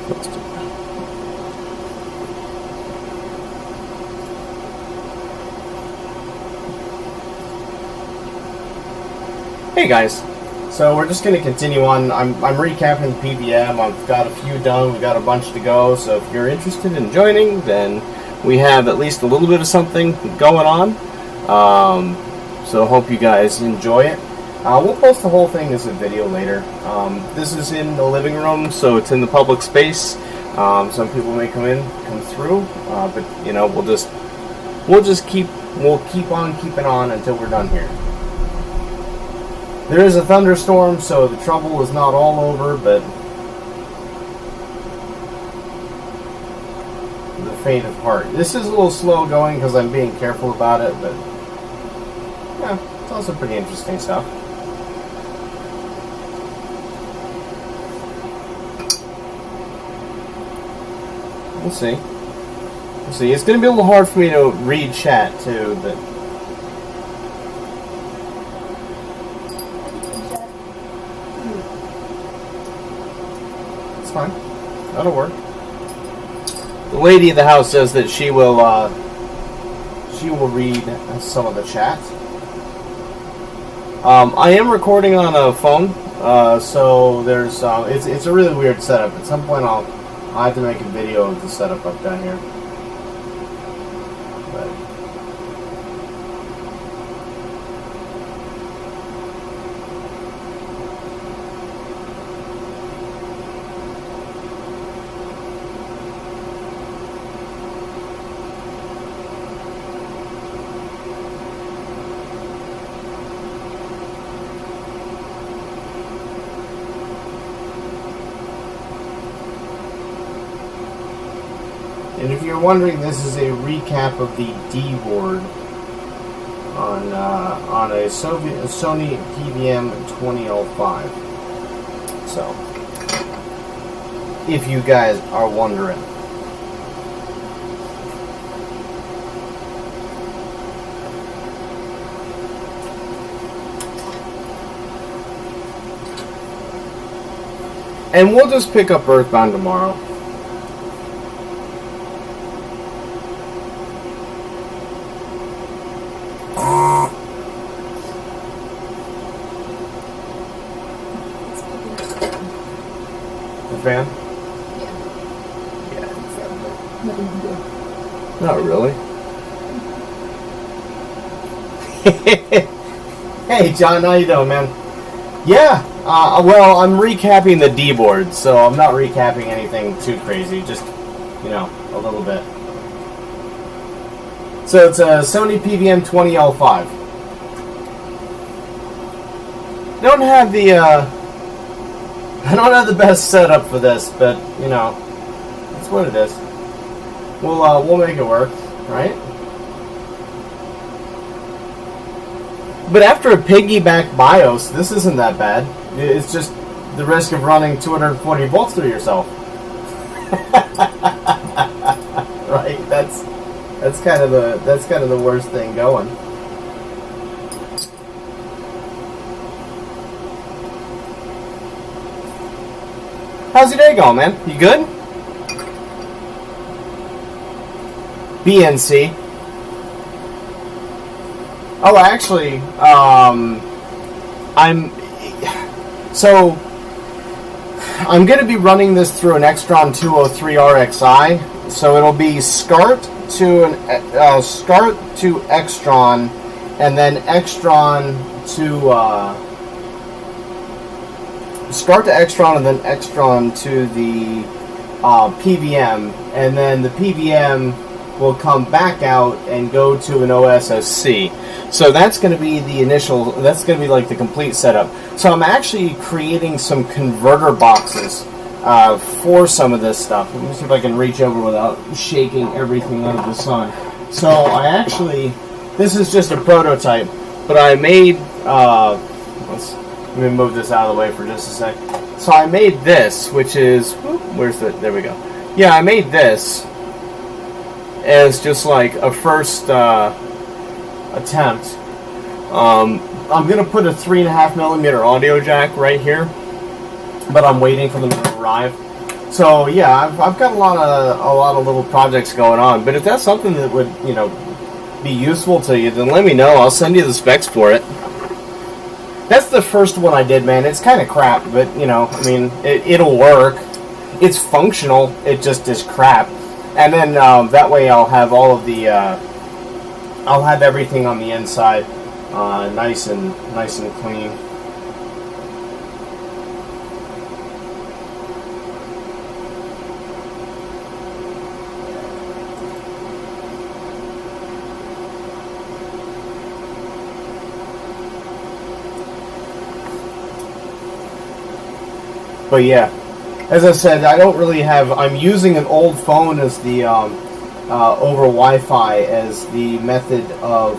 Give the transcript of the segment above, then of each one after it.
Hey guys, so we're just going to continue on. I'm recapping the PVM. I've got a few done. We've got a bunch to go. So if you're interested in joining, then we have at least a little bit of something going on. So hope you guys enjoy it. We'll post the whole thing as a video later. This is in the living room, so it's in the public space. Some people may come through, but you know, we'll keep on keeping on until we're done here. There is a thunderstorm, so the trouble is not all over, but the faint of heart. This is a little slow going because I'm being careful about it, but yeah, it's also pretty interesting stuff. We'll see. We'll see. It's going to be a little hard for me to read chat too, but it's fine. That'll work. The lady of the house says that she will read some of the chat. I am recording on a phone, so there's it's a really weird setup. At some point I'll have to make a video of the setup I've done here. But and if you're wondering, this is a recap of the D board on a Sony PVM 2005. So, if you guys are wondering. And we'll just pick up Earthbound tomorrow. Fan? Yeah. Not really. Hey, John, how you doing, man? Yeah. Well, I'm recapping the D board, so I'm not recapping anything too crazy. Just, you know, a little bit. So it's a Sony PVM 20L5. Don't have the I don't have the best setup for this, but you know, that's what it is. We'll make it work, right? But after a piggyback BIOS, this isn't that bad. It's just the risk of running 240 volts through yourself. Right? That's kind of the worst thing going. How's your day going, man? You good? BNC. Oh, actually, I'm going to be running this through an Extron 203 RXI. So it'll be SCART to Extron, and then Extron to SCART to Extron, and then Extron to the PVM, and then the PVM will come back out and go to an OSSC. So that's going to be the initial, that's going to be like the complete setup. So I'm actually creating some converter boxes for some of this stuff. Let me see if I can reach over without shaking everything under the sun. So I actually, this is just a prototype, but I made, let me move this out of the way for just a sec. So I made this, which is, there we go. Yeah, I made this as just like a first attempt. I'm going to put a 3.5mm audio jack right here, but I'm waiting for them to arrive. So yeah, I've got a lot of little projects going on. But if that's something that would, you know, be useful to you, then let me know. I'll send you the specs for it. That's the first one I did, man. It's kind of crap, but you know, I mean, it'll work. It's functional. It just is crap. And then that way I'll have all of the I'll have everything on the inside nice and clean. But yeah, as I said, I don't really have. I'm using an old phone as the over Wi-Fi as the method of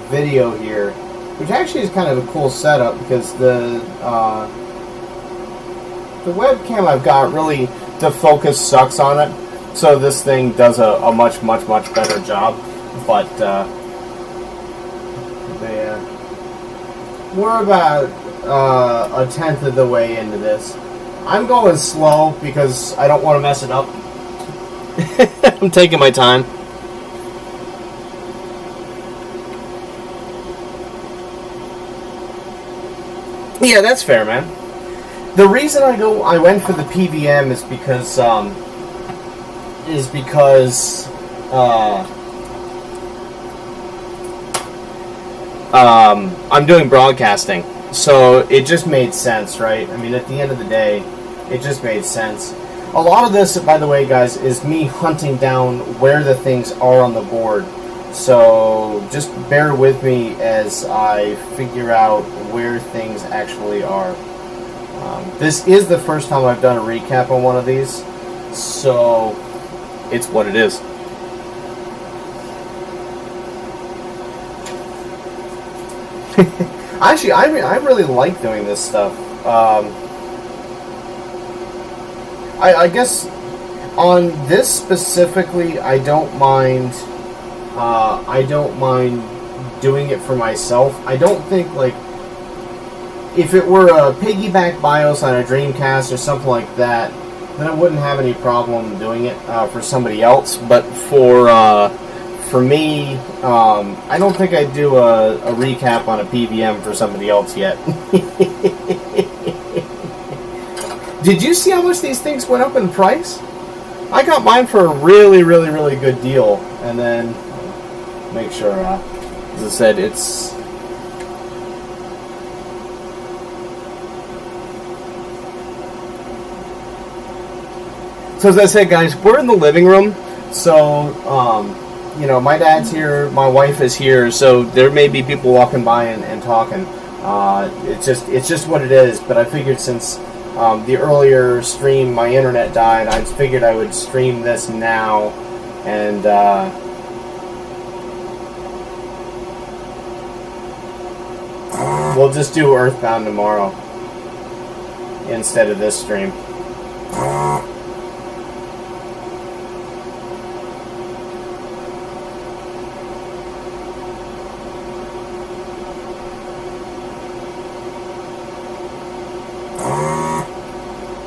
video here, which actually is kind of a cool setup because the webcam I've got really the focus sucks on it, so this thing does a much better job. But we're about a tenth of the way into this. I'm going slow because I don't want to mess it up. I'm taking my time. Yeah, that's fair, man. The reason I went for the PVM is because I'm doing broadcasting. So it just made sense, right? I mean, at the end of the day, it just made sense. A lot of this, by the way, guys, is me hunting down where the things are on the board. So just bear with me as I figure out where things actually are. This is the first time I've done a recap on one of these, so it's what it is. Actually, I really like doing this stuff. I guess on this specifically, I don't mind. I don't mind doing it for myself. I don't think, like, if it were a piggyback BIOS on a Dreamcast or something like that, then I wouldn't have any problem doing it for somebody else. But for me, I don't think I'd do a recap on a PVM for somebody else yet. Did you see how much these things went up in price? I got mine for a really good deal. And then, make sure, as I said, it's... So as I said, guys, we're in the living room. So, you know, my dad's here, my wife is here, so there may be people walking by and talking. It's just what it is. But I figured since the earlier stream, my internet died, I figured I would stream this now, and we'll just do Earthbound tomorrow instead of this stream.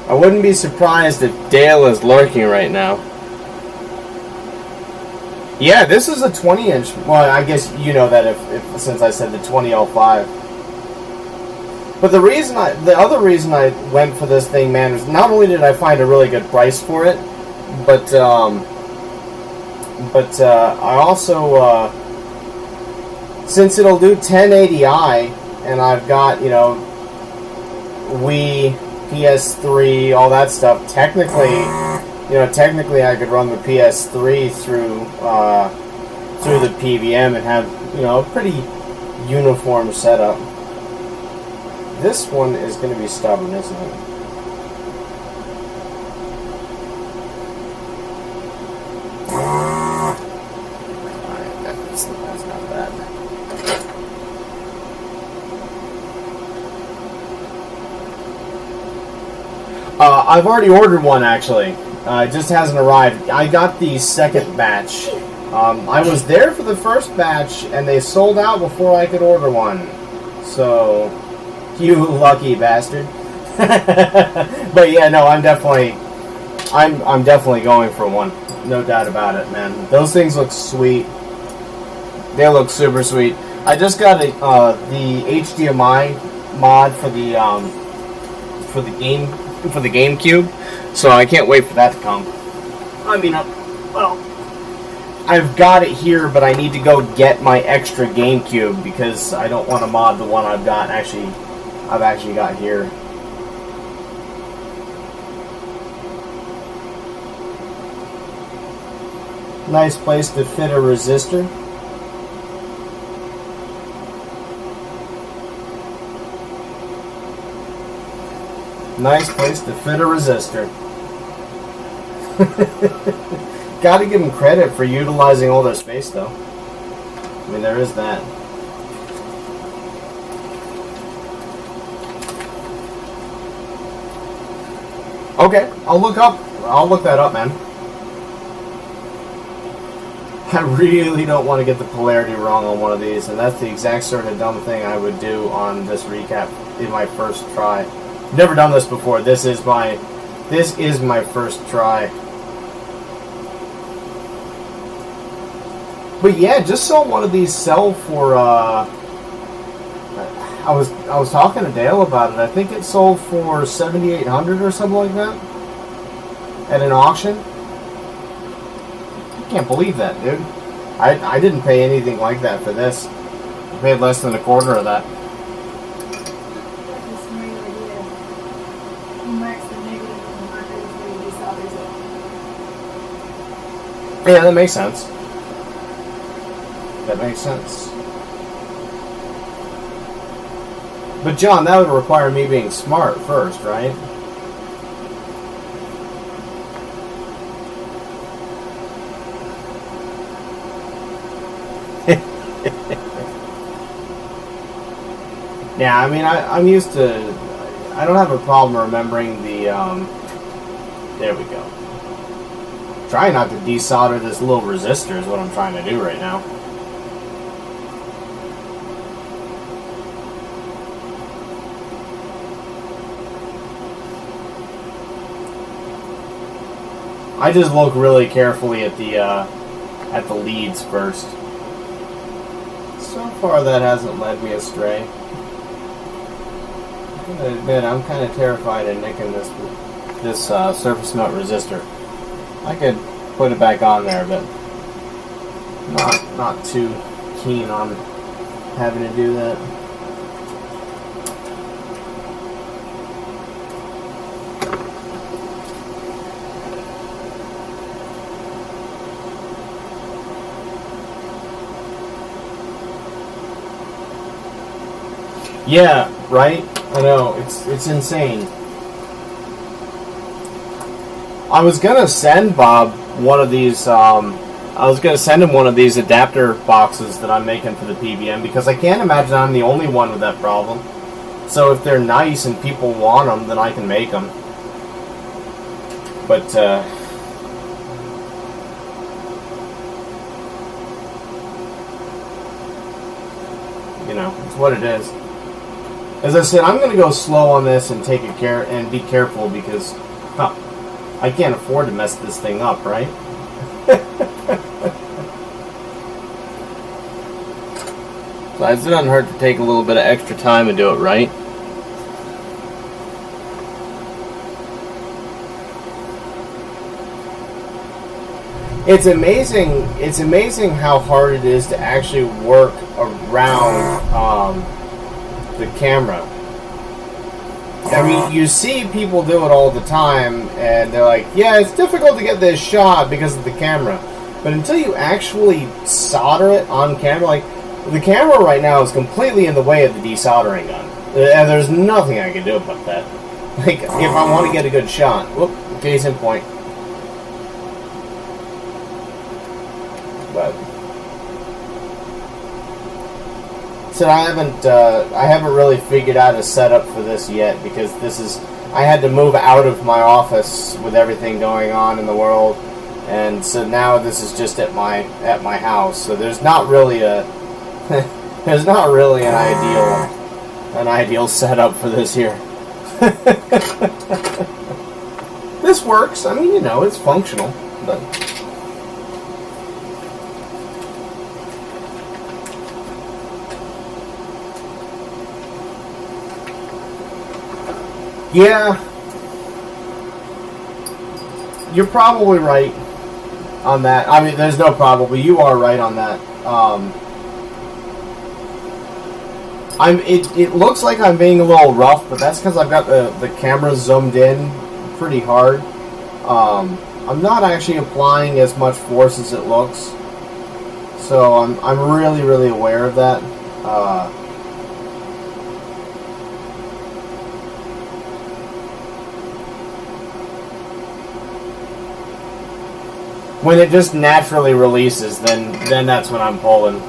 I wouldn't be surprised if Dale is lurking right now. Yeah, this is a 20-inch. Well, I guess you know that if since I said the 2005. But the other reason I went for this thing, man, was not only did I find a really good price for it, but I also since it'll do 1080i, and I've got, you know, Wii, PS3, all that stuff. Technically, I could run the PS3 through the PVM and have, you know, a pretty uniform setup. This one is going to be stubborn, isn't it? Alright, that's not bad. I've already ordered one, actually. It just hasn't arrived. I got the second batch. I was there for the first batch, and they sold out before I could order one. So, you lucky bastard. But yeah, no, I'm definitely going for one. No doubt about it, man. Those things look sweet. They look super sweet. I just got the HDMI mod for the GameCube, so I can't wait for that to come. I mean, well, I've got it here, but I need to go get my extra GameCube because I don't want to mod the one I've actually got here. Nice place to fit a resistor. Nice place to fit a resistor. Gotta give them credit for utilizing all their space, though. I mean, there is that. Okay, I'll look that up, man. I really don't want to get the polarity wrong on one of these, and that's the exact sort of dumb thing I would do on this recap in my first try. Never done this before. This is my first try. But yeah, just saw one of these sell for I was talking to Dale about it. I think it sold for $7,800 or something like that at an auction. I can't believe that, dude. I didn't pay anything like that for this. I paid less than a quarter of that. Yeah, that makes sense. That makes sense. But John, that would require me being smart first, right? Yeah, I mean, I'm used to... I don't have a problem remembering the... there we go. Trying not to desolder this little resistor is what I'm trying to do right now. I just look really carefully at the leads first. So far, that hasn't led me astray. I'm gonna admit, I'm kind of terrified of nicking this surface mount resistor. I could put it back on there, but not too keen on having to do that. Yeah, right? I know, it's insane. I was gonna send Bob one of these, I was gonna send him one of these adapter boxes that I'm making for the PVM, because I can't imagine I'm the only one with that problem. So if they're nice and people want them, then I can make them. But, you know, it's what it is. As I said, I'm going to go slow on this and take care and be careful because I can't afford to mess this thing up, right? So it doesn't hurt to take a little bit of extra time and do it right. It's amazing how hard it is to actually work around the camera. I mean, you see people do it all the time, and they're like, yeah, it's difficult to get this shot because of the camera. But until you actually solder it on camera, like, the camera right now is completely in the way of the desoldering gun. And there's nothing I can do about that. Like, if I want to get a good shot. Whoop, case in point. But... so I haven't really figured out a setup for this yet, because I had to move out of my office with everything going on in the world, and so now this is just at my house. So there's not really an ideal setup for this here. This works. I mean, you know, it's functional, but yeah, you're probably right on that. I mean, there's no probably. You are right on that. It looks like I'm being a little rough, but that's because I've got the camera zoomed in pretty hard. I'm not actually applying as much force as it looks, so I'm really, really aware of that. When it just naturally releases, then that's when I'm pulling.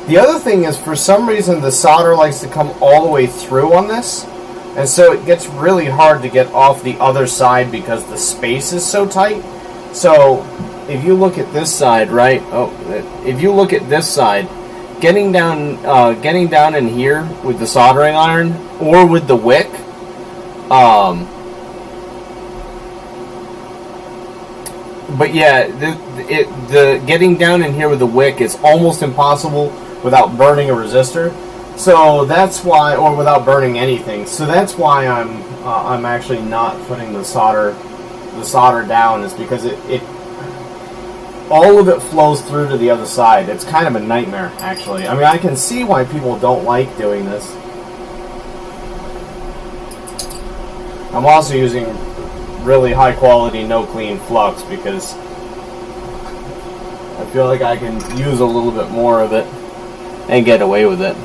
The other thing is, for some reason, the solder likes to come all the way through on this, and so it gets really hard to get off the other side because the space is so tight. So, if you look at this side, right? Oh, if you look at this side, getting down in here with the soldering iron or with the wick, but yeah, the getting down in here with the wick is almost impossible without burning a resistor. So that's why, or without burning anything. So that's why I'm actually not putting the solder down, is because it all of it flows through to the other side. It's kind of a nightmare, actually. I mean, I can see why people don't like doing this. I'm also using really high quality, no clean flux because I feel like I can use a little bit more of it and get away with it.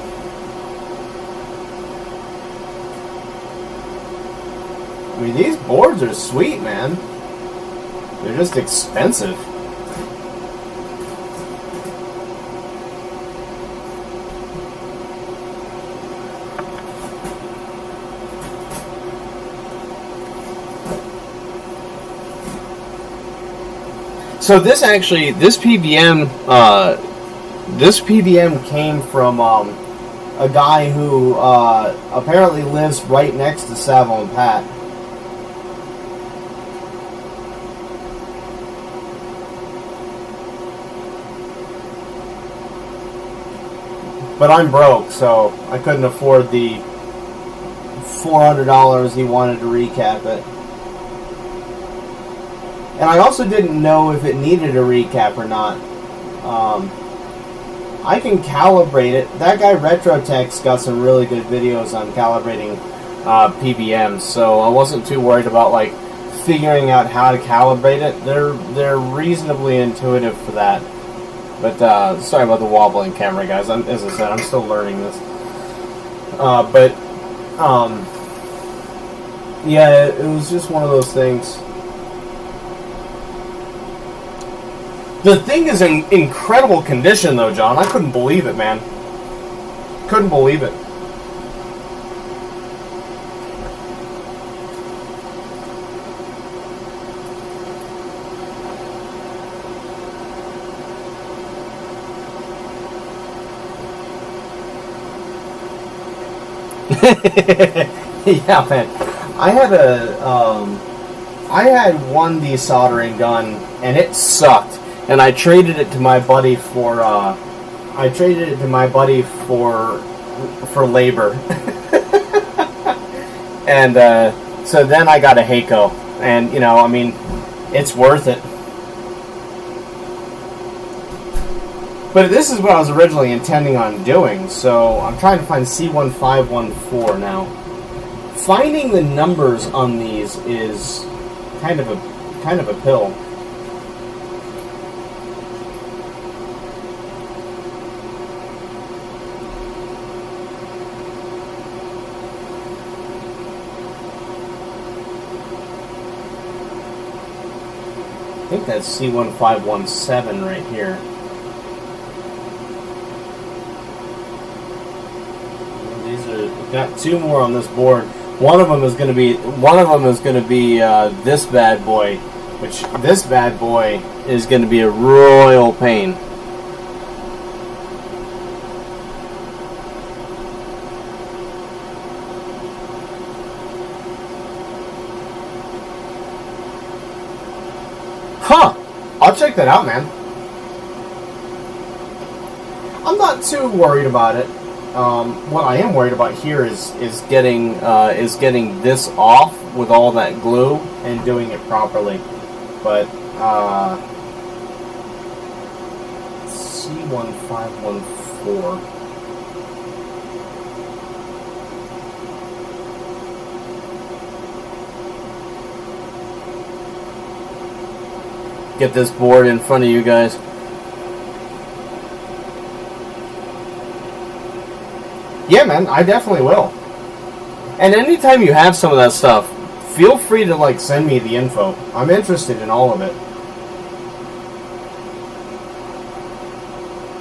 I mean, these boards are sweet, man. They're just expensive. So this PVM came from a guy who apparently lives right next to Savo and Pat. But I'm broke, so I couldn't afford the $400 he wanted to recap it. And I also didn't know if it needed a recap or not. I can calibrate it. That guy RetroTech's got some really good videos on calibrating PVMs, so I wasn't too worried about like figuring out how to calibrate it. They're reasonably intuitive for that. But sorry about the wobbling camera, guys. As I said, I'm still learning this. Yeah, it was just one of those things. The thing is in incredible condition, though, John. I couldn't believe it, man. Couldn't believe it. Yeah, man. I had one desoldering gun, and it sucked. And I traded it to my buddy for labor. And so then I got a Heiko, and you know, I mean, it's worth it. But this is what I was originally intending on doing, so I'm trying to find C1514 now. Finding the numbers on these is kind of a pill. I think that's C1517 right here. We've got two more on this board. One of them is going to be this bad boy, Which, this bad boy is going to be a royal pain. Huh! I'll check that out, man. I'm not too worried about it. What I am worried about here is getting this off with all that glue and doing it properly. But C1514. Get this board in front of you guys. Yeah, man, I definitely will. And anytime you have some of that stuff, feel free to like send me the info. I'm interested in all of it.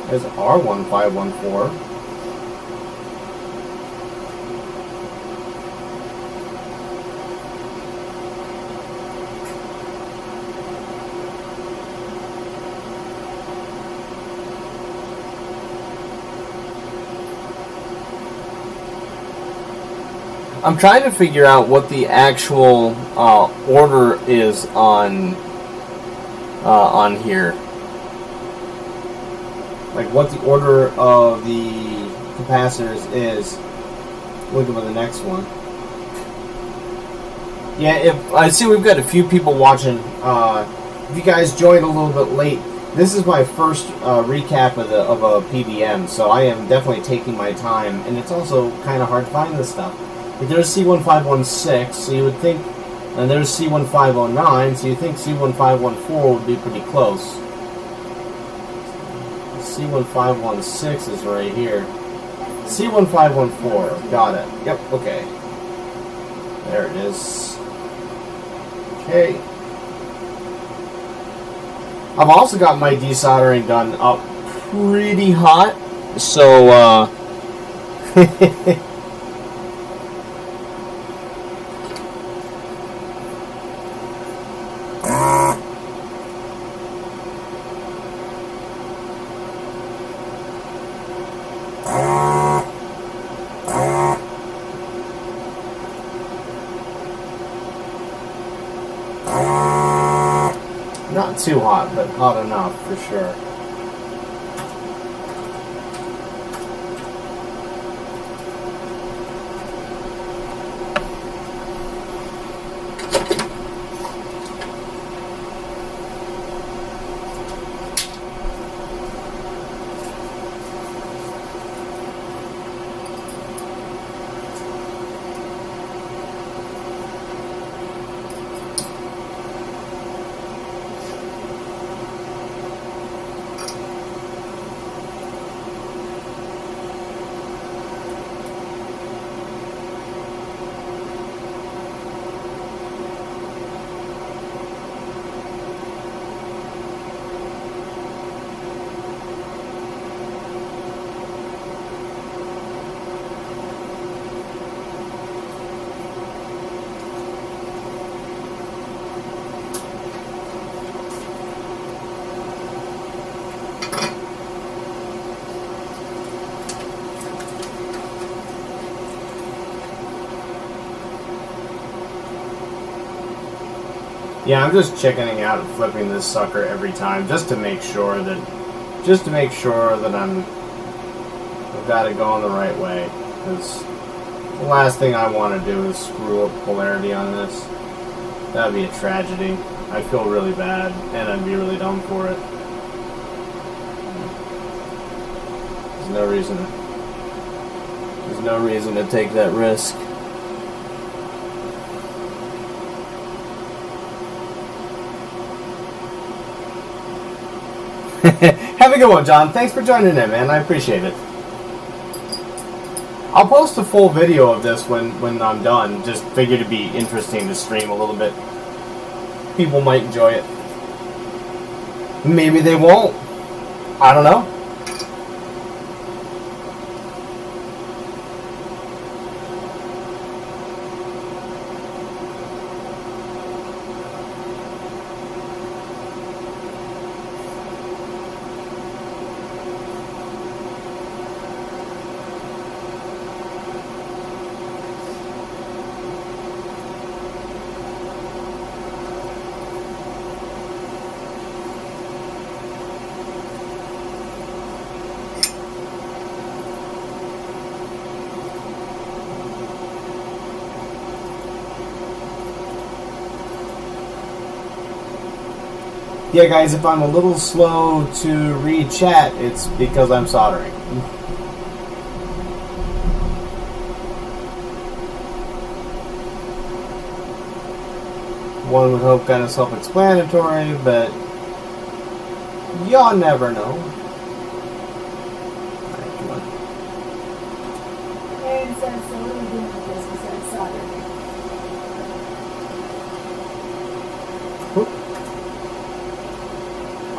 There's R1514. I'm trying to figure out what the actual order is on here. Like what the order of the capacitors is. Looking for the next one. Yeah, if I see we've got a few people watching. If you guys joined a little bit late, this is my first recap of a PVM, so I am definitely taking my time, and it's also kind of hard to find this stuff. But there's C1516, so you would think, and there's C1509, so you think C1514 would be pretty close. C1516 is right here. C1514, got it. Yep, okay. There it is. Okay. I've also got my desoldering done up pretty hot, so not too hot, but hot enough for sure. Yeah, I'm just chickening out and flipping this sucker every time just to make sure that I've got it going the right way, because the last thing I want to do is screw up polarity on this. That'd be a tragedy. I'd feel really bad, and I'd be really dumb for it. There's no reason to take that risk. Have a good one, John. Thanks for joining in, man. I appreciate it. I'll post a full video of this when I'm done. Just figured it'd be interesting to stream a little bit. People might enjoy it. Maybe they won't. I don't know. Yeah, guys, if I'm a little slow to read chat, it's because I'm soldering. One would hope kind of self-explanatory, but y'all never know. Alright, come on. And so what are we doing with this besides soldering?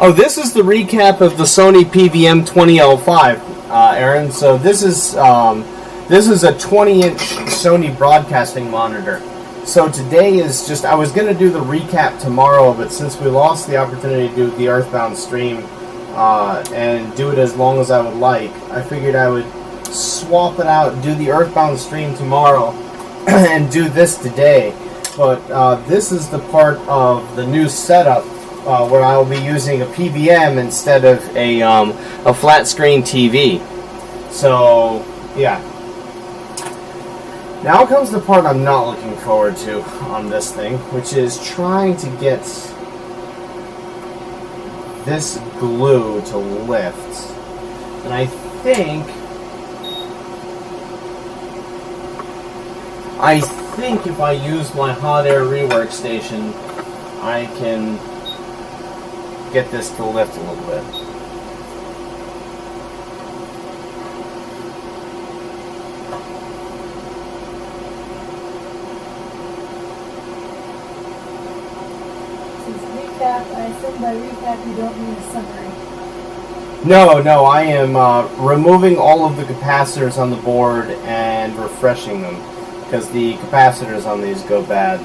Oh, this is the recap of the Sony PVM 20L5, Aaron. So this is a 20-inch Sony broadcasting monitor. So today is just, I was going to do the recap tomorrow, but since we lost the opportunity to do the Earthbound stream and do it as long as I would like, I figured I would swap it out, do the Earthbound stream tomorrow, and do this today. But this is the part of the new setup where I will be using a PVM instead of a flat screen TV. So, yeah. Now comes the part I'm not looking forward to on this thing, which is trying to get this glue to lift. And I think if I use my hot air rework station, I can get this to lift a little bit. Recap, I assume by recap you don't mean a summary. No, I am removing all of the capacitors on the board and refreshing them, because the capacitors on these go bad.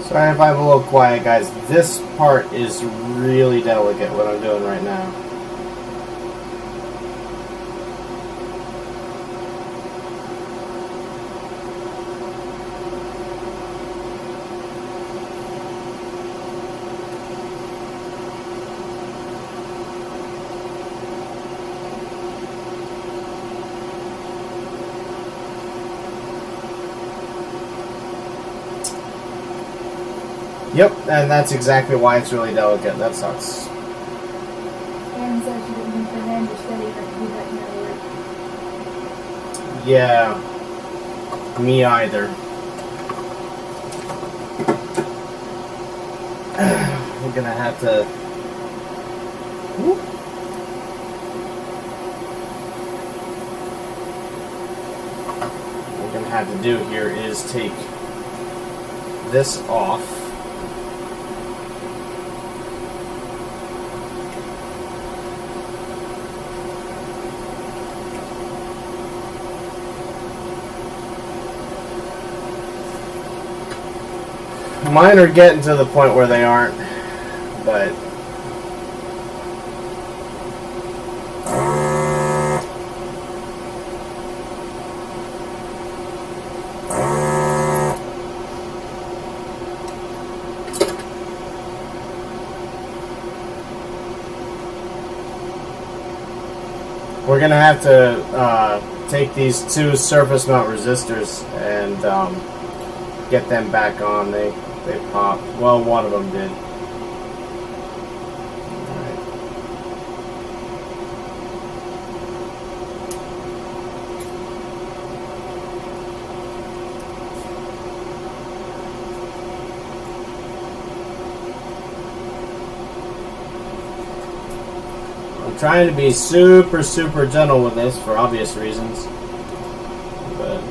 Sorry if I'm a little quiet, guys. This part is really delicate, what I'm doing right now. Yep, and that's exactly why it's really delicate. That sucks. Aaron said she didn't think her hand was steady enough to do that kind of work. Yeah, me either. We're gonna have to. Whoop. What we're gonna have to do here is take this off. Mine are getting to the point where they aren't, but we're gonna have to take these two surface mount resistors and get them back on. They popped. Well, one of them did. Alright. I'm trying to be super gentle with this for obvious reasons. But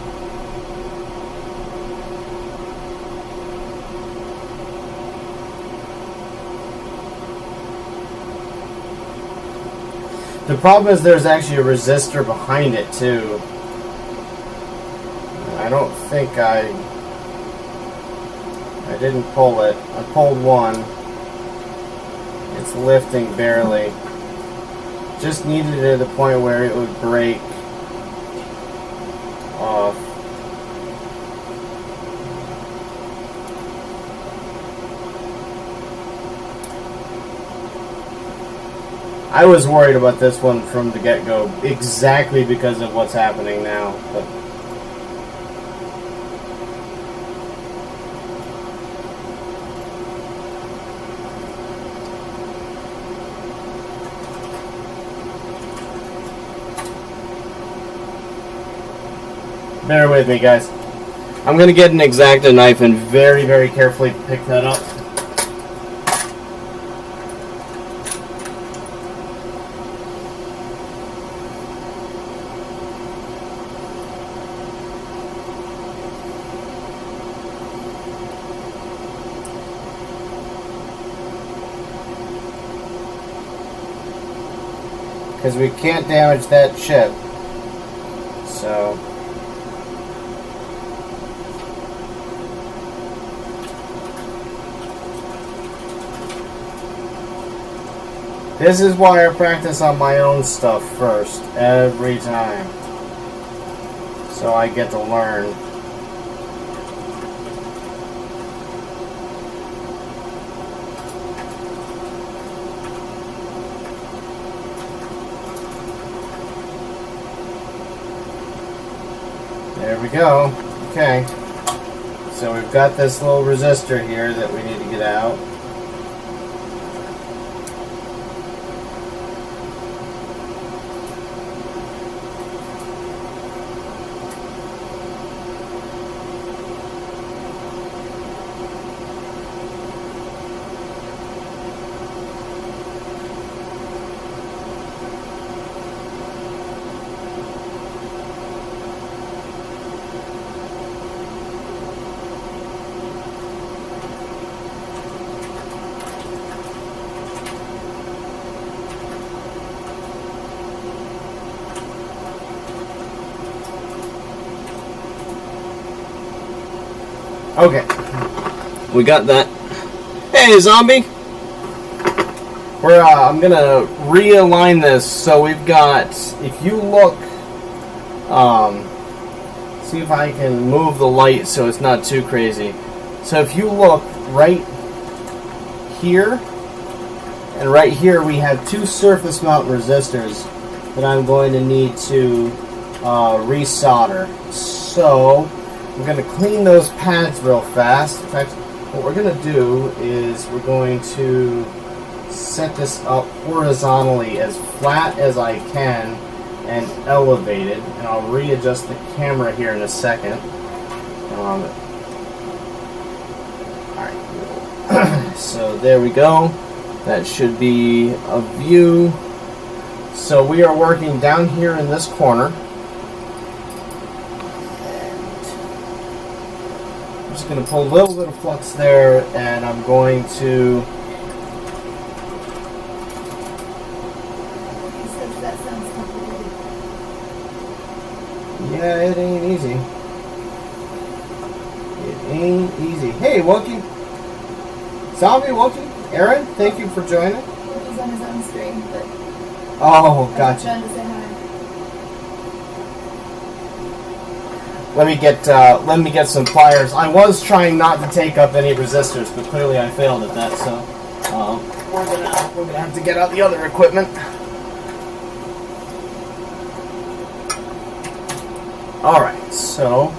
The problem is there's actually a resistor behind it too. I don't think I didn't pull it. I pulled one. It's lifting barely. Just needed it at the point where it would break off. I was worried about this one from the get-go, exactly because of what's happening now. But bear with me, guys. I'm going to get an X-Acto knife and very, very carefully pick that up. Because we can't damage that chip. So this is why I practice on my own stuff first, every time. So I get to learn. There we go. Okay. So we've got this little resistor here that we need to get out. Okay, we got that. Hey, zombie! I'm gonna realign this. So we've got, if you look, see if I can move the light so it's not too crazy. So if you look right here and right here, we have two surface mount resistors that I'm going to need to resolder. So I'm going to clean those pads real fast. In fact, what we're going to do is we're going to set this up horizontally as flat as I can and elevated. And I'll readjust the camera here in a second. Alright, so there we go. That should be a view. So we are working down here in this corner. Going to pull a little bit of flux there, and I'm going to. He says that sounds complicated. Yeah, it ain't easy. It ain't easy. Hey, Wookie. Zombie Wookie. Aaron, thank you for joining. He's on his own screen, but. Oh, gotcha. Trying to say hi. Let me get some pliers. I was trying not to take up any resistors, but clearly I failed at that. So we're gonna have to get out the other equipment. All right, so.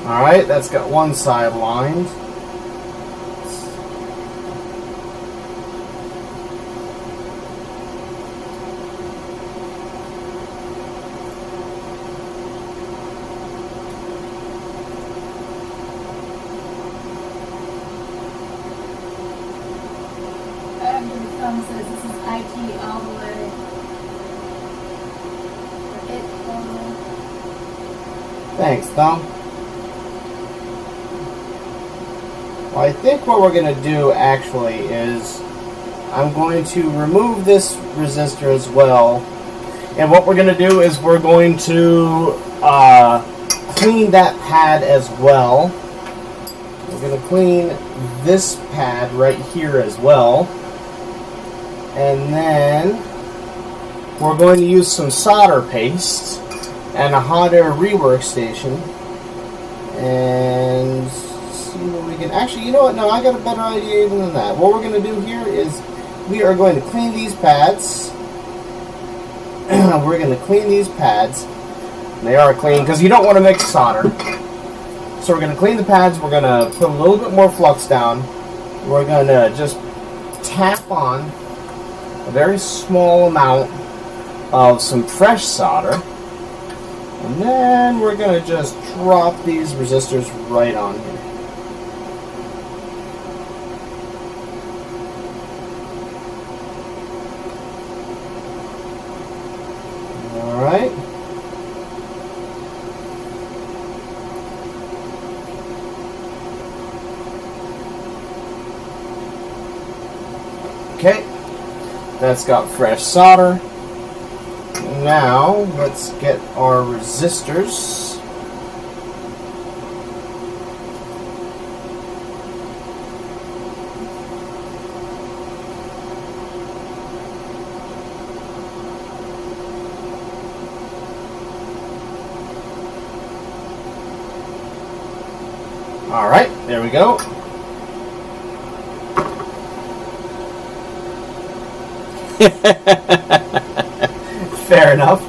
Alright, that's got one side lined. Let's Thanks, Tom. Well, I think what we're going to do actually is I'm going to remove this resistor as well. And what we're going to do is we're going to clean that pad as well. We're going to clean this pad right here as well. And then we're going to use some solder paste and a hot air rework station. And see what we can... Actually, you know what? No, I got a better idea even than that. What we're going to do here is we are going to clean these pads. We're going to clean these pads. They are clean because you don't want to mix solder. So we're going to clean the pads. We're going to put a little bit more flux down. We're going to just tap on a very small amount of some fresh solder. And then we're going to just drop these resistors right on here. Alright. Okay. That's got fresh solder. Now, let's get our resistors. Alright, there we go. Fair enough.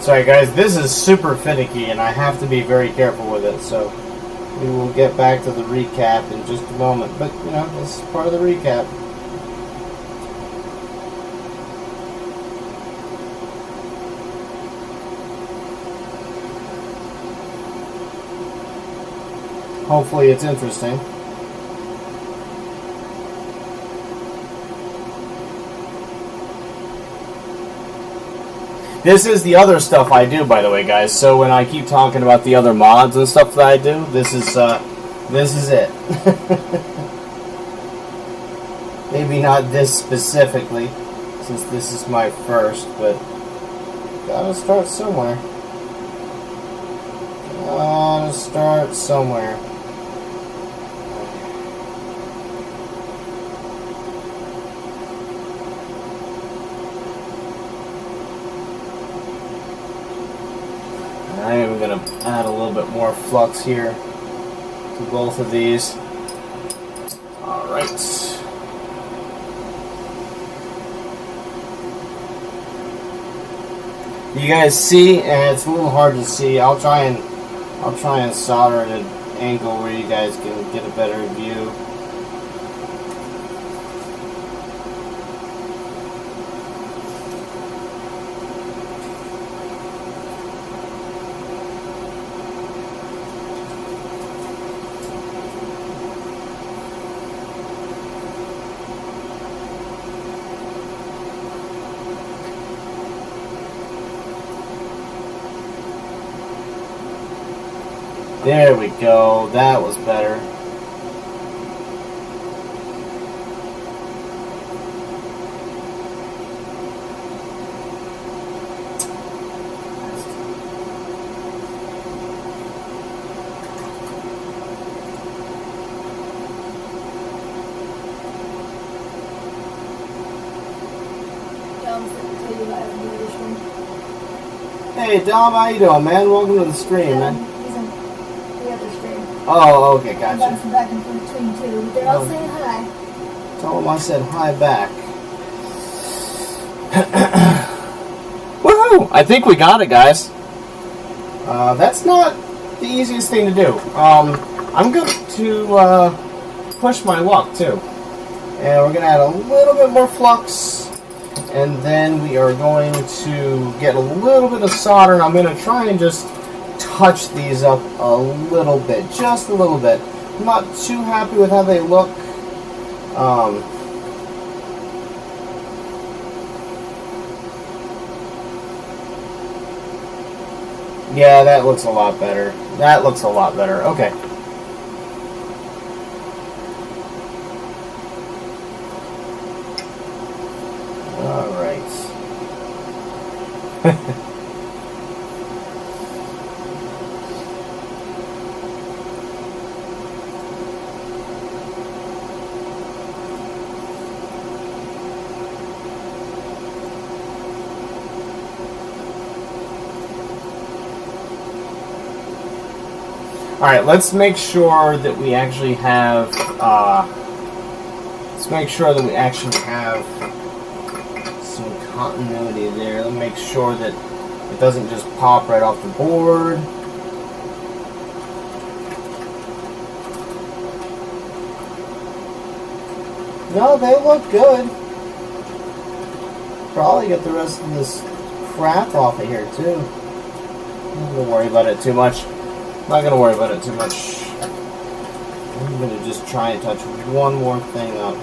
Sorry guys, this is super finicky and I have to be very careful with it, so we will get back to the recap in just a moment. But, you know, this is part of the recap. Hopefully it's interesting. This is the other stuff I do, by the way, guys. So when I keep talking about the other mods and stuff that I do, this is it. Maybe not this specifically, since this is my first, but gotta start somewhere. Gotta start somewhere. I am going to add a little bit more flux here to both of these. Alright. You guys see, and it's a little hard to see. I'll try and solder at an angle where you guys can get a better view. There we go. That was better. Hey Dom, how you doing, man? Welcome to the stream, man. Oh, okay, gotcha. Bouncing back and forth between two. They're all saying hi. Tell them I said hi back. Woohoo! I think we got it, guys. That's not the easiest thing to do. I'm going to push my luck, too. And we're going to add a little bit more flux. And then we are going to get a little bit of solder. And I'm going to try and just touch these up a little bit. Just a little bit. I'm not too happy with how they look. Yeah, that looks a lot better. That looks a lot better. Okay. All right. All right, let's make sure that we actually have. Let's make sure that we actually have some continuity there. Let's make sure that it doesn't just pop right off the board. No, they look good. Probably get the rest of this crap off of here too. I'm not gonna worry about it too much. Not going to worry about it too much. I'm going to just try and touch one more thing up.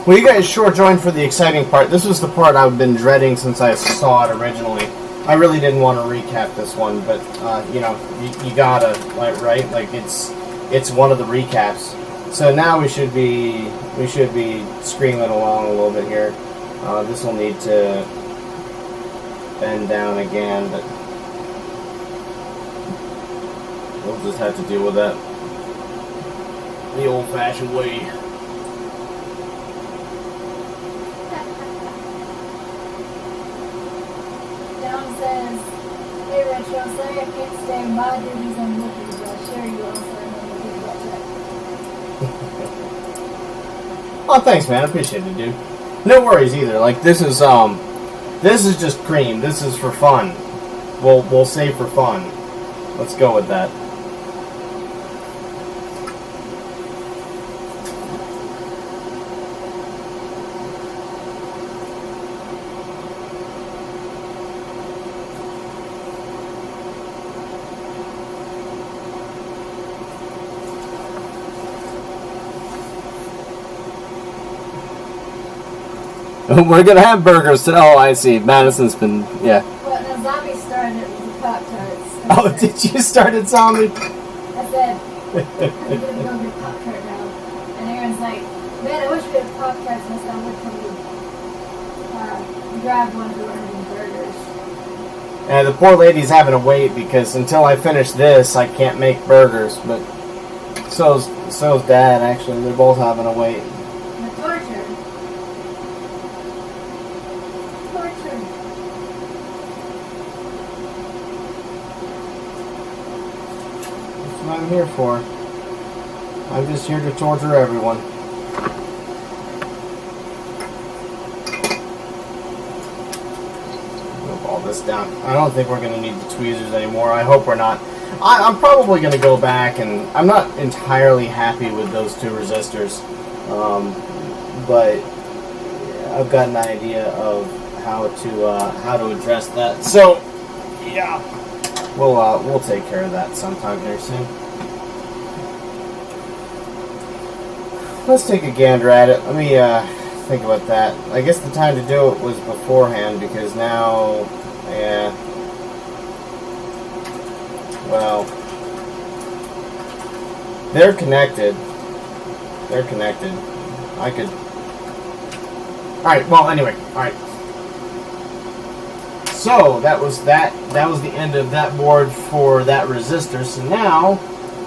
Well, you guys sure joined for the exciting part. This was the part I've been dreading since I saw it originally. I really didn't want to recap this one, but you know, you gotta, right? Like it's one of the recaps. So now we should be screaming along a little bit here. This will need to bend down again, but we'll just have to deal with that the old-fashioned way. Says, hey Retro, sorry I can't stay in my duties and Mickey's, but I'll share you also and then we'll give you Oh, thanks, man. I appreciate it, dude. No worries either. Like this is just cream. This is for fun. We'll save for fun. Let's go with that. We're gonna have burgers today. Oh, I see. Madison's been, yeah. Well, the zombie started it with the Pop-Tarts. Oh, did you start at zombie? I said, I'm gonna go get Pop-Tart now. And Aaron's like, man, I wish we had Pop-Tarts and I said, look for me. Grab one for ordering burgers. And the poor lady's having to wait because until I finish this, I can't make burgers. But so's Dad, actually. They're both having to wait. The torture. That's what I'm here for. I'm just here to torture everyone. Move all this down. I don't think we're going to need the tweezers anymore. I hope we're not. I'm probably going to go back, and I'm not entirely happy with those two resistors. But I've got an idea of how to address that. So, yeah. We'll take care of that sometime here soon. Let's take a gander at it. Let me think about that. I guess the time to do it was beforehand because now, yeah. Well, they're connected. They're connected. I could. All right. Well, anyway. All right. So that was that. That was the end of that board for that resistor. So now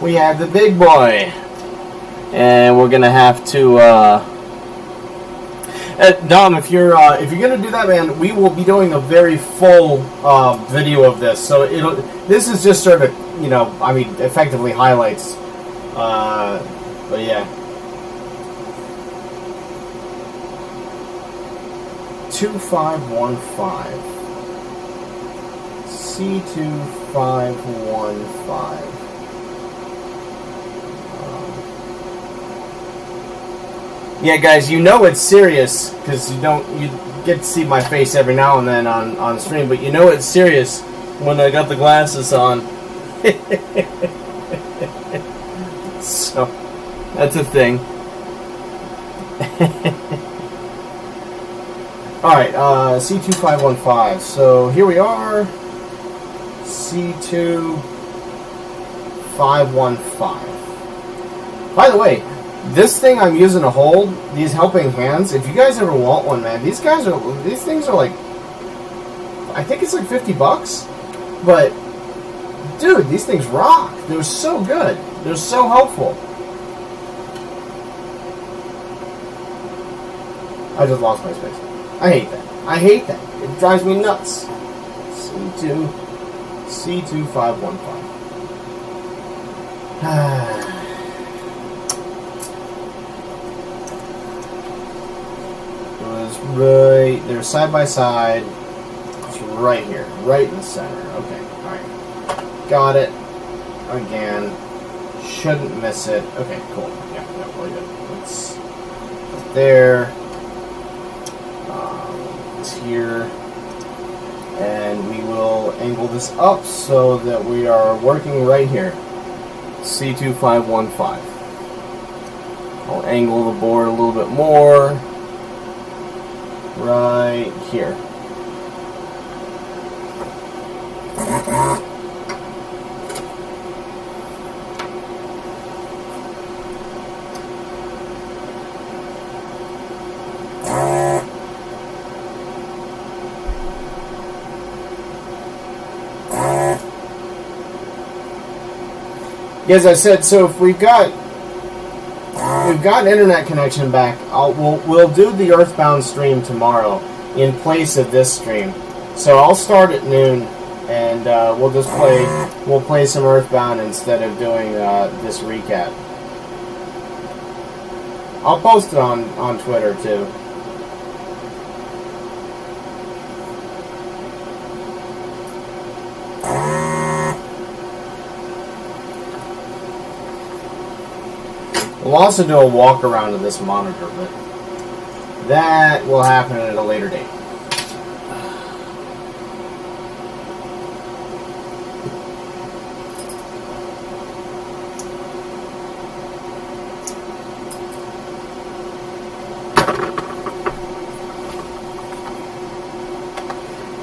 we have the big boy, and we're gonna have to. Dom, if you're gonna do that, man, we will be doing a very full video of this. So this is just sort of, I mean, effectively highlights. But yeah. 2515. C2515. Yeah, guys, you know it's serious because you get to see my face every now and then on stream, but you know it's serious when I got the glasses on. So that's a thing. Alright, C2515. So here we are. C2515. By the way, this thing I'm using to hold, these helping hands, if you guys ever want one, man, these things are like, I think it's like $50. But, dude, these things rock. They're so good. They're so helpful. I just lost my space. I hate that. I hate that. It drives me nuts. C2515. Right, they're side by side. It's right here, right in the center. Okay, alright. Got it. Again. Shouldn't miss it. Okay, cool. Yeah, we're good. Let's put there. It's here. And we will angle this up so that we are working right here. C2515. I'll angle the board a little bit more. Right here. As I said, so if we've got internet connection back, we'll do the Earthbound stream tomorrow in place of this stream. So I'll start at noon, and we'll play some Earthbound instead of doing this recap. I'll post it on Twitter too. We'll also do a walk around of this monitor, but that will happen at a later date.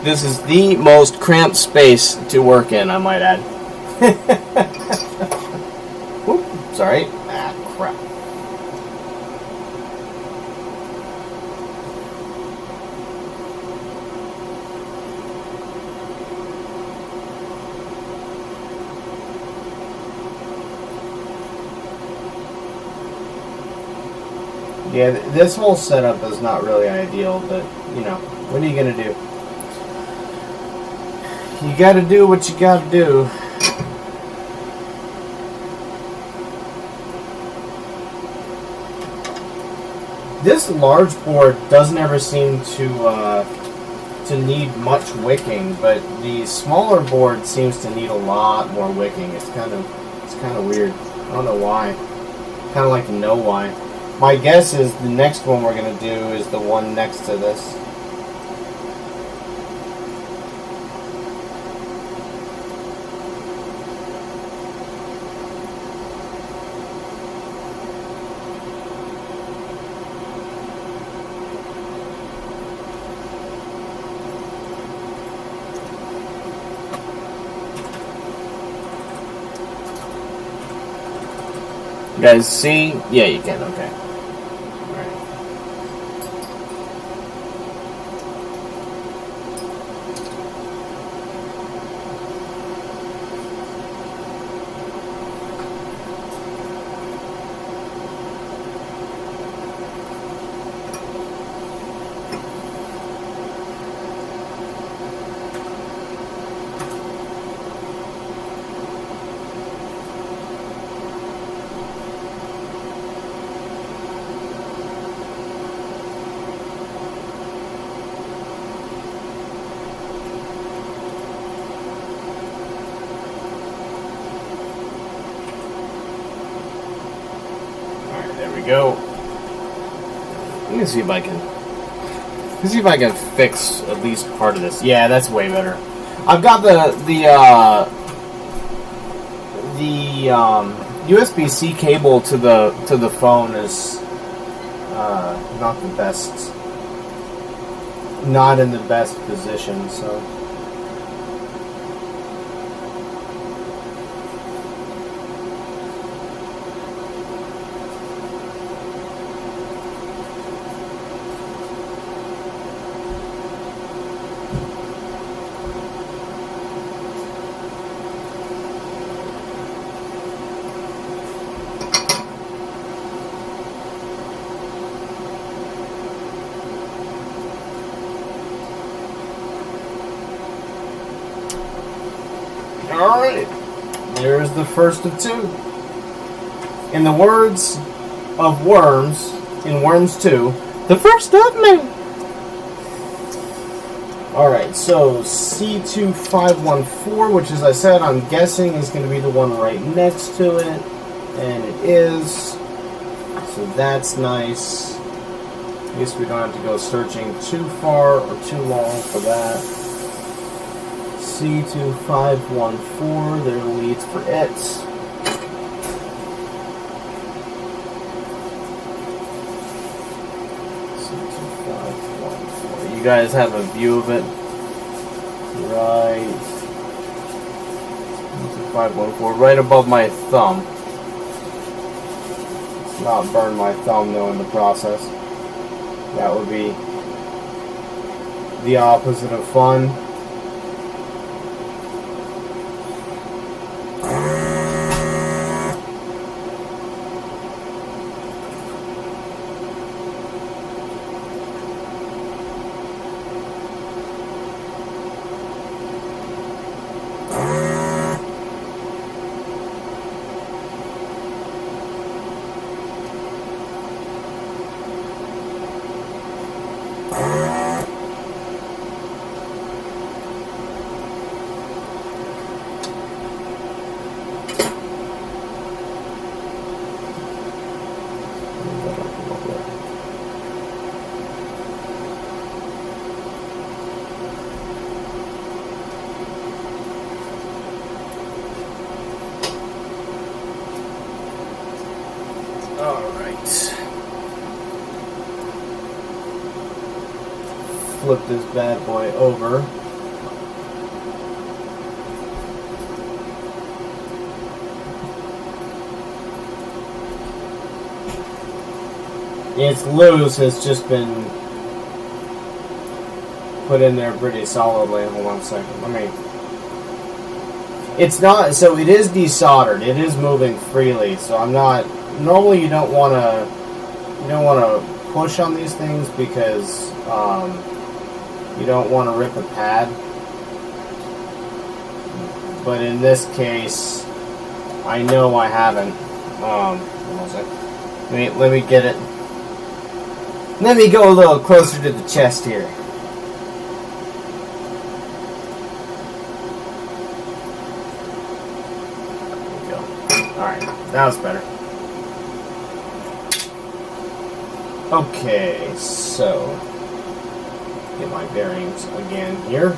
This is the most cramped space to work in, I might add. Whoop, sorry. Ah, crap. Yeah, this whole setup is not really ideal, but, what are you going to do? You got to do what you got to do. This large board doesn't ever seem to need much wicking, but the smaller board seems to need a lot more wicking. It's kind of weird. I don't know why. Kind of like to know why. My guess is the next one we're going to do is the one next to this. You guys see? Yeah, you can. Okay. we go. Let me see if I can. Let's see if I can fix at least part of this. Yeah, that's way better. I've got the USB-C cable to the phone is not the best. Not in the best position, so. Alright, there's the first of two. In the words of Worms, in Worms 2, the first of many. Alright, so C2514, which as I said, I'm guessing is going to be the one right next to it. And it is. So that's nice. I guess we don't have to go searching too far or too long for that. C2514, there are leads for it. C2514. You guys have a view of it? Right. C2514, right above my thumb. Let's not burn my thumb though in the process. That would be the opposite of fun. Flip this bad boy over. It's loose, it's just been put in there pretty solidly. Hold on a second. Let me. It's not, so it is desoldered. It is moving freely, so I'm not. Normally, you don't want to push on these things because you don't want to rip a pad. But in this case, I know I haven't. What was it? Let me get it. Let me go a little closer to the chest here. There we go. Alright, that was better. Okay, so get my bearings again here.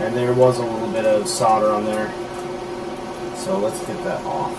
And there was a little bit of solder on there. So let's get that off.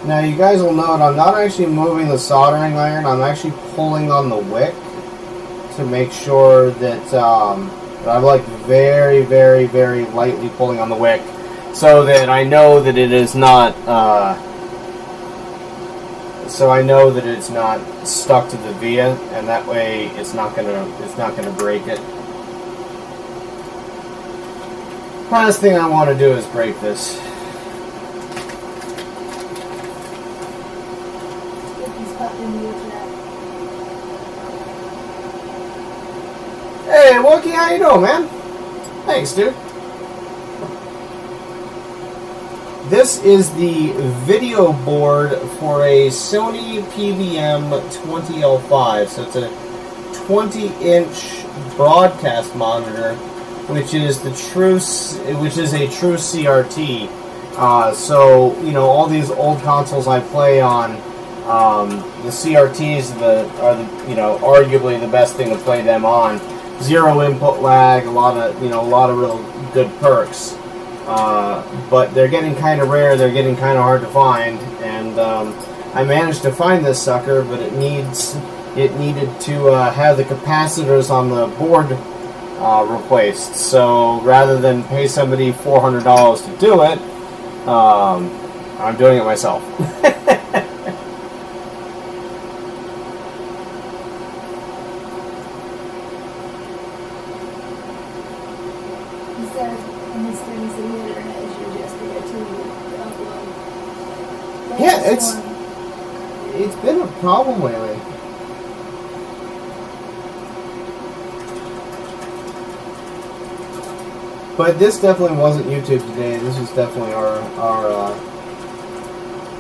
Now you guys will note I'm not actually moving the soldering iron, I'm actually pulling on the wick to make sure that, I'm like very, very, very lightly pulling on the wick so that I know that it is not, stuck to the via, and that way it's not gonna break it. Last thing I want to do is break this. Hey, Wookie, how you doing, man? Thanks, dude. This is the video board for a Sony PVM 20L5. So it's a 20-inch broadcast monitor, which is a true CRT. So you know, all these old consoles I play on, the CRTs are arguably the best thing to play them on. Zero input lag, a lot of real good perks. But they're getting kind of rare. They're getting kind of hard to find, and I managed to find this sucker, but it needed to have the capacitors on the board replaced. So rather than pay somebody $400 to do it, I'm doing it myself. Yeah, it's been a problem lately. But this definitely wasn't YouTube today. This was definitely our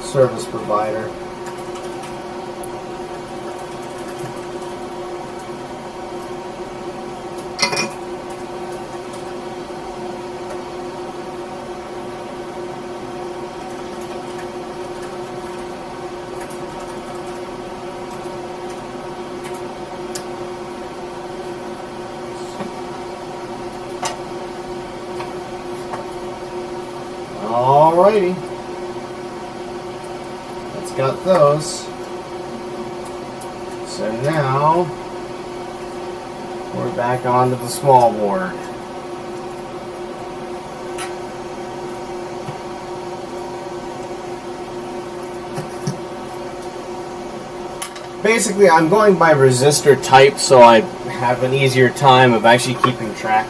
service provider. Alrighty. Let's got those. So now we're back onto the small board. Basically, I'm going by resistor type, so I have an easier time of actually keeping track.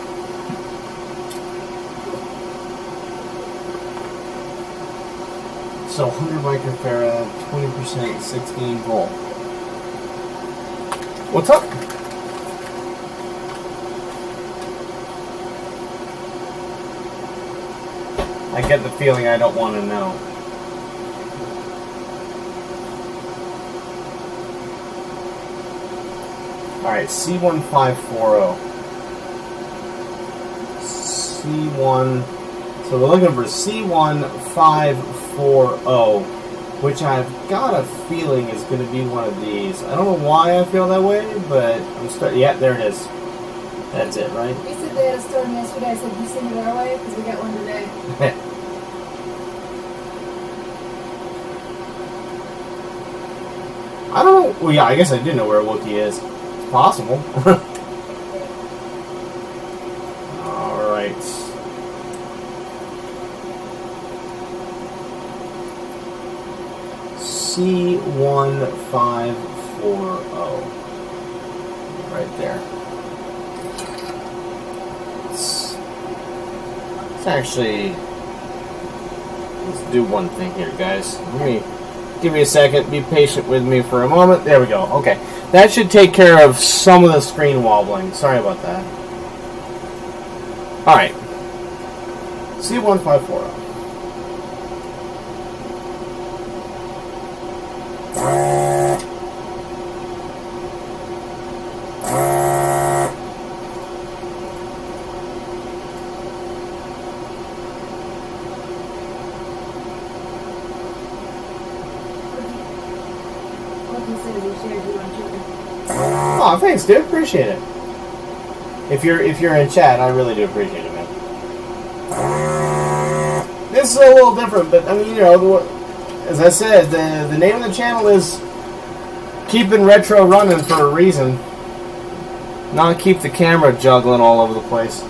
So 100 microfarad, 20%, 16 volt. What's up? I get the feeling I don't want to know. Alright, C1540. C1. So we're looking for C1540, which I've got a feeling is going to be one of these. I don't know why I feel that way, but I'm starting. Yeah, there it is. That's it, right? You said they had a storm yesterday. I said, you send it our way? Because we got one today. I don't know. Well, yeah, I guess I do know where Wookie is. It's possible. Alright. C1540. Right there. It's actually... Let's do one thing here, guys. Give me a second. Be patient with me for a moment. There we go. Okay. That should take care of some of the screen wobbling. Sorry about that. Alright. C1540. Oh, thanks, dude. Appreciate it. If you're in chat, I really do appreciate it, man. This is a little different, but I mean, you know, as I said, the name of the channel is keeping retro running for a reason. Not keep the camera juggling all over the place.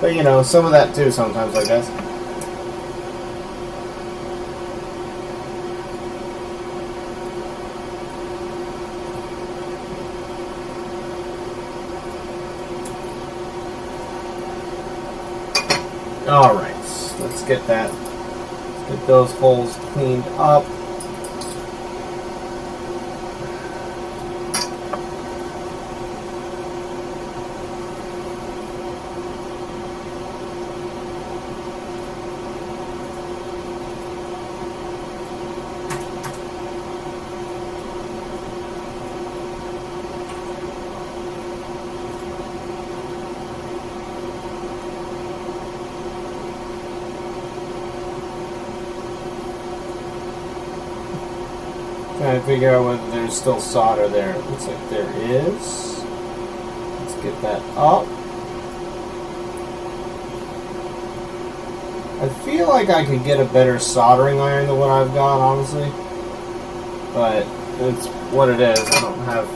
But you know, some of that too sometimes, I guess. Alright, let's get that. Let's get those holes cleaned up. Trying to figure out whether there's still solder there. It looks like there is. Let's get that up. I feel like I could get a better soldering iron than what I've got, honestly. But it's what it is. I don't have...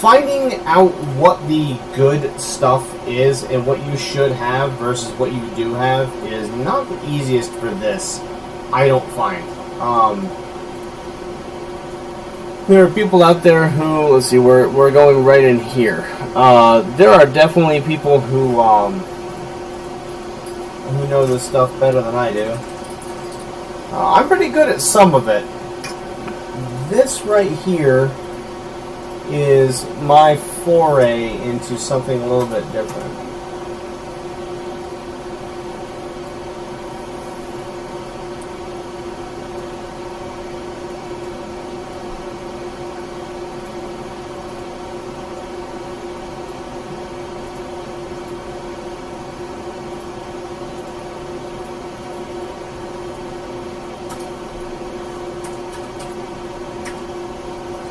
finding out what the good stuff is and what you should have versus what you do have is not the easiest for this, I don't find. There are people out there who, let's see, we're going right in here. There are definitely people who know this stuff better than I do. I'm pretty good at some of it. This right here is my foray into something a little bit different.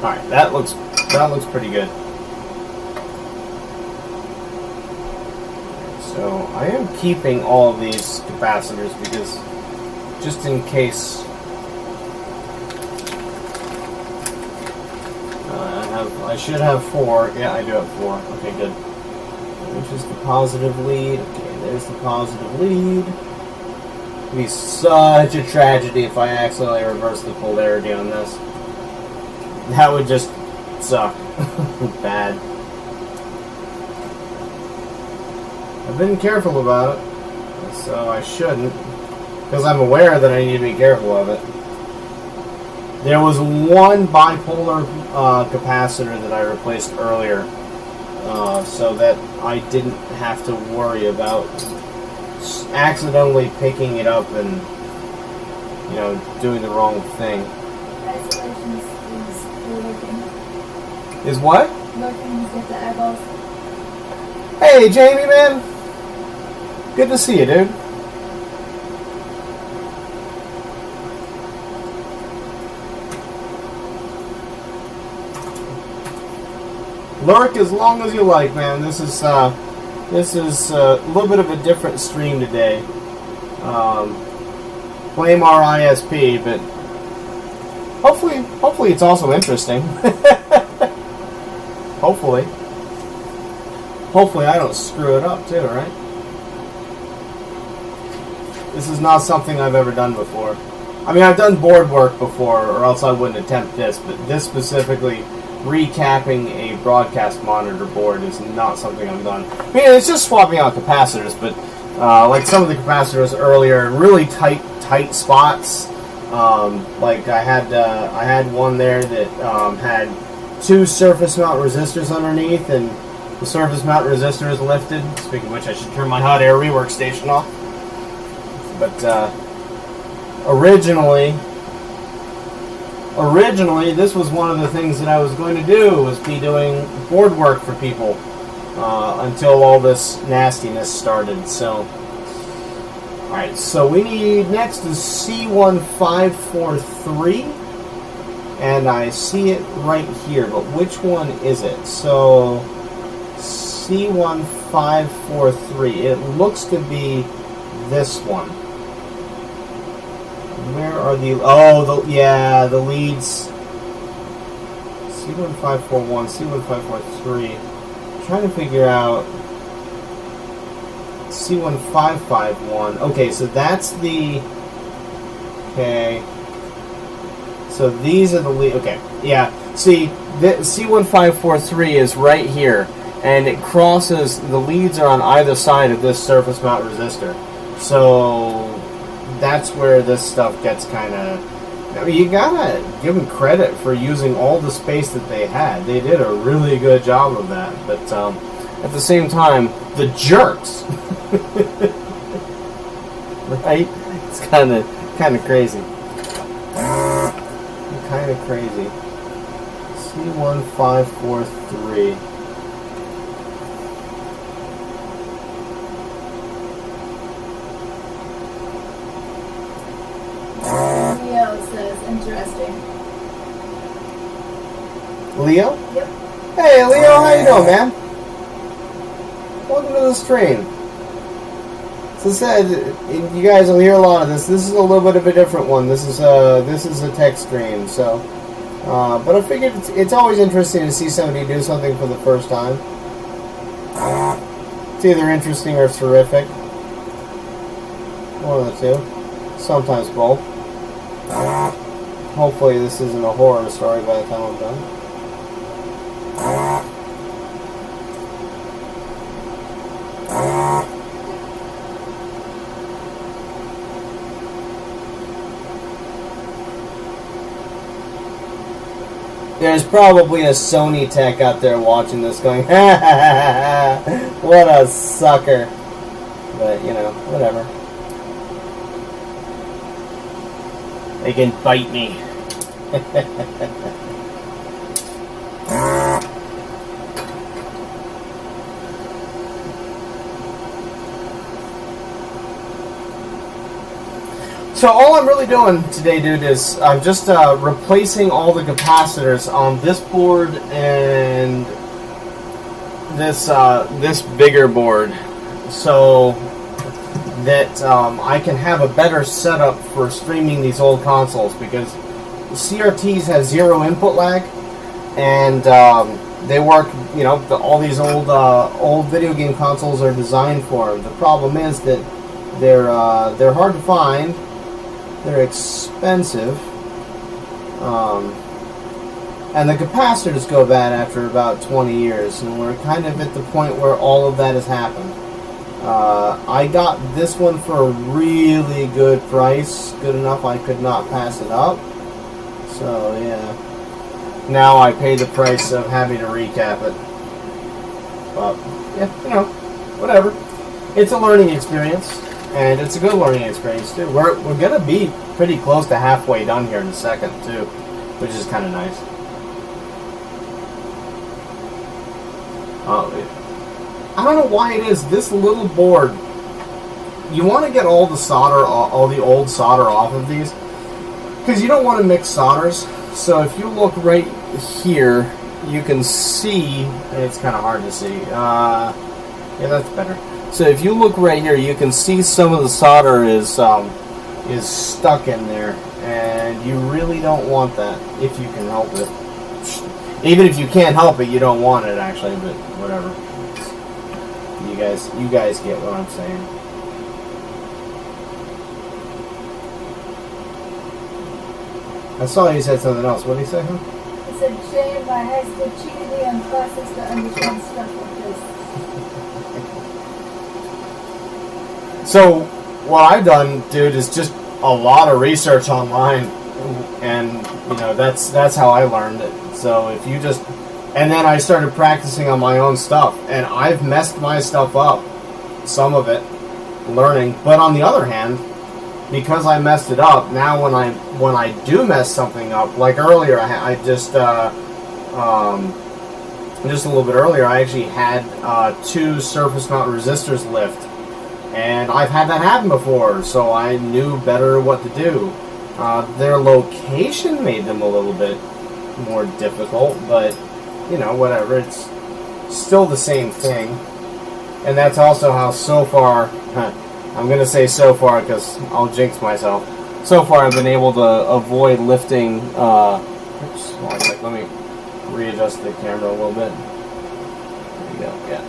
Alright, that looks pretty good. So I am keeping all of these capacitors because just in case I should have 4. Yeah, I do have 4. Okay, good. Which is the positive lead. Okay, there's the positive lead. It'd be such a tragedy if I accidentally reverse the polarity on this. That would just suck. Bad. I've been careful about it, so I shouldn't, because I'm aware that I need to be careful of it. There was one bipolar capacitor that I replaced earlier, so that I didn't have to worry about accidentally picking it up and, you know, doing the wrong thing. Isolations is lurking. Is what? Lurking to get the eyeballs. Hey, Jamie, man. Good to see you, dude. Lurk as long as you like, man. This is a little bit of a different stream today. Blame our ISP, but hopefully it's also interesting. Hopefully I don't screw it up too, right? This is not something I've ever done before. I mean, I've done board work before, or else I wouldn't attempt this, but this specifically, recapping a broadcast monitor board is not something I've done. I mean, it's just swapping out capacitors, but like some of the capacitors earlier, really tight spots. Like I had one there that had 2 surface mount resistors underneath, and the surface mount resistor is lifted. Speaking of which, I should turn my hot air rework station off. But originally, this was one of the things that I was going to do, was be doing board work for people until all this nastiness started. So, alright, so we need next is C1543, and I see it right here, but which one is it? So, C1543, it looks to be this one. Where are the... Oh, the leads. C1541, C1543. I'm trying to figure out... C1551. Okay, so that's the... Okay. So these are the leads. Okay, yeah. See, the C1543 is right here. And it crosses... The leads are on either side of this surface mount resistor. So... That's where this stuff gets kind of... I mean, you gotta give them credit for using all the space that they had. They did a really good job of that. But at the same time, the jerks, right? It's kind of crazy. Kind of crazy. C1543. Leo? Yep. Hey, Leo, how you doing, man? Welcome to the stream. So I said, you guys will hear a lot of this. This is a little bit of a different one. This is a tech stream, so. But I figured it's always interesting to see somebody do something for the first time. It's either interesting or terrific. One of the two. Sometimes both. Hopefully this isn't a horror story by the time I'm done. There's probably a Sony tech out there watching this going, ha ha ha ha, what a sucker. But, you know, whatever. They can bite me. So all I'm really doing today, dude, is I'm just replacing all the capacitors on this board and this bigger board, so that I can have a better setup for streaming these old consoles, because CRTs has zero input lag, and they work. You know, all these old video game consoles are designed for them. The problem is that they're hard to find. They're expensive, and the capacitors go bad after about 20 years, and we're kind of at the point where all of that has happened. I got this one for a really good price, good enough I could not pass it up. So yeah, now I pay the price of having to recap it. But yeah, you know, whatever. It's a learning experience. And it's a good learning experience too. We're gonna be pretty close to halfway done here in a second too, which is kind of nice. I don't know why it is this little board. You want to get all the solder, all the old solder off of these, because you don't want to mix solders. So if you look right here, you can see. It's kind of hard to see. Yeah, that's better. So if you look right here, you can see some of the solder is stuck in there, and you really don't want that if you can help it. Even if you can't help it, you don't want it actually, but whatever. You guys get what I'm saying. I saw you said something else. What did he say, huh? He said, shame my high school cheated me on classes to understand stuff like this. So, what I've done, dude, is just a lot of research online, and you know that's how I learned it. So if you just, and then I started practicing on my own stuff, and I've messed my stuff up, some of it, learning. But on the other hand, because I messed it up, now when I do mess something up, like earlier, I just a little bit earlier, I actually had 2 surface mount resistors lift. And I've had that happen before, so I knew better what to do. Their location made them a little bit more difficult, but, you know, whatever. It's still the same thing. And that's also how so far, I'm going to say so far because I'll jinx myself. So far I've been able to avoid lifting, oops, hold on a sec, let me readjust the camera a little bit. There you go, yeah.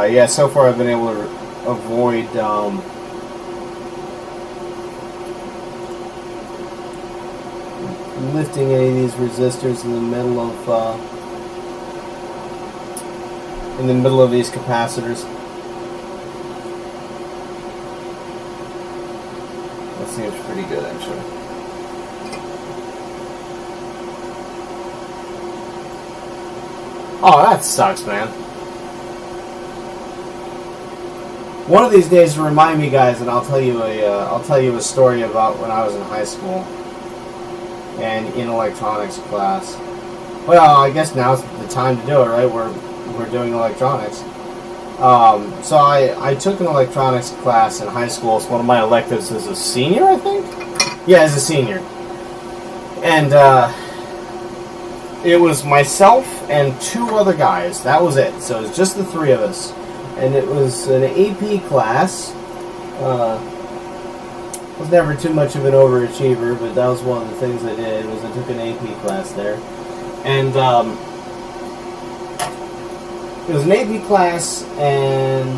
Yeah, so far I've been able to avoid lifting any of these resistors in the middle of these capacitors. That seems pretty good, actually. Oh, that sucks, man. One of these days, remind me, guys, and I'll tell you a story about when I was in high school and in electronics class. Well, I guess now's the time to do it, right? We're doing electronics. So I took an electronics class in high school. It's one of my electives as a senior, I think. Yeah, as a senior. And it was myself and 2 other guys. That was it. So it was just the 3 of us. And it was an AP class. Was never too much of an overachiever, but that was one of the things I did. Was I took an AP class there, and it was an AP class, and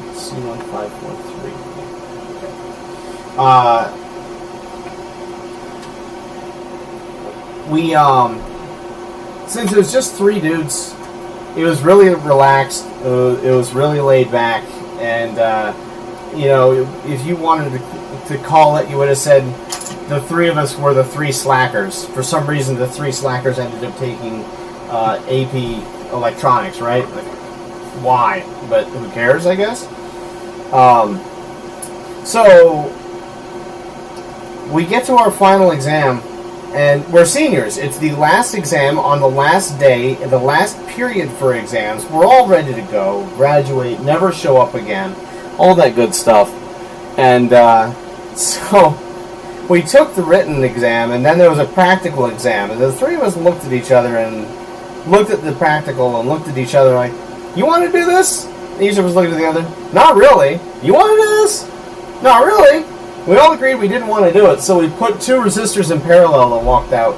let's see, 1543. We since it was just 3 dudes, it was really relaxed. It was really laid back, and you know, if you wanted to call it, you would have said the 3 of us were the 3 slackers. For some reason, the 3 slackers ended up taking AP electronics, right? Like, why? But who cares, I guess? So we get to our final exam, and we're seniors. It's the last exam on the last day, the last period for exams. We're all ready to go, graduate, never show up again, all that good stuff. And so we took the written exam, and then there was a practical exam. And the 3 of us looked at each other and looked at the practical and looked at each other like, "You want to do this?" And each of us looked at the other. "Not really." "You want to do this?" "Not really." We all agreed we didn't want to do it, so we put 2 resistors in parallel and walked out.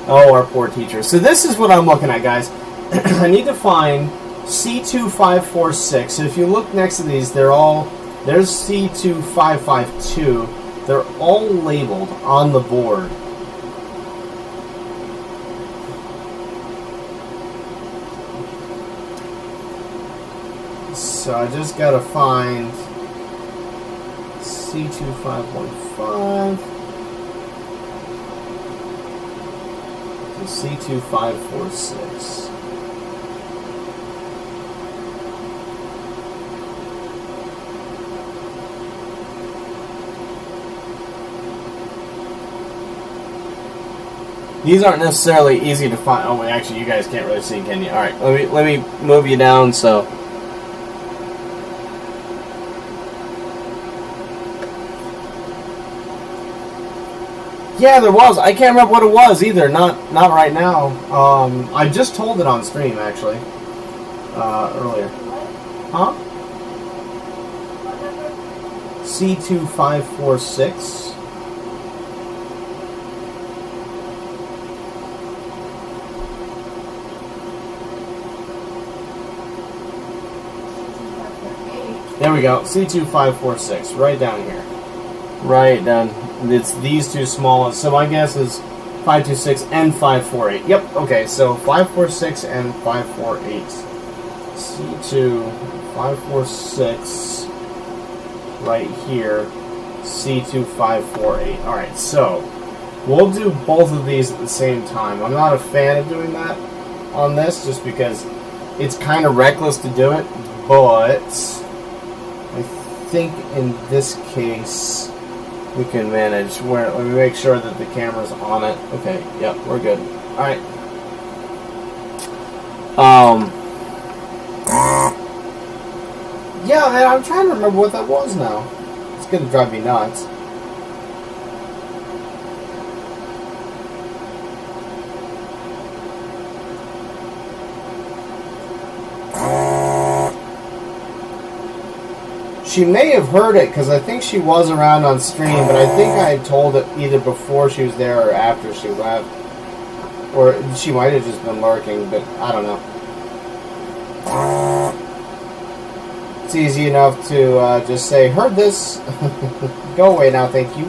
Oh, our poor teacher. So this is what I'm looking at, guys. I need to find C2546. So if you look next to these, there's C2552. They're all labeled on the board. So I just gotta find C2515 to C2546. These aren't necessarily easy to find. Oh, actually, you guys can't really see, can you? All right, let me move you down so. Yeah, there was. I can't remember what it was either. Not right now. I just told it on stream actually earlier. Huh? C2546. There we go. C2546. Right down here. Right down. It's these 2 smallest. So my guess is 526 and 548. Yep. Okay. So 546 and 548. C2 546. Right here. C2 548. All right. So we'll do both of these at the same time. I'm not a fan of doing that on this, just because it's kind of reckless to do it. But I think in this case we can manage. Let me make sure that the camera's on it. Okay, yep, we're good. Alright. Yeah, man, I'm trying to remember what that was now. It's gonna drive me nuts. She may have heard it, because I think she was around on stream, but I think I had told it either before she was there or after she left. Or she might have just been lurking, but I don't know. It's easy enough to just say, "Heard this." Go away now, thank you.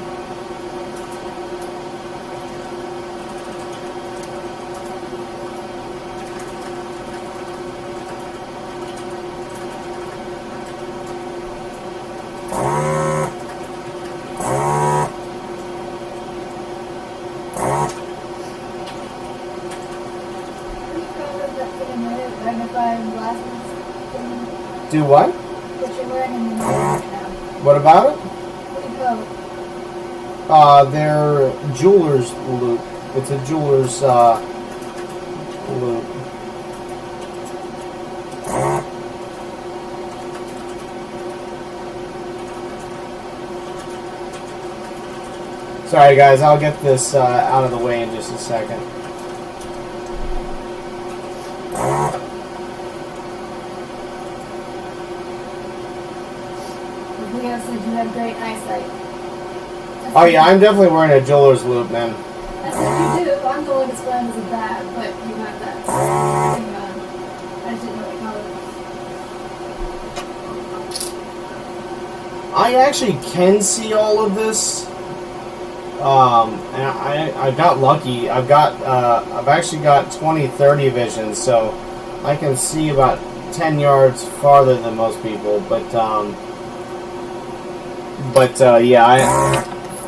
Do what? What you're wearing in the mirror right now. What about it? What do you call it? They're jeweler's loop. It's a jeweler's loop. Sorry guys, I'll get this out of the way in just a second. Leo said you have great eyesight. Oh yeah, I'm definitely wearing a jeweler's loop, man. That's what you do. I'm the one that's blind as a bat, but you got that thing on. I just didn't know what you call it. I actually can see all of this. And I got lucky. I've actually got 20/30 vision, so I can see about 10 yards farther than most people. But yeah,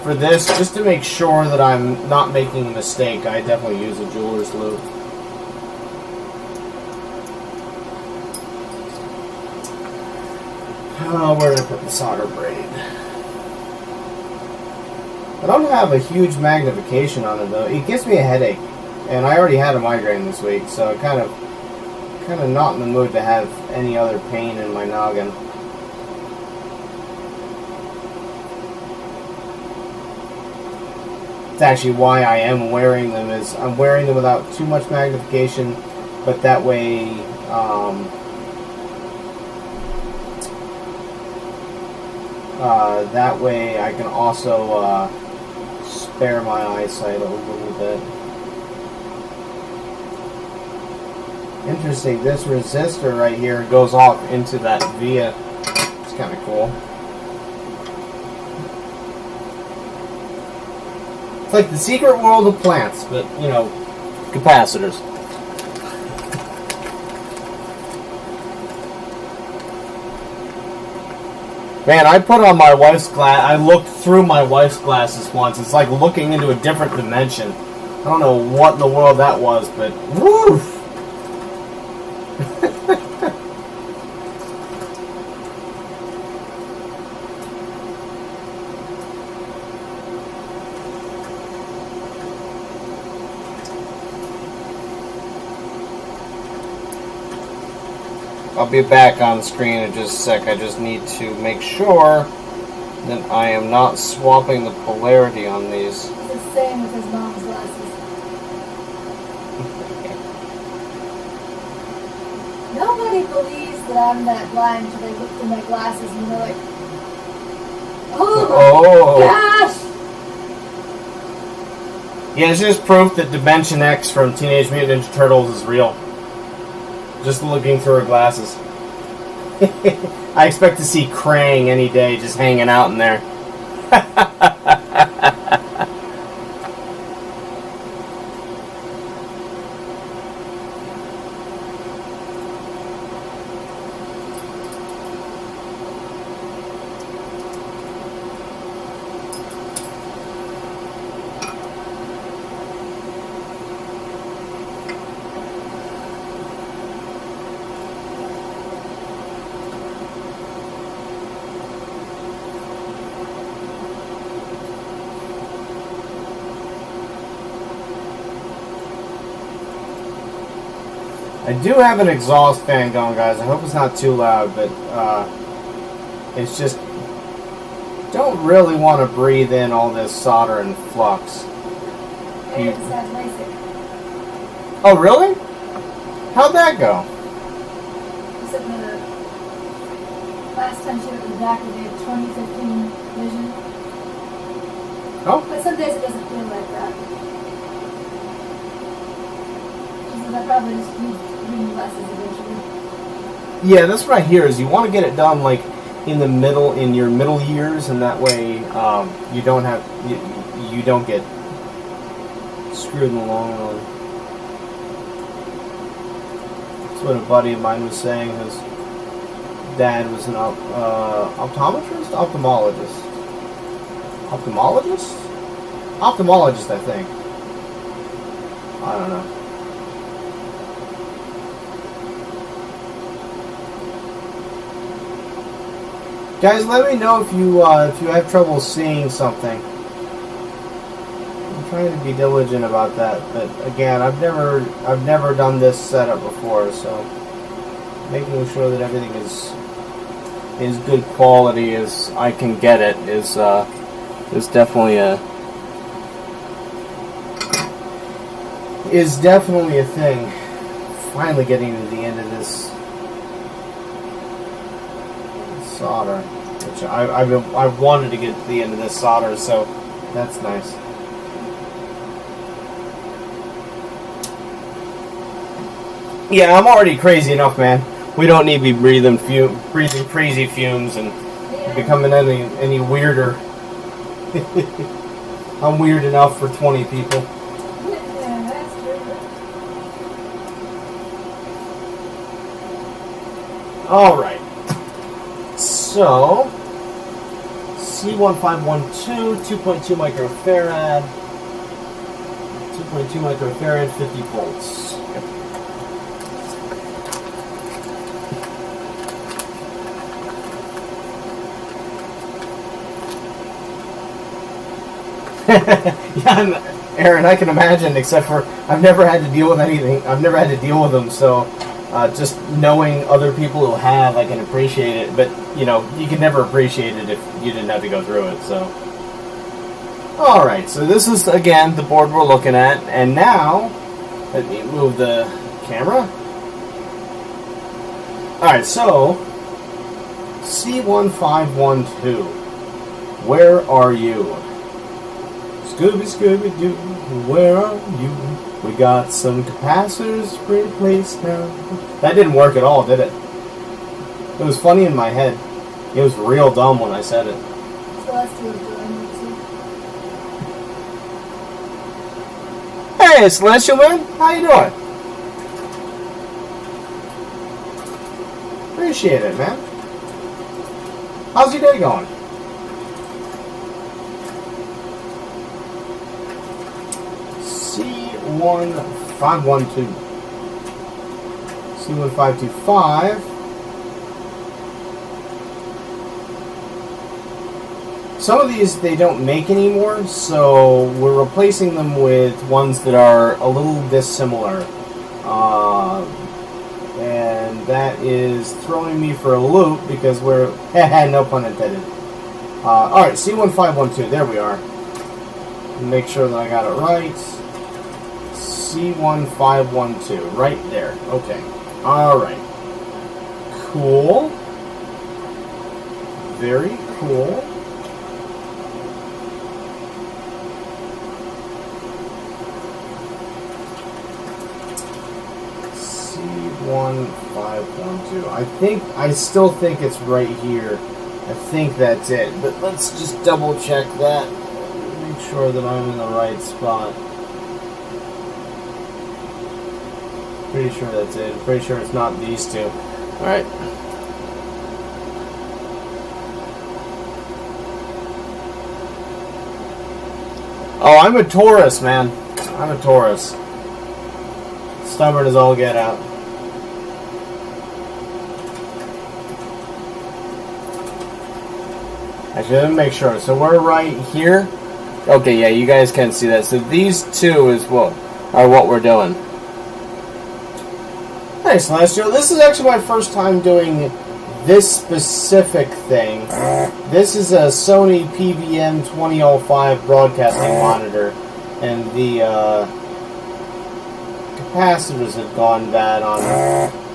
for this, just to make sure that I'm not making a mistake, I definitely use a jeweler's loop. Where did I put the solder braid? I don't have a huge magnification on it though. It gives me a headache, and I already had a migraine this week, so kind of not in the mood to have any other pain in my noggin. It's actually why I am wearing them. Is I'm wearing them without too much magnification, but that way. That way I can also spare my eyesight a little bit. Interesting, this resistor right here goes off into that via. It's kind of cool. It's like the secret world of plants, but, you know, capacitors. Man, I put on my wife's glass. I looked through my wife's glasses once. It's like looking into a different dimension. I don't know what in the world that was, but woof! I'll be back on screen in just a sec. I just need to make sure that I am not swapping the polarity on these. It's the same with his mom's glasses. Nobody believes that I'm that blind until they look through my glasses and they're like, oh my gosh! Yeah, it's just proof that Dimension X from Teenage Mutant Ninja Turtles is real. Just looking through her glasses. I expect to see Krang any day just hanging out in there. I do have an exhaust fan going, guys. I hope it's not too loud, but it's just don't really want to breathe in all this solder and flux. Oh, really? How'd that go? She said the last time she went to the doctor, they had 20/15 vision. Oh. But some days it doesn't feel like that. She said I probably just need reading glasses eventually. Yeah, that's what I hear. Is you want to get it done like in the middle, in your middle years, and that way you don't have you don't get screwed in the long run. That's what a buddy of mine was saying. His dad was an optometrist, ophthalmologist, I think. I don't know. Guys, let me know if you have trouble seeing something. I'm trying to be diligent about that, but again, I've never done this setup before, so making sure that everything is good quality as I can get it is definitely a is definitely a thing. Finally getting to the end of this solder, which I wanted to get to the end of this solder, so that's nice. Yeah, I'm already crazy enough, man. We don't need to be breathing crazy fumes and becoming any weirder. I'm weird enough for 20 people. Yeah, that's true. All right. So, C1512, 2.2 microfarad, 2.2 microfarad, 50 volts. Yep. Yeah, Aaron, I can imagine, except for I've never had to deal with anything. I've never had to deal with them, so just knowing other people who have, I can appreciate it. But, you know, you can never appreciate it if you didn't have to go through it, so. Alright, so this is, again, the board we're looking at. And now, let me move the camera. Alright, so, C1512, where are you? Scooby Doo, where are you? We got some capacitors replaced now. That didn't work at all, did it? It was funny in my head. It was real dumb when I said it. Celestial doing Hey, Celestial Man, how you doing? Appreciate it, man. How's your day going? C1512. C1525. Some of these they don't make anymore, so we're replacing them with ones that are a little dissimilar. And that is throwing me for a loop because we're... no pun intended. Alright, C1512, there we are. Make sure that I got it right. C1512, right there. Okay. Alright. Cool. Very cool. C1512. I still think it's right here. I think that's it. But let's just double check that. Make sure that I'm in the right spot. Pretty sure that's it. Pretty sure it's not these two. Alright. Oh, I'm a Taurus, man. I'm a Taurus. Stubborn as all get out. Actually, let me make sure. So we're right here. Okay, yeah, you guys can see that. So these two is what we're doing. Nice, Celestial. This is actually my first time doing this specific thing. This is a Sony PVM 2005 broadcasting monitor, and the capacitors have gone bad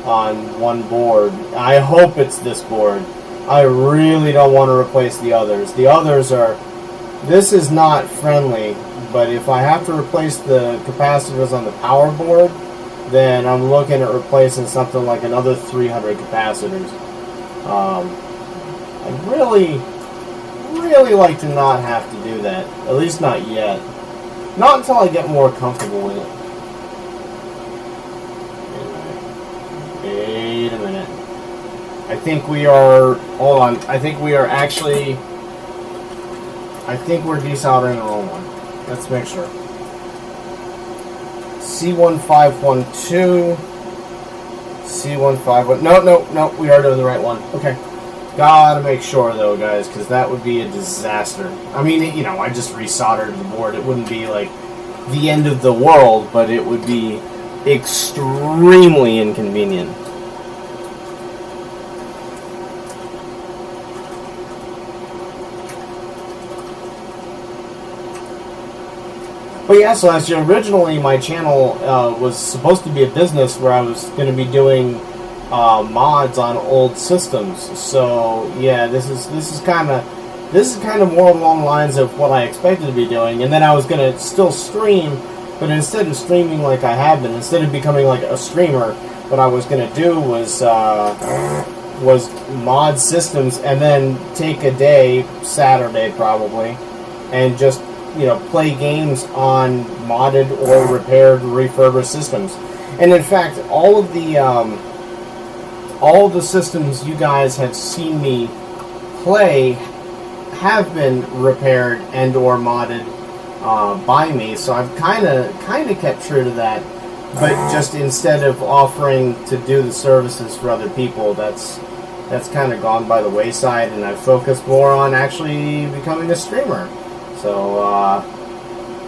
on one board. I hope it's this board. I really don't want to replace the others. The others are... This is not friendly, but if I have to replace the capacitors on the power board, then I'm looking at replacing something like another 300 capacitors. I'd really like to not have to do that. At least not yet. Not until I get more comfortable with it. Wait a minute. I think we are... Hold on. I think we're desoldering the wrong one. Let's make sure. C1512. C151. No. We are doing the right one. Okay. Gotta make sure, though, guys, because that would be a disaster. I mean, you know, I just resoldered the board. It wouldn't be, like, the end of the world, but it would be extremely inconvenient. But yeah, so as originally my channel was supposed to be a business where I was going to be doing mods on old systems. So yeah, this is kind of more along the lines of what I expected to be doing. And then I was going to still stream, but instead of streaming like I have been, instead of becoming like a streamer, what I was going to do was mod systems and then take a day, Saturday probably, and just play games on modded or repaired, refurbished systems. And in fact, all of the systems you guys have seen me play have been repaired and or modded by me. So I've kind of kept true to that. But just instead of offering to do the services for other people, that's kind of gone by the wayside, and I've focused more on actually becoming a streamer. So,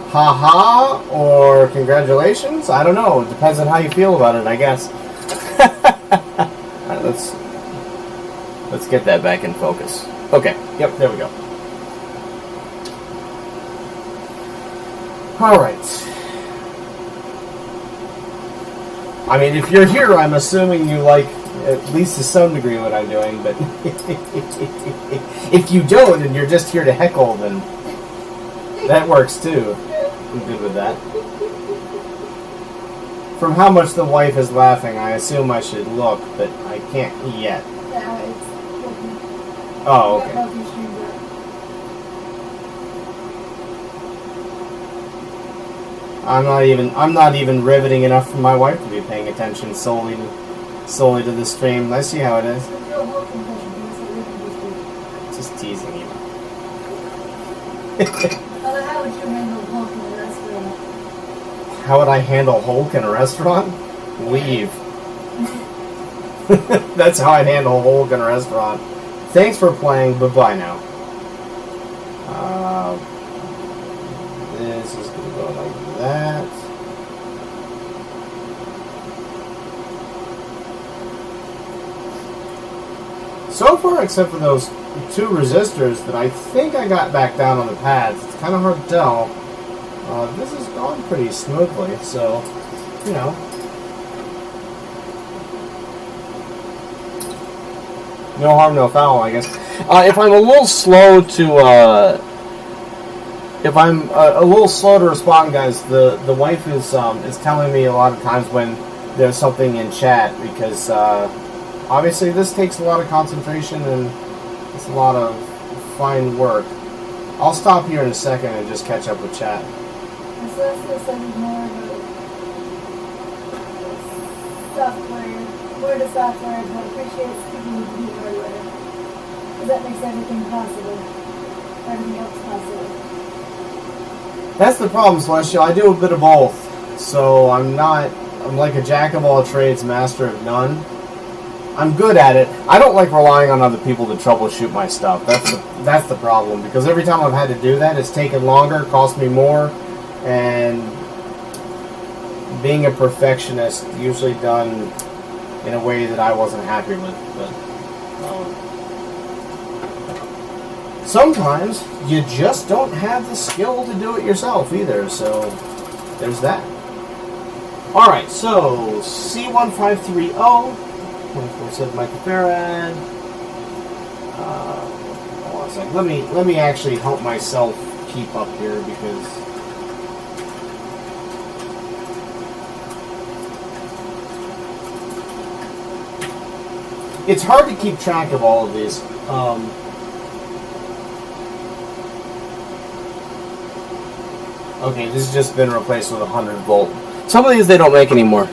haha, or congratulations? I don't know. It depends on how you feel about it, I guess. Alright, let's get that back in focus. Okay, yep, there we go. Alright. I mean, if you're here, I'm assuming you like, at least to some degree, what I'm doing, but if you don't and you're just here to heckle, then that works too. I'm good with that. From how much the wife is laughing, I assume I should look, but I can't yet. Oh, okay. I'm not even riveting enough for my wife to be paying attention solely to the stream. I see how it is. Just teasing you. How would you handle Hulk in a restaurant? How would I handle Hulk in a restaurant? Leave. That's how I'd handle Hulk in a restaurant. Thanks for playing. Bye-bye now. This is going to go like that. So far, except for those two resistors that I think I got back down on the pads, it's kind of hard to tell. This has gone pretty smoothly, so, no harm, no foul, I guess. If I'm a little slow to, respond, guys, the wife is telling me a lot of times when there's something in chat, because obviously this takes a lot of concentration and it's a lot of fine work. I'll stop here in a second and just catch up with chat. Word of software, but appreciates keeping you beat hardware. Because that makes everything possible. Everything else possible. That's the problem, Celestial. I do a bit of both. So I'm like a jack of all trades, master of none. I'm good at it. I don't like relying on other people to troubleshoot my stuff. That's the problem, because every time I've had to do that, it's taken longer, cost me more, and being a perfectionist, usually done in a way that I wasn't happy with. But sometimes you just don't have the skill to do it yourself either, so there's that. Alright, so C1530, 24/7 microfarad. Hold on a second. Let me actually help myself keep up here, because it's hard to keep track of all of these. Okay, this has just been replaced with 100 volt. Some of these they don't make anymore.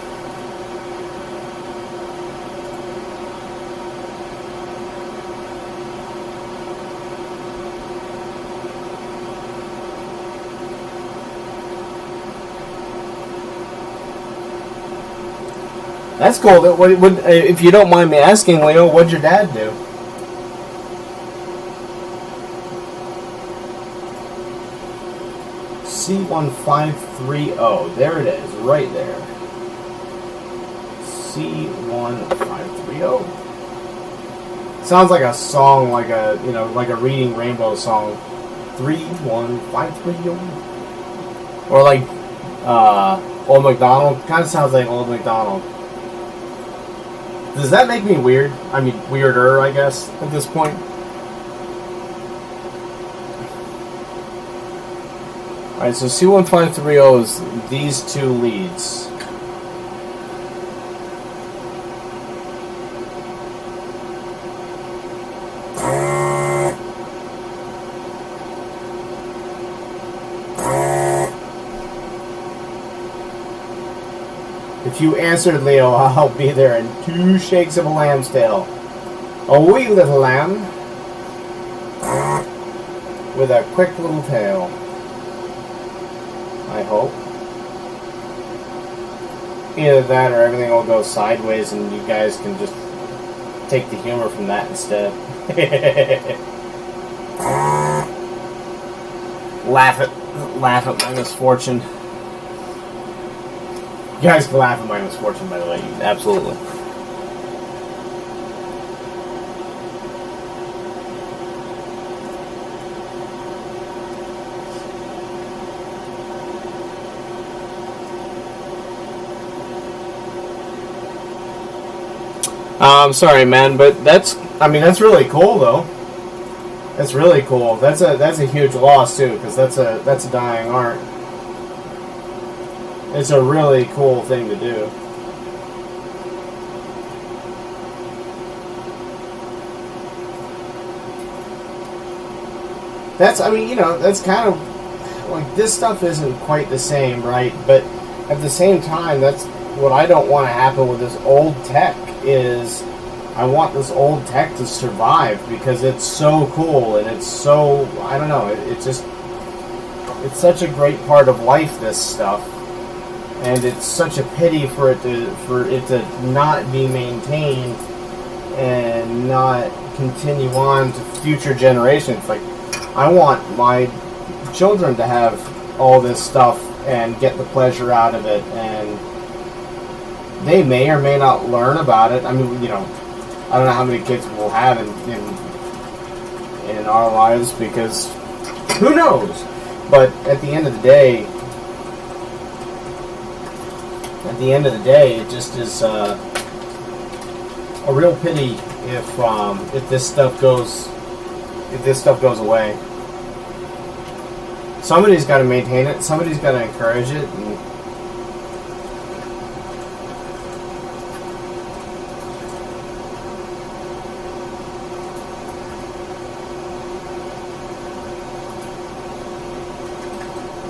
That's cool. If you don't mind me asking, Leo, what'd your dad do? C1530. There it is, right there. C1530. Sounds like a song, like a Reading Rainbow song. 31530. Or like Old MacDonald. Kind of sounds like Old MacDonald. Does that make me weird? I mean, weirder, I guess, at this point. Alright, so C1530 is these two leads. If you answered, Leo, I'll be there in 2 shakes of a lamb's tail. A wee little lamb with a quick little tail. I hope. Either that or everything will go sideways and you guys can just take the humor from that instead. Laugh at my misfortune. You guys can laugh at my misfortune, by the way. Absolutely. I'm sorry, man, but that's really cool, though. That's really cool. That's a huge loss too, because that's a dying art. It's a really cool thing to do. That's kind of like, this stuff isn't quite the same, right? But at the same time, that's what I don't want to happen with this old tech. Is I want this old tech to survive because it's so cool and it's so, I don't know, it's such a great part of life, this stuff, and it's such a pity for it to not be maintained and not continue on to future generations. Like, I want my children to have all this stuff and get the pleasure out of it, and they may or may not learn about it. I mean, I don't know how many kids we'll have in our lives, because who knows? But at the end of the day, it just is a real pity if this stuff goes away. Somebody's got to maintain it. Somebody's got to encourage it. And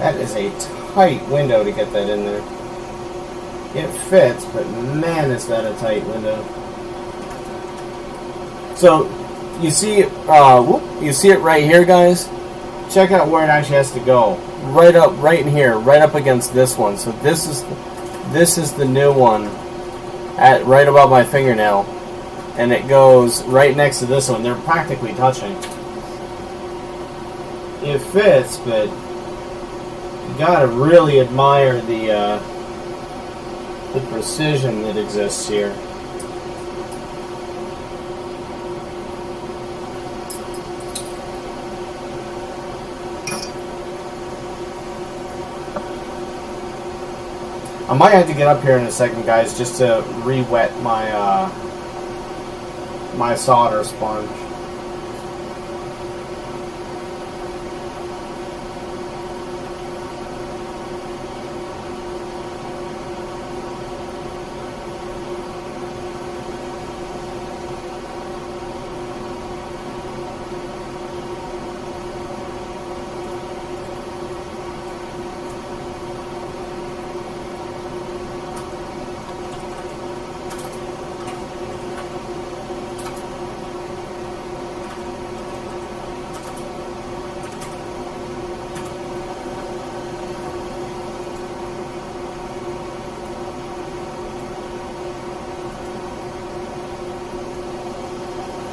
that is a tight window to get that in there. It fits, but man, is that a tight window. So, you see it right here, guys? Check out where it actually has to go. Right in here, right up against this one. So this is the new one at right above my fingernail, and it goes right next to this one. They're practically touching. It fits, but you gotta really admire the precision that exists here. I might have to get up here in a second, guys, just to re-wet my my solder sponge.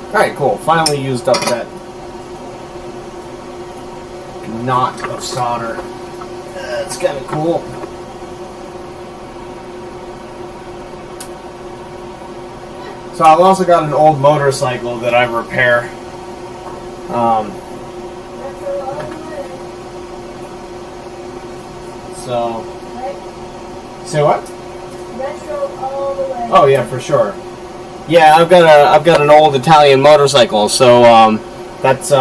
Alright, cool. Finally used up that knot of solder. That's kind of cool. So I've also got an old motorcycle that I repair. So, Right? say what? Retro all the way. Oh yeah, for sure. Yeah, I've got an old Italian motorcycle, so that's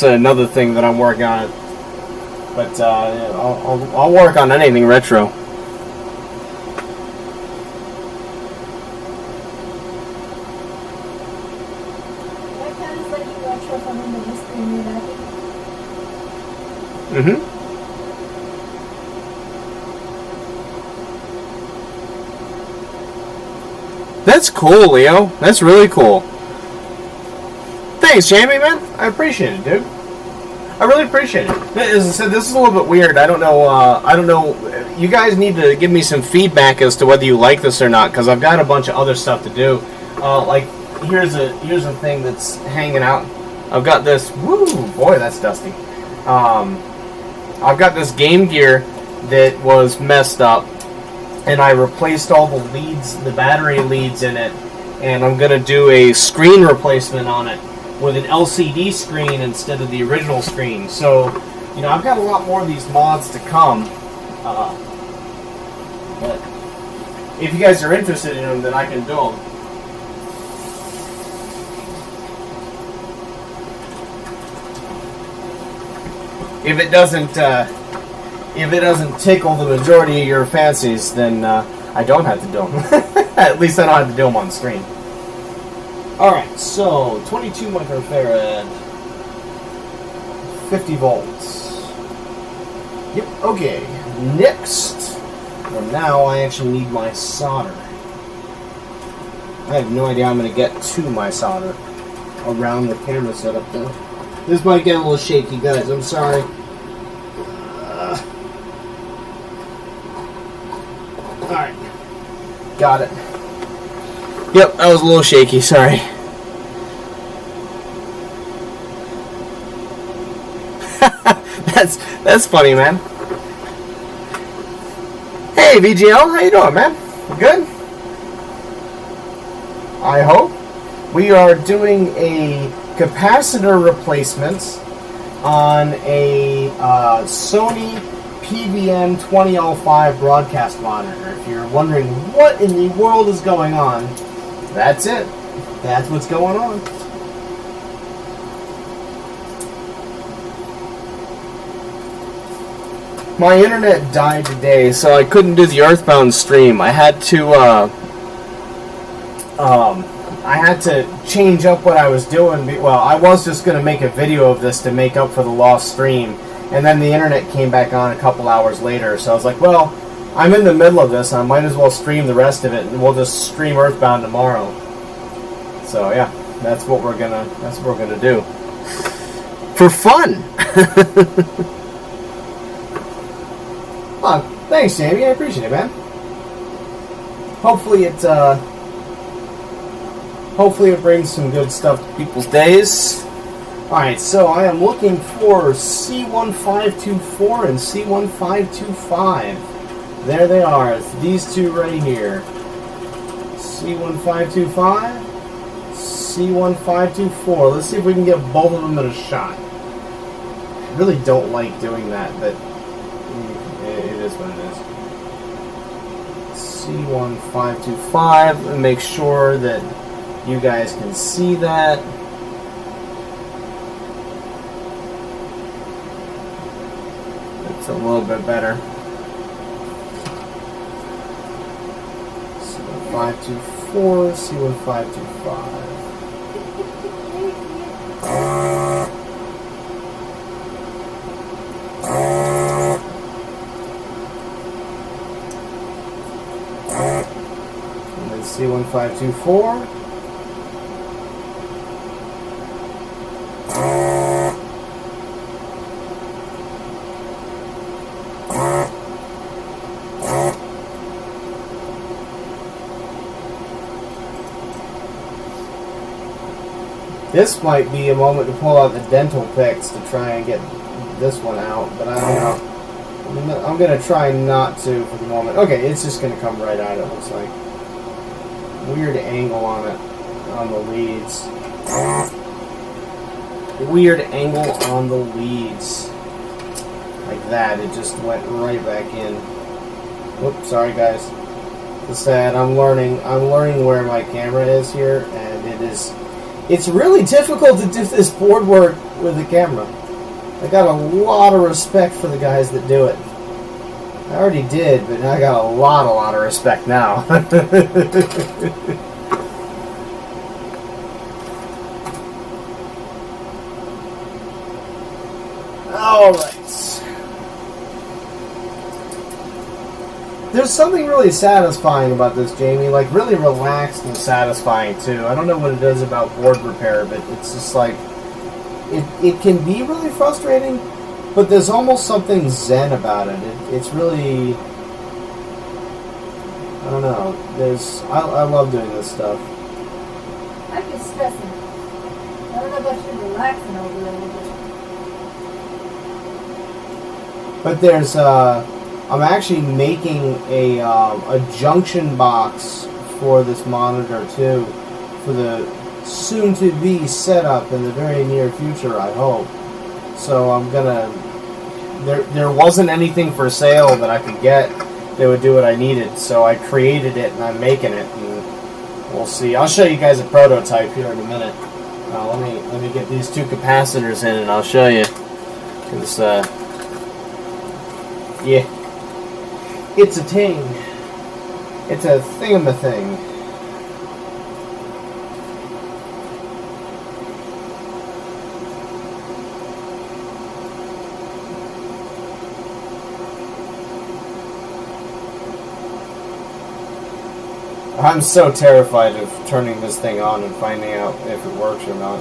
another thing that I'm working on. But I'll work on anything retro. That kind of like retro from the mystery made happy. Mm-hmm. That's cool, Leo. That's really cool. Thanks, Jamie, man. I appreciate it, dude. I really appreciate it. As I said, this is a little bit weird. I don't know. You guys need to give me some feedback as to whether you like this or not, because I've got a bunch of other stuff to do. Like here's a thing that's hanging out. I've got this. Woo, boy, that's dusty. I've got this Game Gear that was messed up, and I replaced all the leads, the battery leads in it, and I'm gonna do a screen replacement on it with an LCD screen instead of the original screen. So, I've got a lot more of these mods to come. But if you guys are interested in them, then I can do them. If it doesn't tickle the majority of your fancies, then I don't have to do them. At least I don't have to do them on the screen. Alright, so 22 microfarad, 50 volts. Yep, okay. Next. Well, now I actually need my solder. I have no idea how I'm going to get to my solder around the camera setup though. This might get a little shaky, guys. I'm sorry. Alright. Got it. Yep, that was a little shaky, sorry. That's funny, man. Hey, VGL, how you doing, man? Good? I hope. We are doing a capacitor replacement on a Sony PVM 20L5 broadcast monitor. If you're wondering what in the world is going on, that's it. That's what's going on. My internet died today, so I couldn't do the Earthbound stream. I had to change up what I was doing. Well, I was just going to make a video of this to make up for the lost stream, and then the internet came back on a couple hours later. So I was like, well, I'm in the middle of this. I might as well stream the rest of it, and we'll just stream Earthbound tomorrow. So yeah, that's what we're gonna do for fun. Oh, thanks, Jamie. I appreciate it, man. Hopefully it brings some good stuff to people's days. Alright, so I am looking for C1524 and C1525. There they are. It's these two right here. C1525, C1524. Let's see if we can get both of them in a shot. I really don't like doing that, but it is what it is. C1525, and make sure that you guys can see that. It's a little bit better. C1524, C1525. And then C1524. This might be a moment to pull out the dental picks to try and get this one out, but I don't know. I'm going to try not to for the moment. Okay, it's just going to come right out, it looks like. Weird angle on it, on the leads. Weird angle on the leads. like that. It just went right back in. Whoops, sorry guys. It's sad. I'm learning where my camera is here, and it's really difficult to do this board work with the camera. I got a lot of respect for the guys that do it. I already did, but I got a lot of respect now. Alright. There's something really satisfying about this, Jamie. Like, really relaxed and satisfying, too. I don't know what it is about board repair, but it's just like... It can be really frustrating, but there's almost something zen about it. It's really... I don't know. I love doing this stuff. I get stressing. I don't know about you relaxing over there. But there's... I'm actually making a junction box for this monitor too, for the soon-to-be setup in the very near future, I hope. So I'm gonna. There wasn't anything for sale that I could get that would do what I needed, so I created it and I'm making it, and we'll see. I'll show you guys a prototype here in a minute. Let me get these two capacitors in and I'll show you. 'Cause yeah. It's a thing. It's a thingamathing. I'm so terrified of turning this thing on and finding out if it works or not.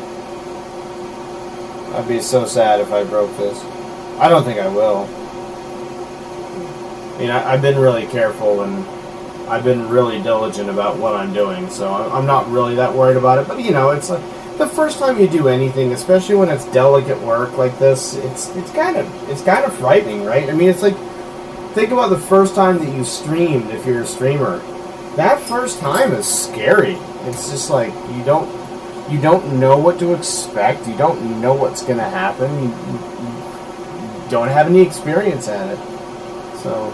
I'd be so sad if I broke this. I don't think I will. I mean, I've been really careful and I've been really diligent about what I'm doing, so I'm not really that worried about it. But you know, it's like the first time you do anything, especially when it's delicate work like this, it's kind of frightening, right? I mean, it's like, think about the first time that you streamed. If you're a streamer, that first time is scary. It's just like you don't know what to expect. You don't know what's going to happen. You don't have any experience at it, so.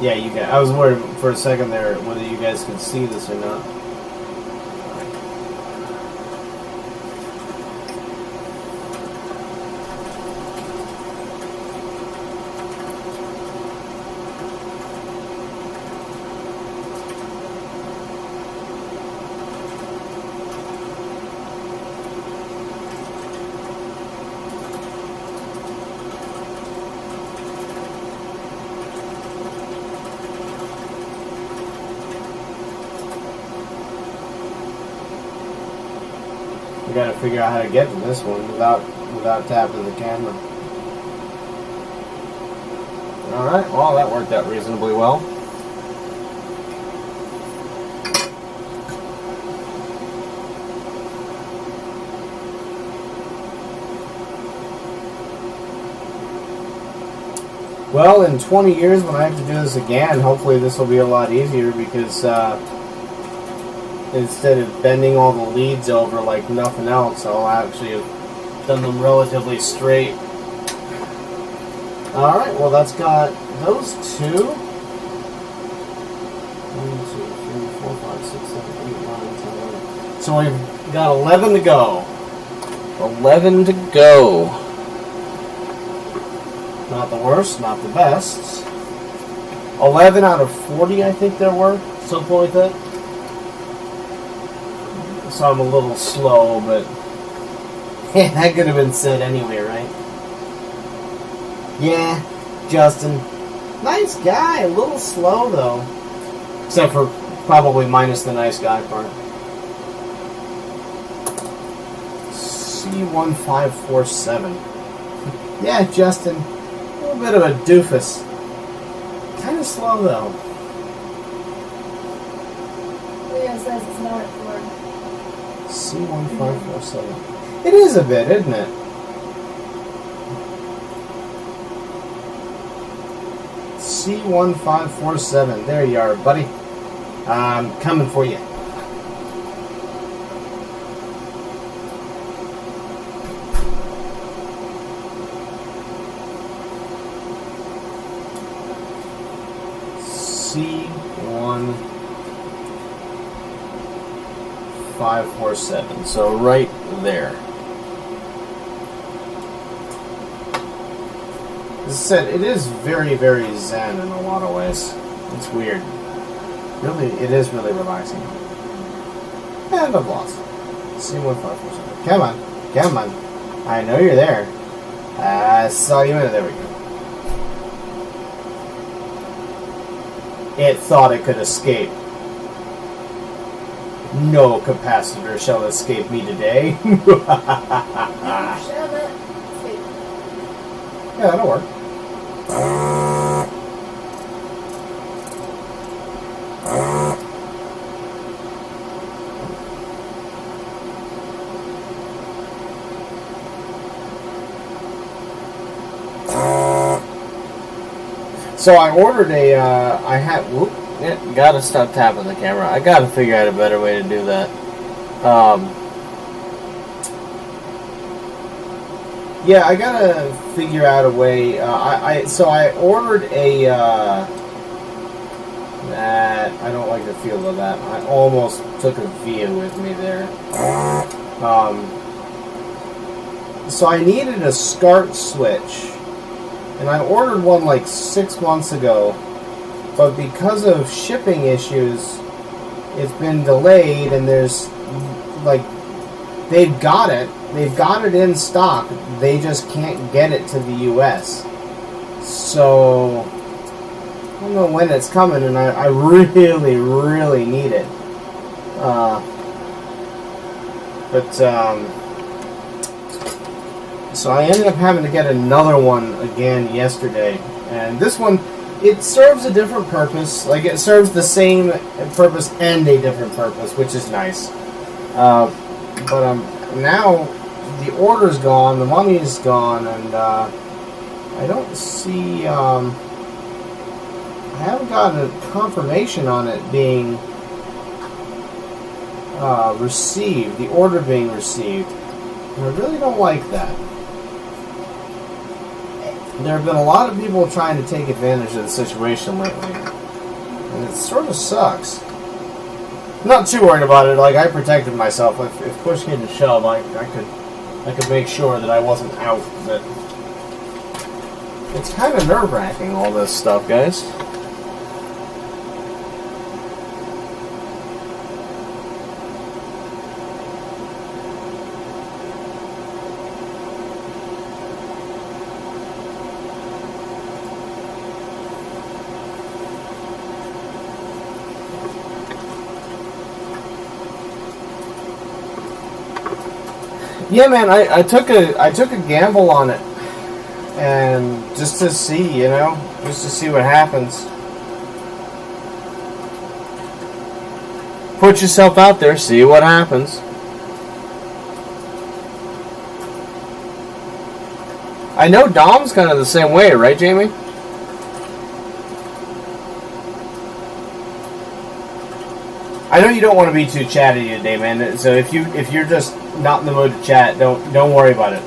Yeah, you guys. I was worried for a second there whether you guys could see this or not. We gotta figure out how to get to this one without tapping the camera. Alright, well that worked out reasonably well. Well, in 20 years when I have to do this again, hopefully this will be a lot easier because instead of bending all the leads over like nothing else, I'll actually have done them relatively straight. Alright, well that's got those two. 1, 2, 3, 4, 5, 6, 7, 8, 9, 10, 11. So we've got 11 to go. 11 to go. Not the worst, not the best. 11 out of 40 I think there were, something like that. So I'm a little slow, but that could have been said anyway, right? Yeah, Justin. Nice guy, a little slow though. Except for probably minus the nice guy part. C1547. Yeah, Justin. A little bit of a doofus. Kind of slow though. video says it's not at 4. C1547. It is a bit, isn't it? C1547. There you are, buddy. I'm coming for you. C1547. So right there. As I said, it is very, very zen in a lot of ways. It's weird. Really, it is really relaxing. And I've lost. C1547. Come on. Come on. I know you're there. I saw you in it. There we go. It thought it could escape. No capacitor shall escape me today. Yeah, that'll work. So I ordered a, gotta stop tapping the camera. I gotta figure out a better way to do that. Yeah, I gotta figure out a way. So I ordered a, I don't like the feel of that. I almost took a Via with me there. So I needed a SCART switch. And I ordered one like 6 months ago, but because of shipping issues, it's been delayed, and there's, like, they've got it in stock, they just can't get it to the US. So, I don't know when it's coming, and I really, really need it. So I ended up having to get another one again yesterday, and this one, it serves a different purpose. Like, it serves the same purpose and a different purpose, which is nice. But now the order's gone, the money's gone, and I don't see. I haven't gotten a confirmation on it being received, the order being received. And I really don't like that. There have been a lot of people trying to take advantage of the situation lately, and it sort of sucks. I'm not too worried about it. Like, I protected myself. If push came to shove, I could make sure that I wasn't out. But it's kind of nerve-wracking, all this stuff, guys. Yeah, man, I took a gamble on it, and just to see, just to see what happens. Put yourself out there, see what happens. I know Dom's kind of the same way, right, Jamie? I know you don't want to be too chatty today, man. So if you're just not in the mood to chat, don't worry about it.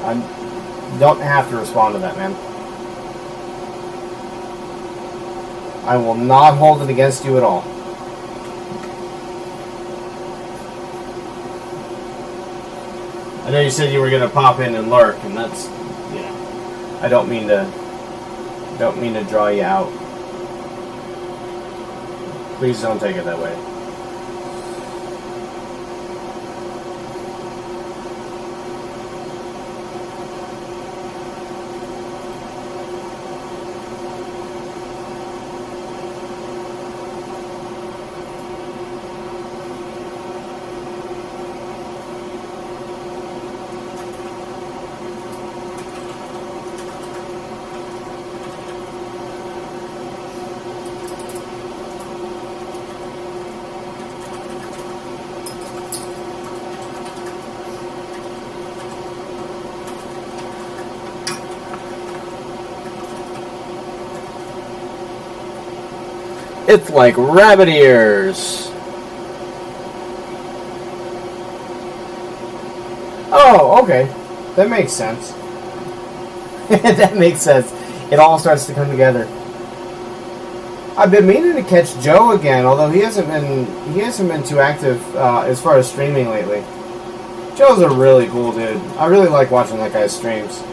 Don't have to respond to that, man. I will not hold it against you at all. I know you said you were going to pop in and lurk, and that's, I don't mean to draw you out. Please don't take it that way. It's like rabbit ears. Oh, okay. That makes sense. That makes sense. It all starts to come together. I've been meaning to catch Joe again, although he hasn't been too active as far as streaming lately. Joe's a really cool dude. I really like watching that guy's streams.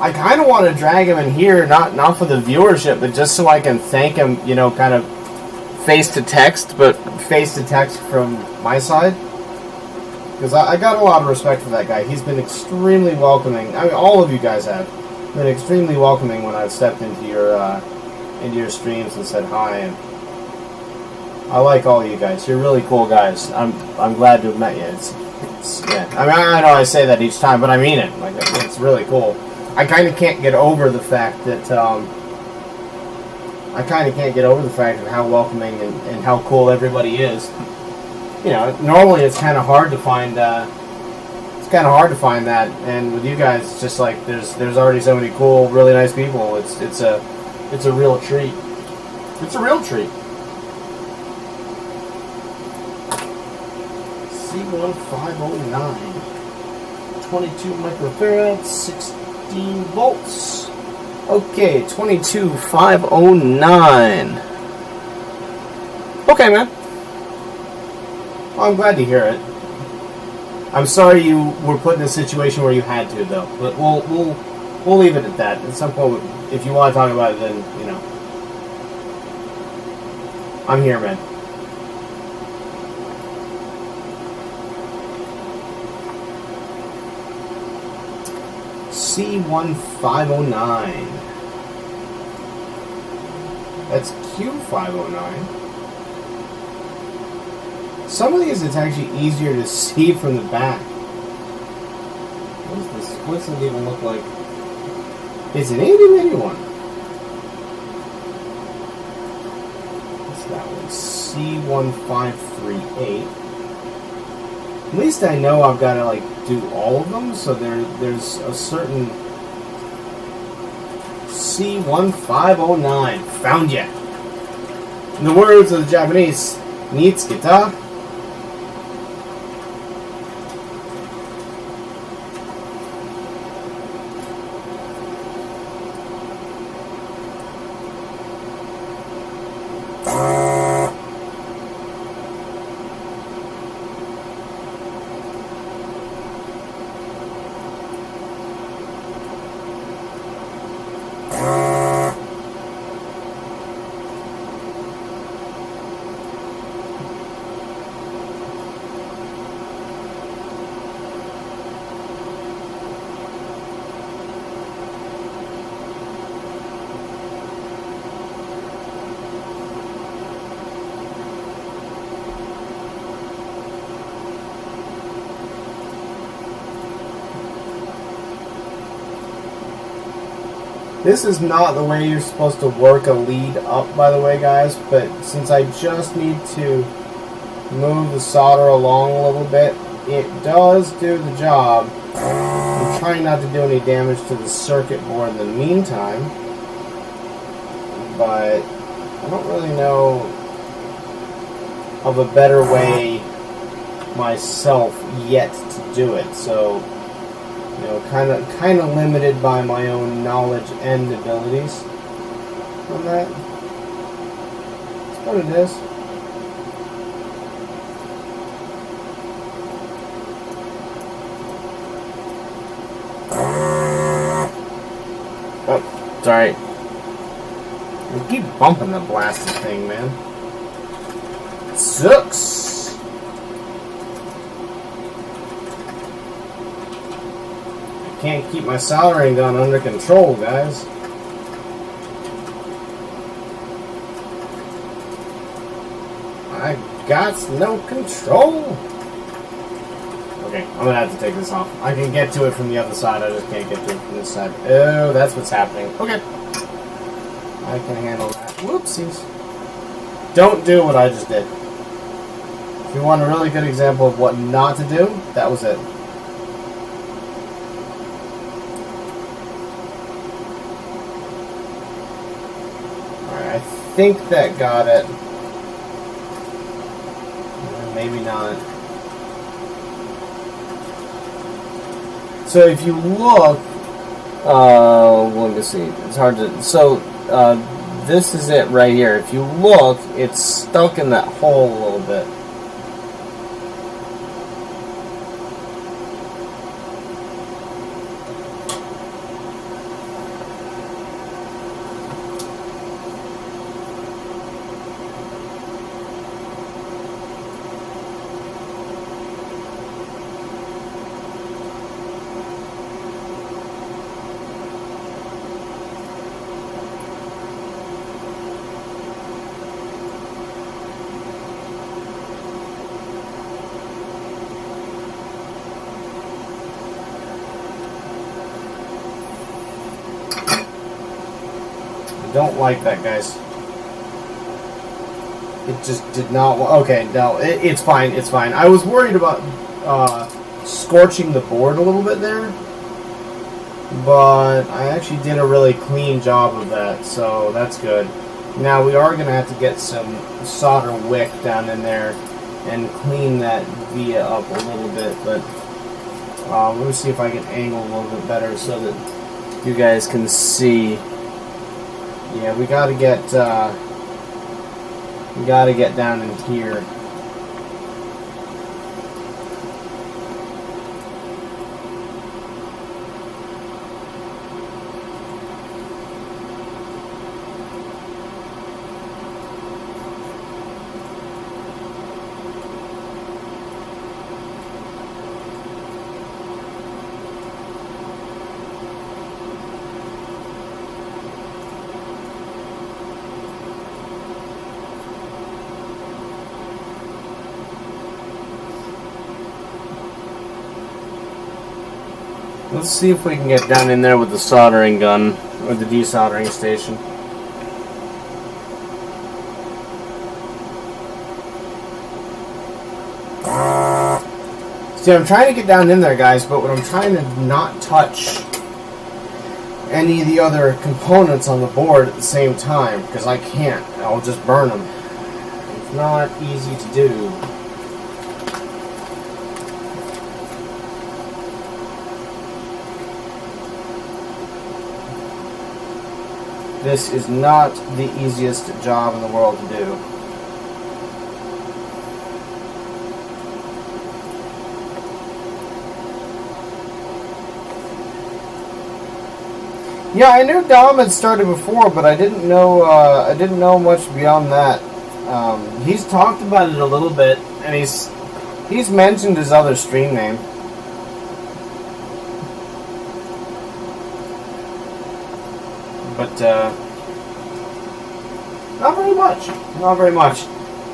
I kind of want to drag him in here, not for the viewership, but just so I can thank him, you know, kind of face to text, but face to text from my side. Because I got a lot of respect for that guy. He's been extremely welcoming. I mean, all of you guys have been extremely welcoming when I've stepped into your streams and said hi. And I like all of you guys. You're really cool guys. I'm glad to have met you. Yeah. I mean, I know I say that each time, but I mean it. Like, it's really cool. I kind of can't get over the fact that of how welcoming and how cool everybody is. You know, normally it's kind of hard to find. It's kind of hard to find that, and with you guys, it's just like there's already so many cool, really nice people. It's a real treat. It's a real treat. C1509, 22 microfarads, 16 volts. Okay, 22509. Okay, man. Well, I'm glad to hear it. I'm sorry you were put in a situation where you had to, though. But we'll leave it at that. At some point, if you want to talk about it, then you know, I'm here, man. C1509. That's Q509. Some of these, it's actually easier to see from the back. What is this? What's it even look like? It's an 8081. What's that one? C1538. At least I know I've got to like do all of them, so there's a certain C1509. Found ya. In the words of the Japanese, Nitsuke. This is not the way you're supposed to work a lead up, by the way, guys, but since I just need to move the solder along a little bit, it does do the job. I'm trying not to do any damage to the circuit board in the meantime, but I don't really know of a better way myself yet to do it, so you know, kind of limited by my own knowledge and abilities on that. That's what it is. Oh, sorry. I keep bumping the blasted thing, man. It sucks. Can't keep my soldering gun under control, guys. I got no control. Okay, I'm gonna have to take this off. I can get to it from the other side, I just can't get to it from this side. Oh, that's what's happening. Okay. I can handle that. Whoopsies. Don't do what I just did. If you want a really good example of what not to do, that was it. think that got it. Maybe not. So if you look, let me see. It's hard to. So this is it right here. If you look, it's stuck in that hole a little bit. Don't like that, guys. It just did not. Okay, no, it's fine. It's fine. I was worried about scorching the board a little bit there, but I actually did a really clean job of that, so that's good. Now we are going to have to get some solder wick down in there and clean that via up a little bit, but let me see if I can angle a little bit better so that you guys can see. Yeah, we gotta get down in here. Let's see if we can get down in there with the soldering gun, or the desoldering station. See, I'm trying to get down in there, guys, but what I'm trying to not touch any of the other components on the board at the same time, because I can't. I'll just burn them. It's not easy to do. This is not the easiest job in the world to do. Yeah, I knew Dom had started before, but I didn't know much beyond that. He's talked about it a little bit, and he's mentioned his other stream name. But not very much. Not very much.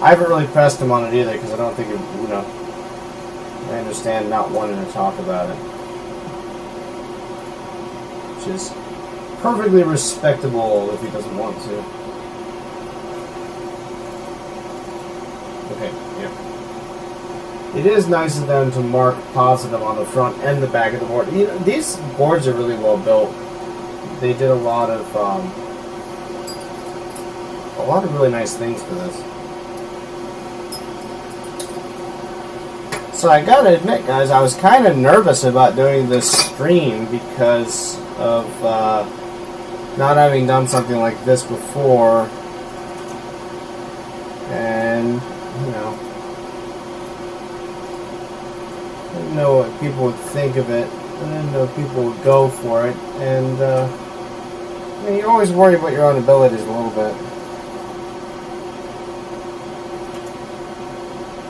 I haven't really pressed him on it either because I don't think I understand not wanting to talk about it, which is perfectly respectable if he doesn't want to. Okay, yeah. It is nice of them to mark positive on the front and the back of the board. You know, these boards are really well built. They did a lot of really nice things for this. So I gotta admit, guys, I was kind of nervous about doing this stream because of not having done something like this before, and I didn't know what people would think of it. I didn't know if people would go for it, and you always worry about your own abilities a little bit.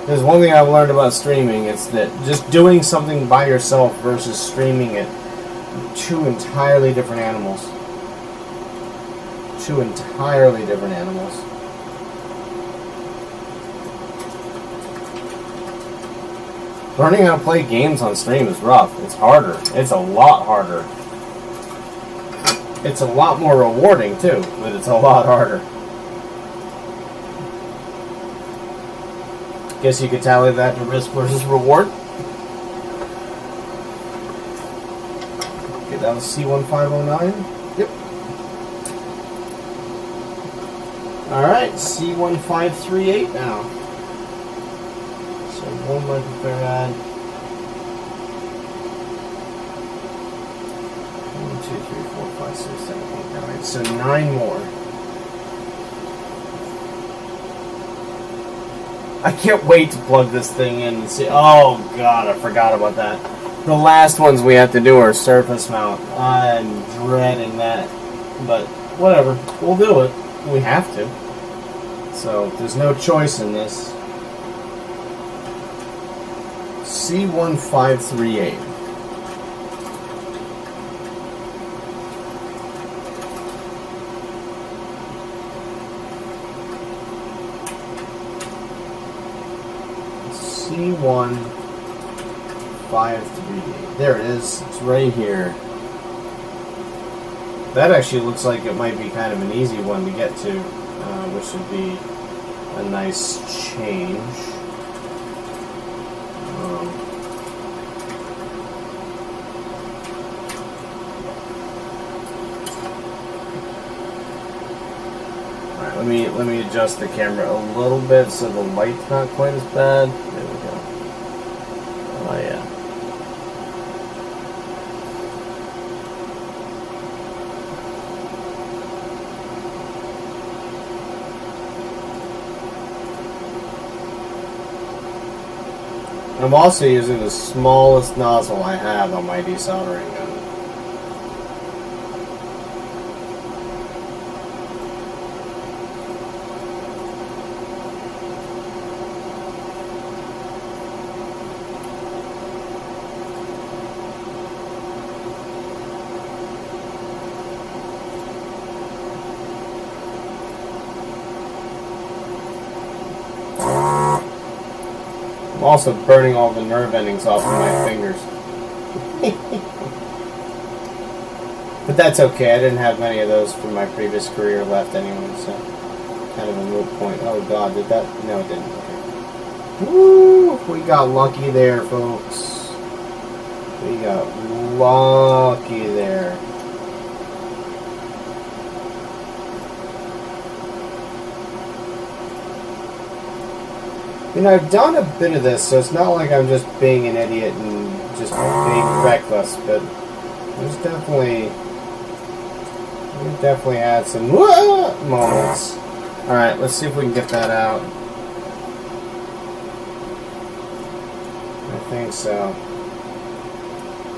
There's one thing I've learned about streaming, it's that just doing something by yourself versus streaming it, two entirely different animals. Two entirely different animals. Learning how to play games on stream is rough. It's harder. It's a lot harder. It's a lot more rewarding too, but it's a lot harder. Guess you could tally that to risk versus reward. Okay, that was C1509. Yep. Alright, C1538 now. So 1 microfarad. 1, 2, 3, 4, 5, 6, 7, 8, 9. So 9 more. I can't wait to plug this thing in and see. Oh god, I forgot about that. The last ones we have to do are surface mount. I'm dreading that. But whatever, we'll do it. We have to. So there's no choice in this. C1538. C1538. There it is. It's right here. That actually looks like it might be kind of an easy one to get to, which would be a nice change. Alright, let me adjust the camera a little bit so the light's not quite as bad. There we go. Oh yeah. I'm also using the smallest nozzle I have on my desoldering gun. I'm also burning all the nerve endings off of my fingers. But that's okay, I didn't have many of those from my previous career left anyway, so kind of a moot point. Oh god, did that? No, it didn't. Okay. Woo! We got lucky there, folks. We got lucky there. You know, I've done a bit of this, so it's not like I'm just being an idiot and just being reckless, but there's definitely... we definitely had some moments. Alright, let's see if we can get that out. I think so.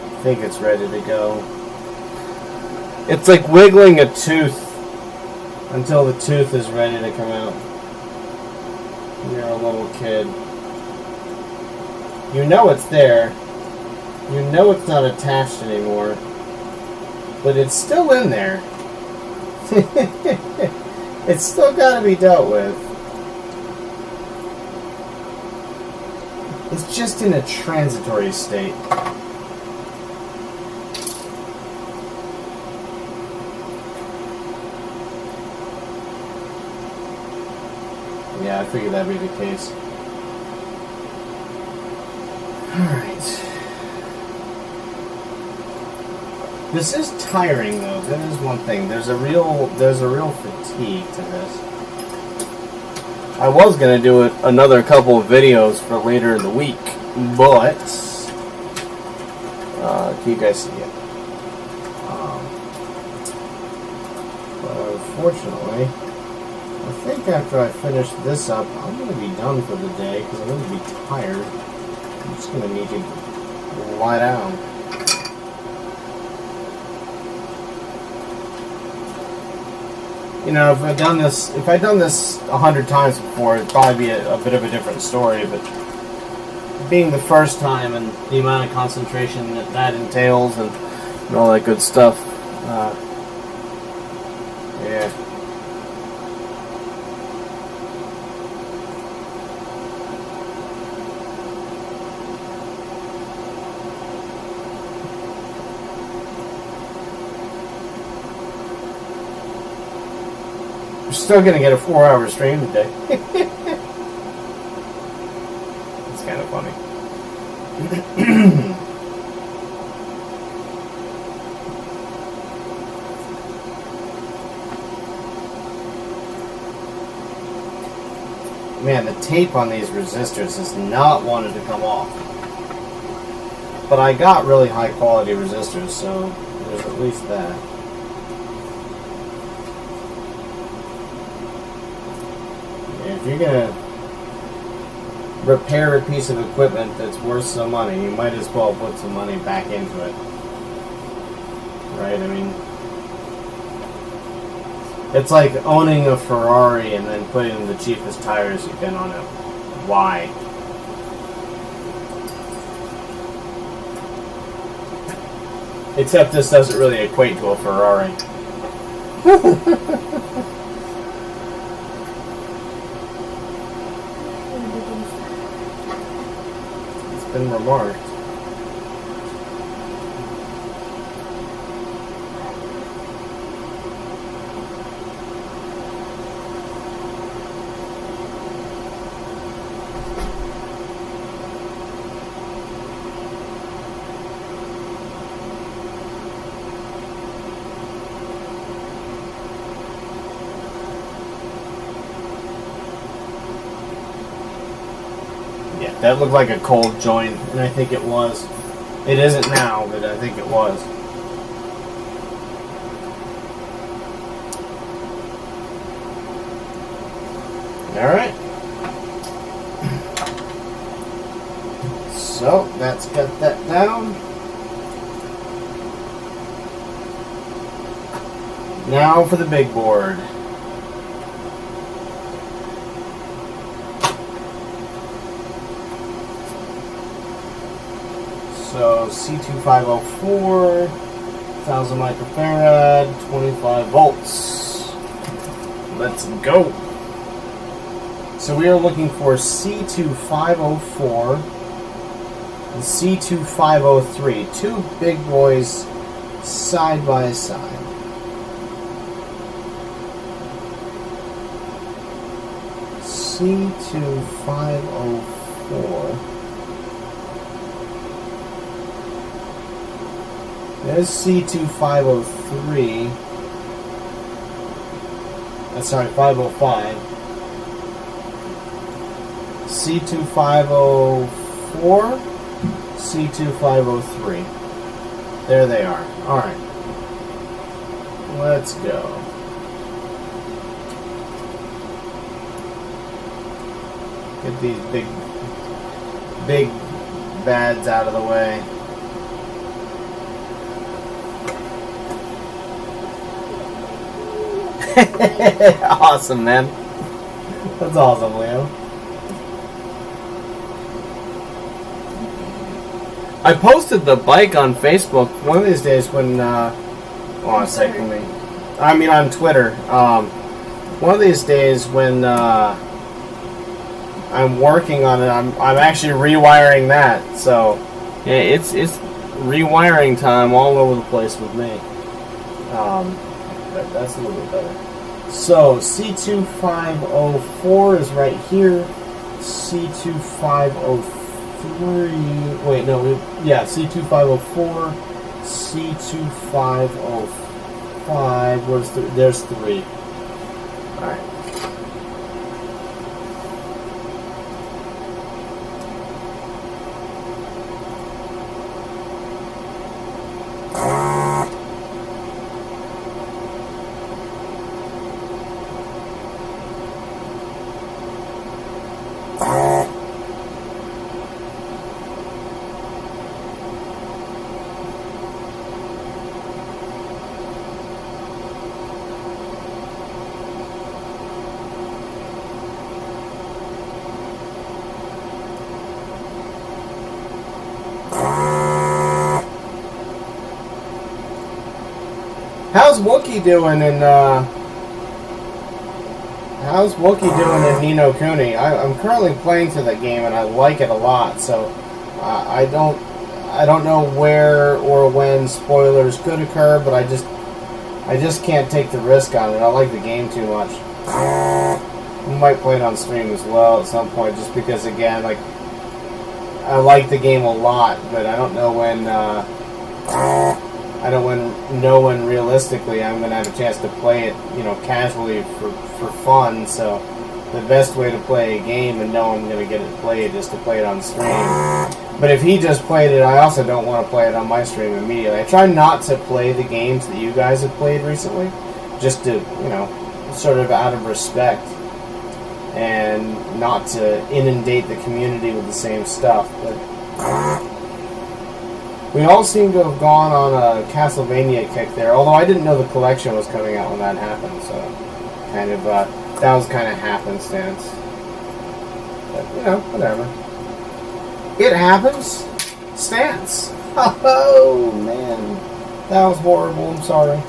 I think it's ready to go. It's like wiggling a tooth until the tooth is ready to come out. You're a little kid. You know it's there. You know it's not attached anymore. But it's still in there. It's still got to be dealt with. It's just in a transitory state. Yeah, I figured that'd be the case. Alright. This is tiring though, that is one thing. There's a real fatigue to this. I was gonna do another couple of videos for later in the week, but can you guys see it? But unfortunately, I think after I finish this up, I'm going to be done for the day because I'm going to be tired. I'm just going to need to lie down. You know, if I'd done this 100 times before, it'd probably be a bit of a different story. But being the first time and the amount of concentration that entails and all that good stuff, yeah. We're still going to get a 4-hour stream today. It's kind of funny. man, the tape on these resistors has not wanted to come off. But I got really high quality resistors, so there's at least that. If you're gonna repair a piece of equipment that's worth some money, you might as well put some money back into it. Right? I mean, it's like owning a Ferrari and then putting the cheapest tires you can on it. Why? Except this doesn't really equate to a Ferrari. It's been remarked. That looked like a cold joint, and I think it was. It isn't now, but I think it was. Alright. So, that's got that down. Now for the big board. So C2504, 1000 microfarad, 25 volts. Let's go. So we are looking for C2504 and C2503, two big boys side by side. C2504. There's C2503. Sorry, 505. C2504, C2503. There they are. Alright. Let's go. Get these big bads out of the way. Awesome, man. That's awesome, Leo. I posted the bike on Facebook one of these days when, on Twitter. One of these days when I'm working on it, I'm actually rewiring that. So yeah, it's rewiring time all over the place with me. But that's a little bit better. So C2504 is right here. C2503. Wait, no. Yeah, C2504. C2505. There's three. All right. How's Wookie doing in Ni no Kuni? I'm currently playing through that game and I like it a lot. So I don't know where or when spoilers could occur, but I just can't take the risk on it. I like the game too much. We might play it on stream as well at some point, just because again, like, I like the game a lot, but I don't know when. I don't know when realistically I'm going to have a chance to play it, casually for fun. So the best way to play a game and know I'm going to get it played is to play it on stream. But if he just played it, I also don't want to play it on my stream immediately. I try not to play the games that you guys have played recently, just to, you know, sort of out of respect, and not to inundate the community with the same stuff. But we all seem to have gone on a Castlevania kick there, although I didn't know the collection was coming out when that happened, so kind of, that was kind of happenstance. But, you know, whatever. It happens. Stance. Oh, man. That was horrible. I'm sorry.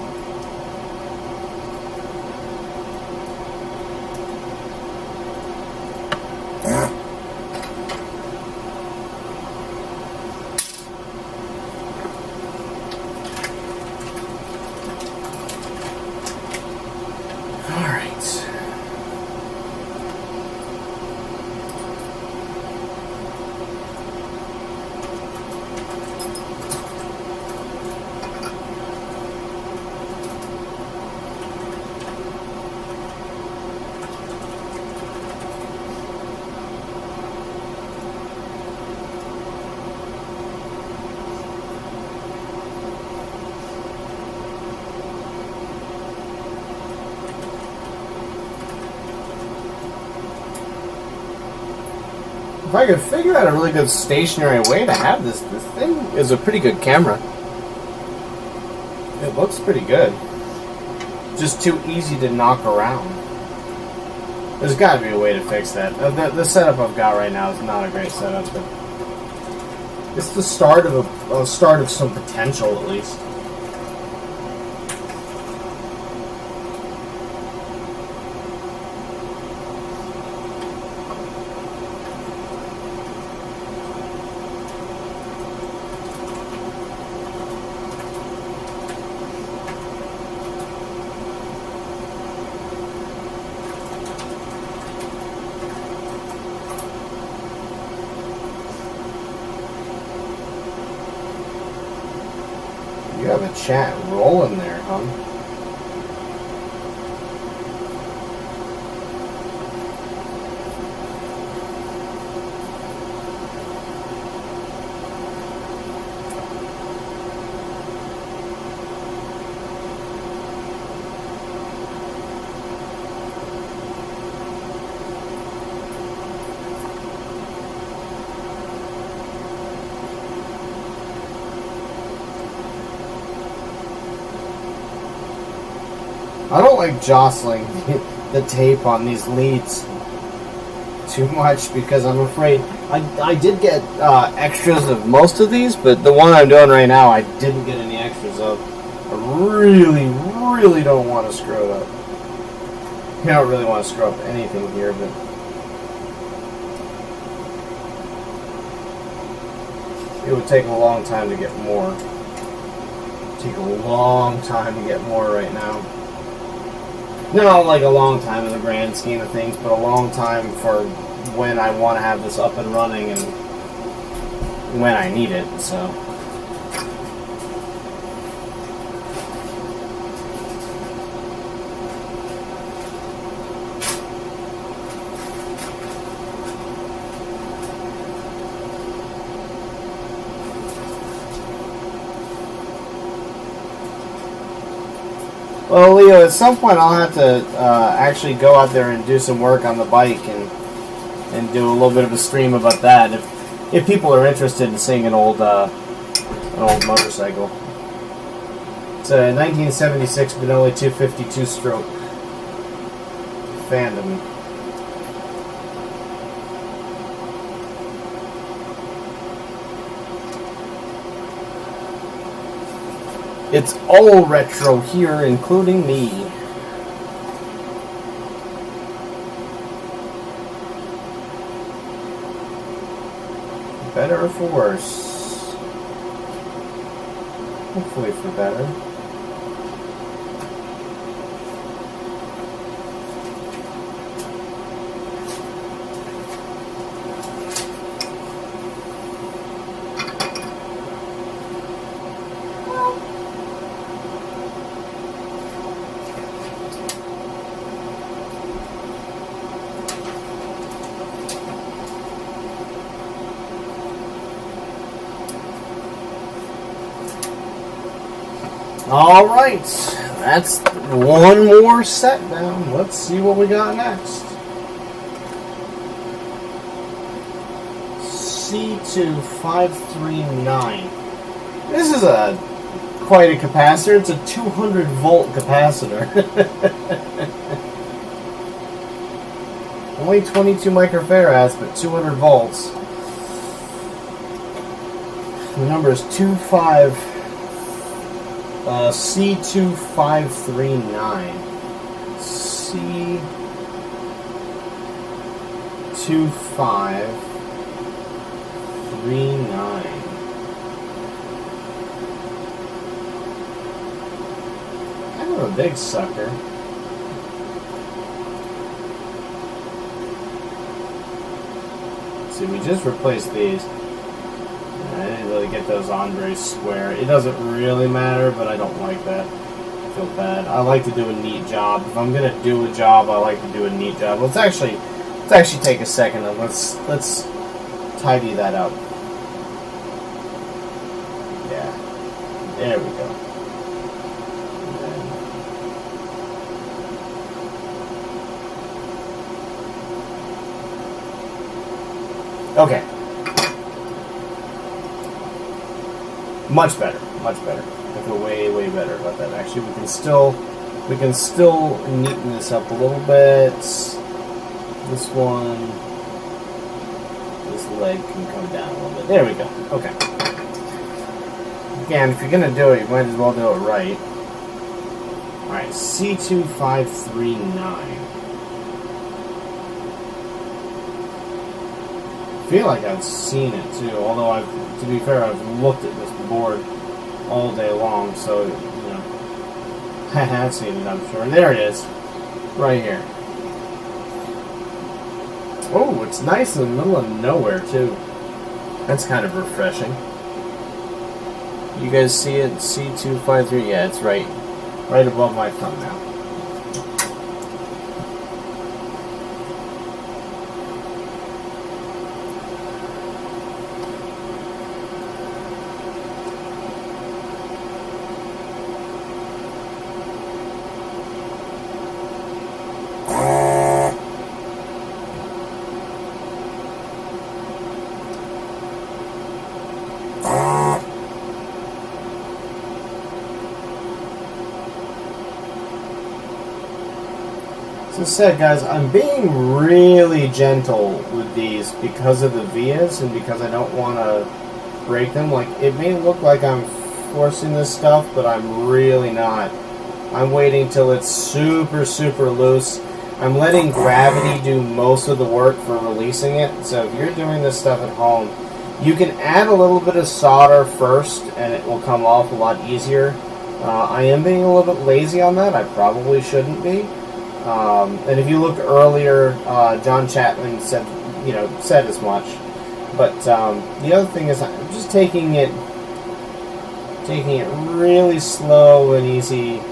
If I could figure out a really good stationary way to have this thing is a pretty good camera. It looks pretty good. Just too easy to knock around. There's got to be a way to fix that. The setup I've got right now is not a great setup, but it's the start of a start of some potential, at least. You have a chat rolling there, huh? I don't like jostling the tape on these leads too much because I'm afraid I did get extras of most of these, but the one I'm doing right now I didn't get any extras of. I really don't want to screw it up. I don't really want to screw up anything here, but it would take a long time to get more. Take a long time to get more right now. Not like a long time in the grand scheme of things, but a long time for when I want to have this up and running and when I need it, so. Well, Leo, at some point I'll have to actually go out there and do some work on the bike and do a little bit of a stream about that. If people are interested in seeing an old motorcycle, it's a 1976 Benelli 252 stroke Phantom. It's all retro here, including me. Better or for worse? Hopefully for better. All right, that's one more set down. Let's see what we got next. C2539. This is quite a capacitor. It's a 200 volt capacitor. Only 22 microfarads, but 200 volts. The number is C2539. C2539. Kind of a big sucker. See, we just replaced these. I didn't really get those on very square. It doesn't really matter, but I don't like that. I feel bad. I like to do a neat job. If I'm gonna do a job, I like to do a neat job. Let's actually take a second and let's tidy that up. Yeah, there we go. Okay. Much better. I feel way better about that. Actually, we can still neaten this up a little bit. This one, this leg can come down a little bit. There we go. Okay. Again, if you're gonna do it, you might as well do it right. All right, C2539. I feel like I've seen it too, although to be fair, I've looked at this board all day long, so, you know, I have seen it, I'm sure. There it is, right here. Oh, it's nice in the middle of nowhere too. That's kind of refreshing. You guys see it? C253? Yeah, it's right above my thumbnail. As I said, guys, I'm being really gentle with these because of the vias and because I don't want to break them. Like, it may look like I'm forcing this stuff, but I'm really not. I'm waiting till it's super loose. I'm letting gravity do most of the work for releasing it. So if you're doing this stuff at home, you can add a little bit of solder first and it will come off a lot easier. I am being a little bit lazy on that. I probably shouldn't be. And if you look earlier, John Chapman said as much. But the other thing is, I'm just taking it really slow and easy,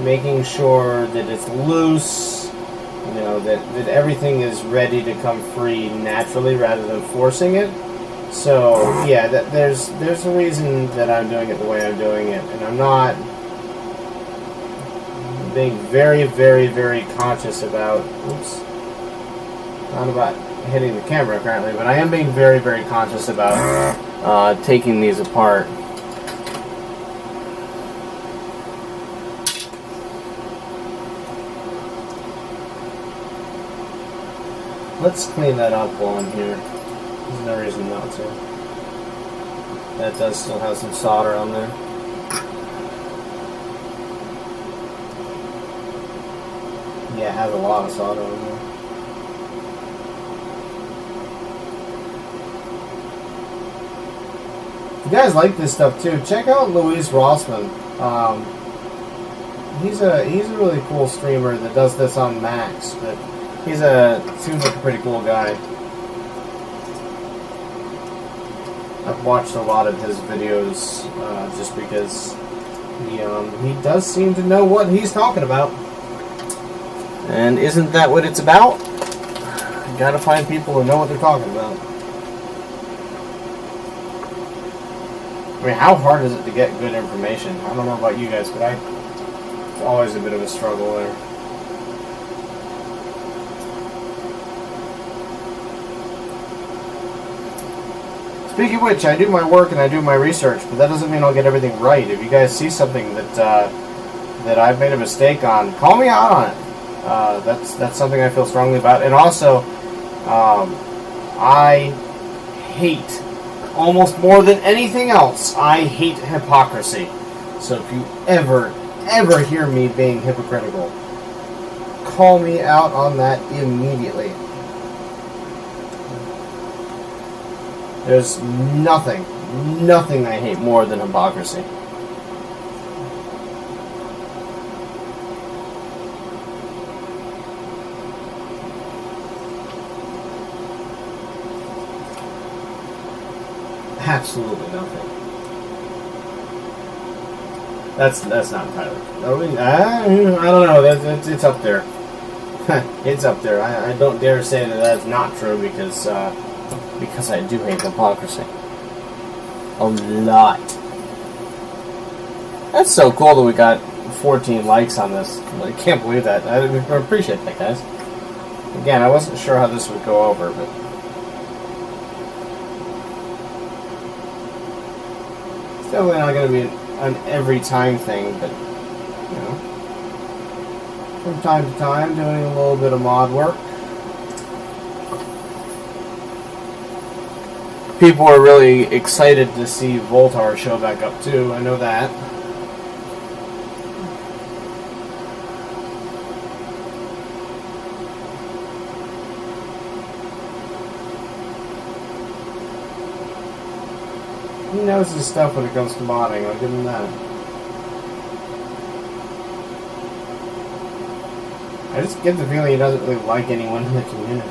making sure that it's loose, that everything is ready to come free naturally rather than forcing it. So yeah, there's a reason that I'm doing it the way I'm doing it, and I'm not being very conscious about, not about hitting the camera apparently, but I am being very conscious about taking these apart. Let's clean that up while I'm here. There's no reason not to. That does still have some solder on there. Yeah, it has a lot of solder on there. If you guys like this stuff too, check out Luis Rossmann. He's a really cool streamer that does this on Max, but seems like a pretty cool guy. I've watched a lot of his videos just because he does seem to know what he's talking about. And isn't that what it's about? You gotta find people who know what they're talking about. I mean, how hard is it to get good information? I don't know about you guys, but it's always a bit of a struggle there. Speaking of which, I do my work and I do my research, but that doesn't mean I'll get everything right. If you guys see something that I've made a mistake on, call me out on it. That's something I feel strongly about. And also, I hate, almost more than anything else, I hate hypocrisy. So if you ever hear me being hypocritical, call me out on that immediately. There's nothing I hate more than hypocrisy. Absolutely nothing. That's not Tyler. I don't know. It's up there. It's up there. I don't dare say that that's not true because I do hate hypocrisy. A lot. That's so cool that we got 14 likes on this. I can't believe that. I appreciate that, guys. Again, I wasn't sure how this would go over, but it's definitely not going to be an every time thing, but you know, from time to time, doing a little bit of mod work. People are really excited to see Voltar show back up too. I know that. He knows his stuff when it comes to modding, I'll give him that. I just get the feeling he doesn't really like anyone in the community.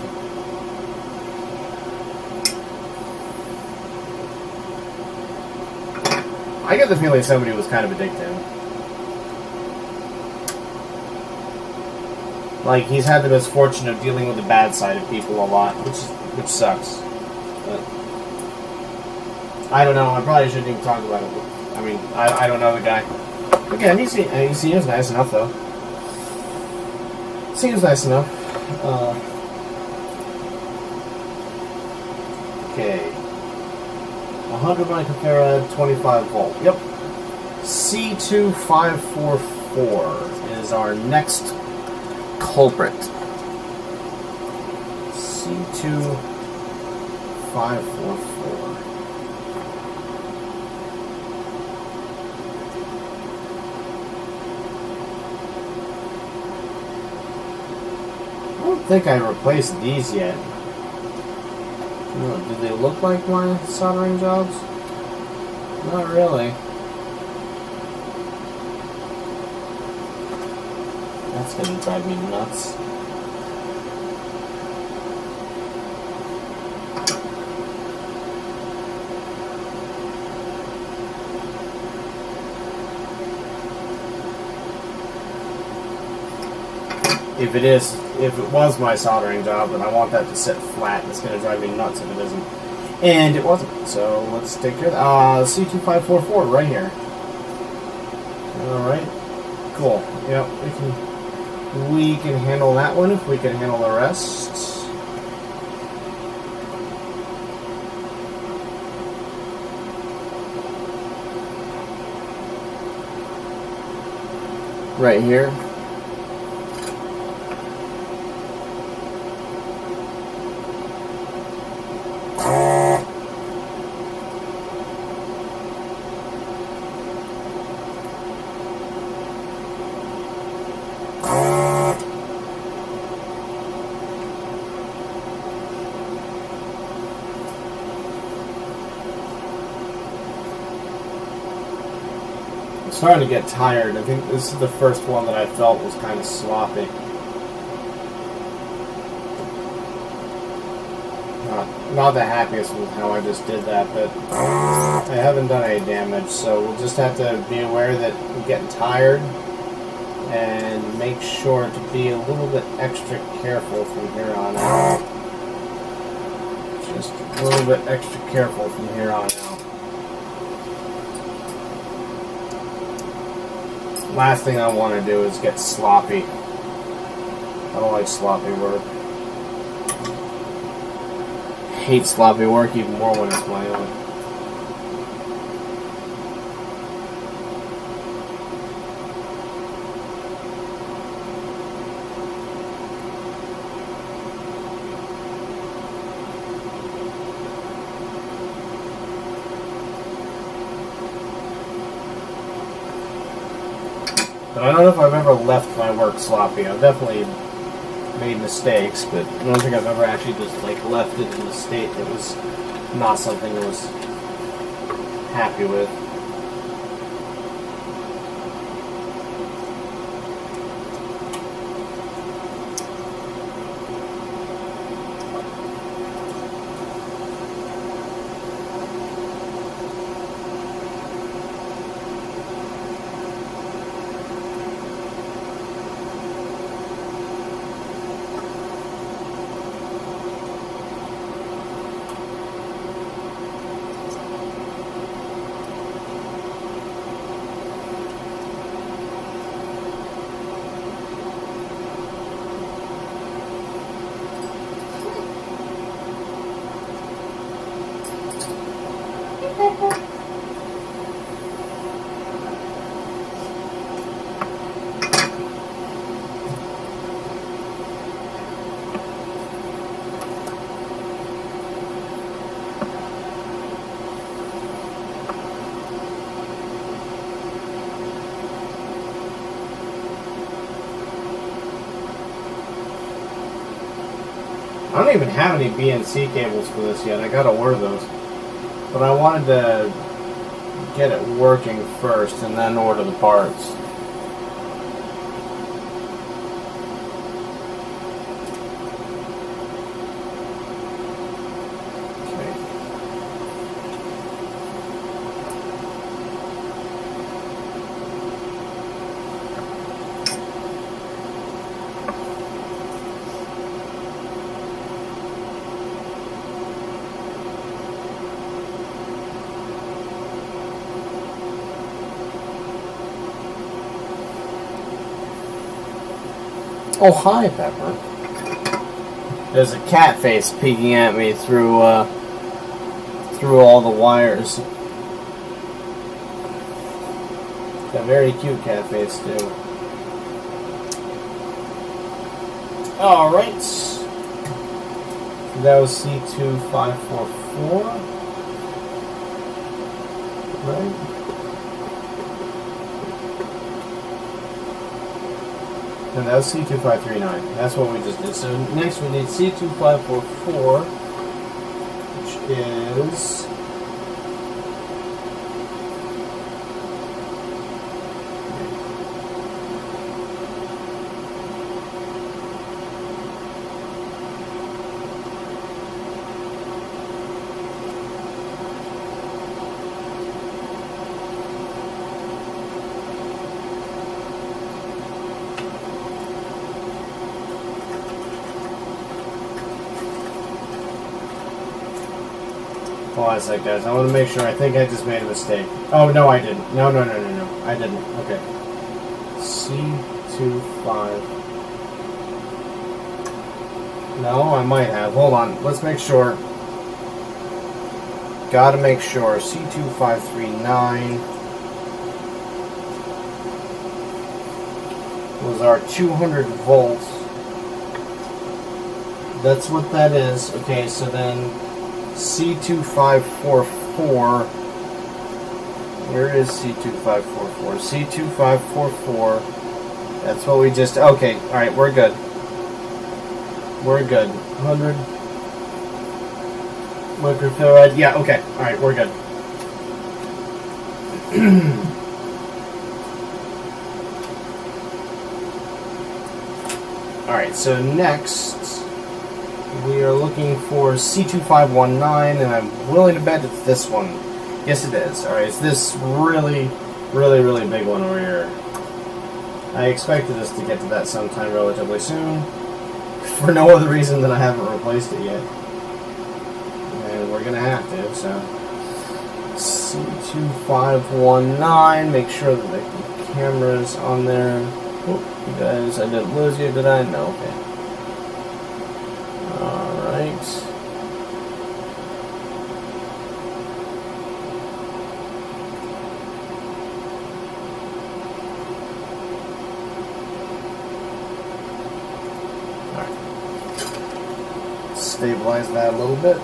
I get the feeling somebody was kind of addicted to him. Like, he's had the misfortune of dealing with the bad side of people a lot, which sucks. But I don't know. I probably shouldn't even talk about it. I mean, I don't know the guy. Again, he seems nice enough, though. Seems nice enough. Okay. 100 microfarad, 25 volt. Yep. C2544 is our next culprit. C2544. I don't think I replaced these yet. Do they look like my soldering jobs? Not really. That's gonna drive me nuts. If it was my soldering job, then I want that to sit flat. It's going to drive me nuts if it isn't. And it wasn't. So let's take care of that. C2544 right here. Alright. Cool. Yep, we can handle that one if we can handle the rest. Right here. Starting to get tired. I think this is the first one that I felt was kind of sloppy. Not the happiest with how I just did that, but I haven't done any damage, so we'll just have to be aware that we're getting tired and make sure to be a little bit extra careful from here on out. Just a little bit extra careful from here on out. last thing I want to do is get sloppy. I don't like sloppy work. Hate sloppy work even more when it's my own. But I don't know if I've ever left my work sloppy. I've definitely made mistakes, but I don't think I've ever actually just like left it in a state that was not something I was happy with. I don't even have any BNC cables for this yet. I gotta order those. But I wanted to get it working first and then order the parts. Oh, hi, Pepper. There's a cat face peeking at me through all the wires. Got a very cute cat face, too. Alright. That was C2544. Right? And that was C2539. That's what we just did. So next we need C2544, which is hold on a sec, guys. I want to make sure. I think I just made a mistake. Oh, no, I didn't. No. I didn't. Okay. C25. No, I might have. Hold on. Let's make sure. Gotta make sure. C2539 was our 200 volts. That's what that is. Okay, so then C2544. Where is C2544? C2544. That's what we just. Okay, alright, we're good. We're good. 100 microfarad. Yeah, okay. Alright, we're good. Alright, so next we are looking for C2519, and I'm willing to bet it's this one. Yes, it is. Alright, it's this really big one over here. I expected us to get to that sometime relatively soon, for no other reason than I haven't replaced it yet. And we're gonna have to, so. C2519, make sure that the cameras on there. Oh, you guys, I didn't lose you, did I? No, okay. Alright. Stabilize that a little bit.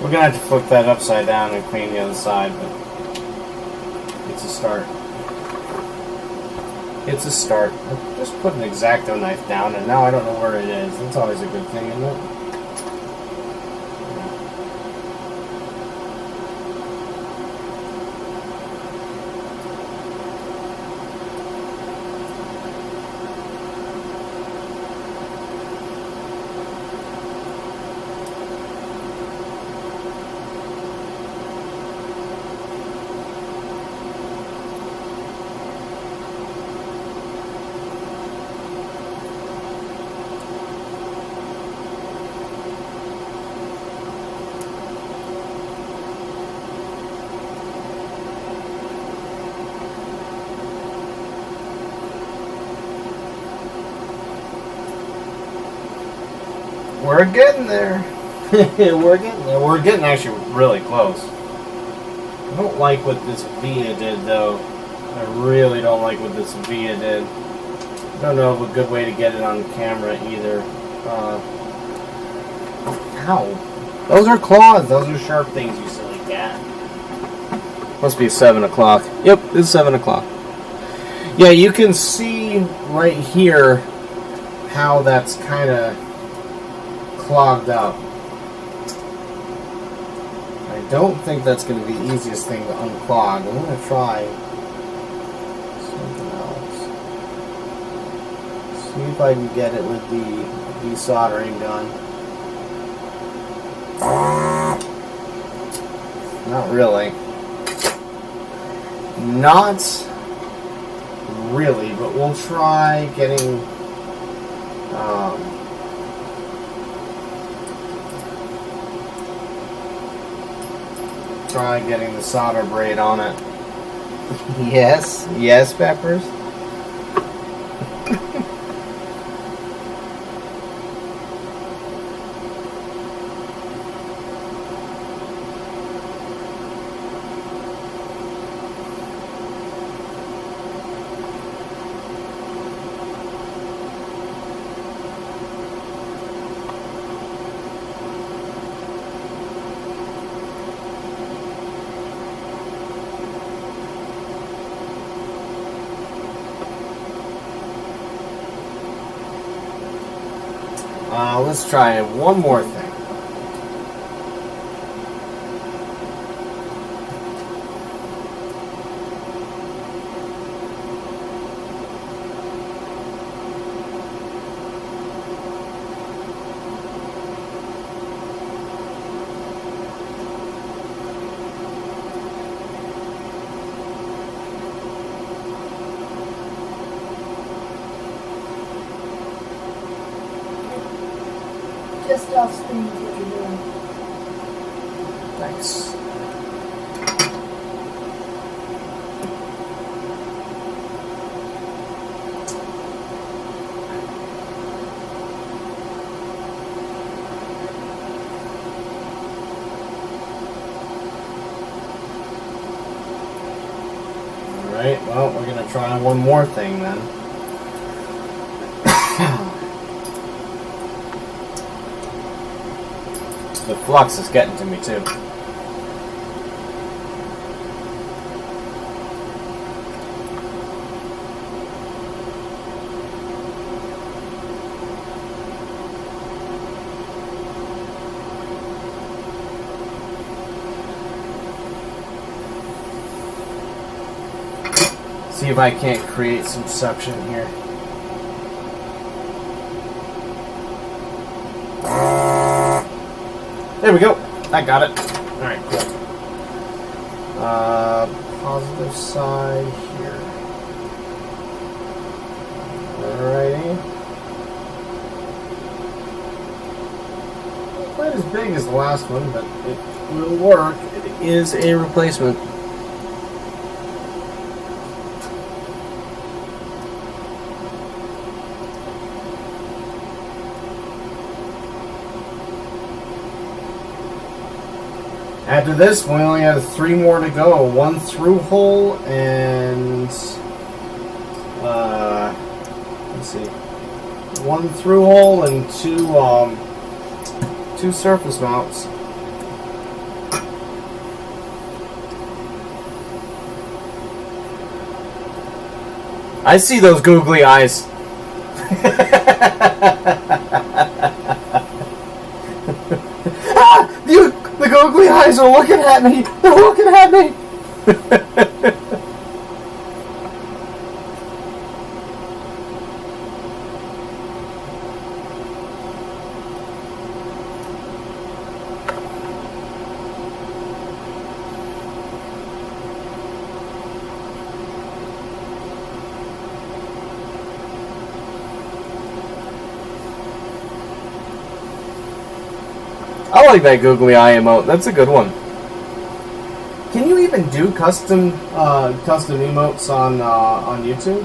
We're gonna have to flip that upside down and clean the other side, but it's a start. It's a start. I just put an X-Acto knife down, and now I don't know where it is. That's always a good thing, isn't it? We're getting there. We're getting there. We're getting actually really close. I don't like what this Via did, though. I really don't like what this Via did. I don't know of a good way to get it on camera either. Ow. Those are claws. Those are sharp things, you silly cat. Must be 7 o'clock. Yep, it's 7 o'clock. Yeah, you can see right here how that's kind of clogged up. I don't think that's going to be the easiest thing to unclog. I'm going to try something else. See if I can get it with the desoldering gun. Not really. Not really, but we'll try getting the solder braid on it. Yes, Peppers. Let's try one more thing. Just off screen is what you're doing. Thanks. Alright, well, we're going to try one more thing then. The flux is getting to me too. See if I can't create some suction here. There we go. I got it. Alright, cool. Positive side here. Alrighty. Not quite as big as the last one, but it will work. It is a replacement. After this, we only have 3 more to go. 1 through hole and let's see, 1 through hole and 2 surface mounts. I see those googly eyes. The googly eyes are looking at me! They're looking at me! I like that googly eye emote. That's a good one. Can you even do custom emotes on YouTube?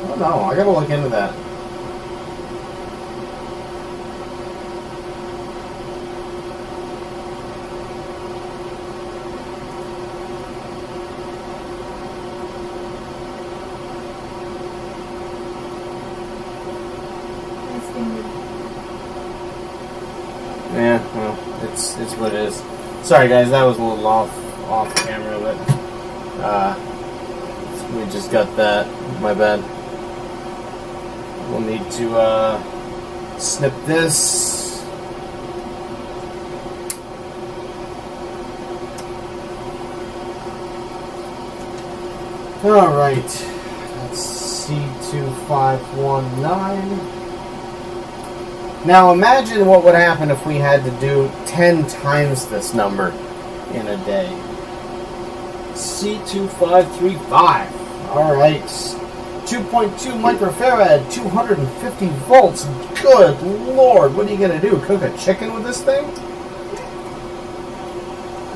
I don't know. I gotta look into that. Yeah, well, it's what it is. Sorry guys, that was a little off camera, but we just got that. My bad. We'll need to snip this. All right, that's C2519. Now imagine what would happen if we had to do 10 times this number in a day. C2535. Alright. 2.2 microfarad, 250 volts. Good lord, what are you going to do? Cook a chicken with this thing?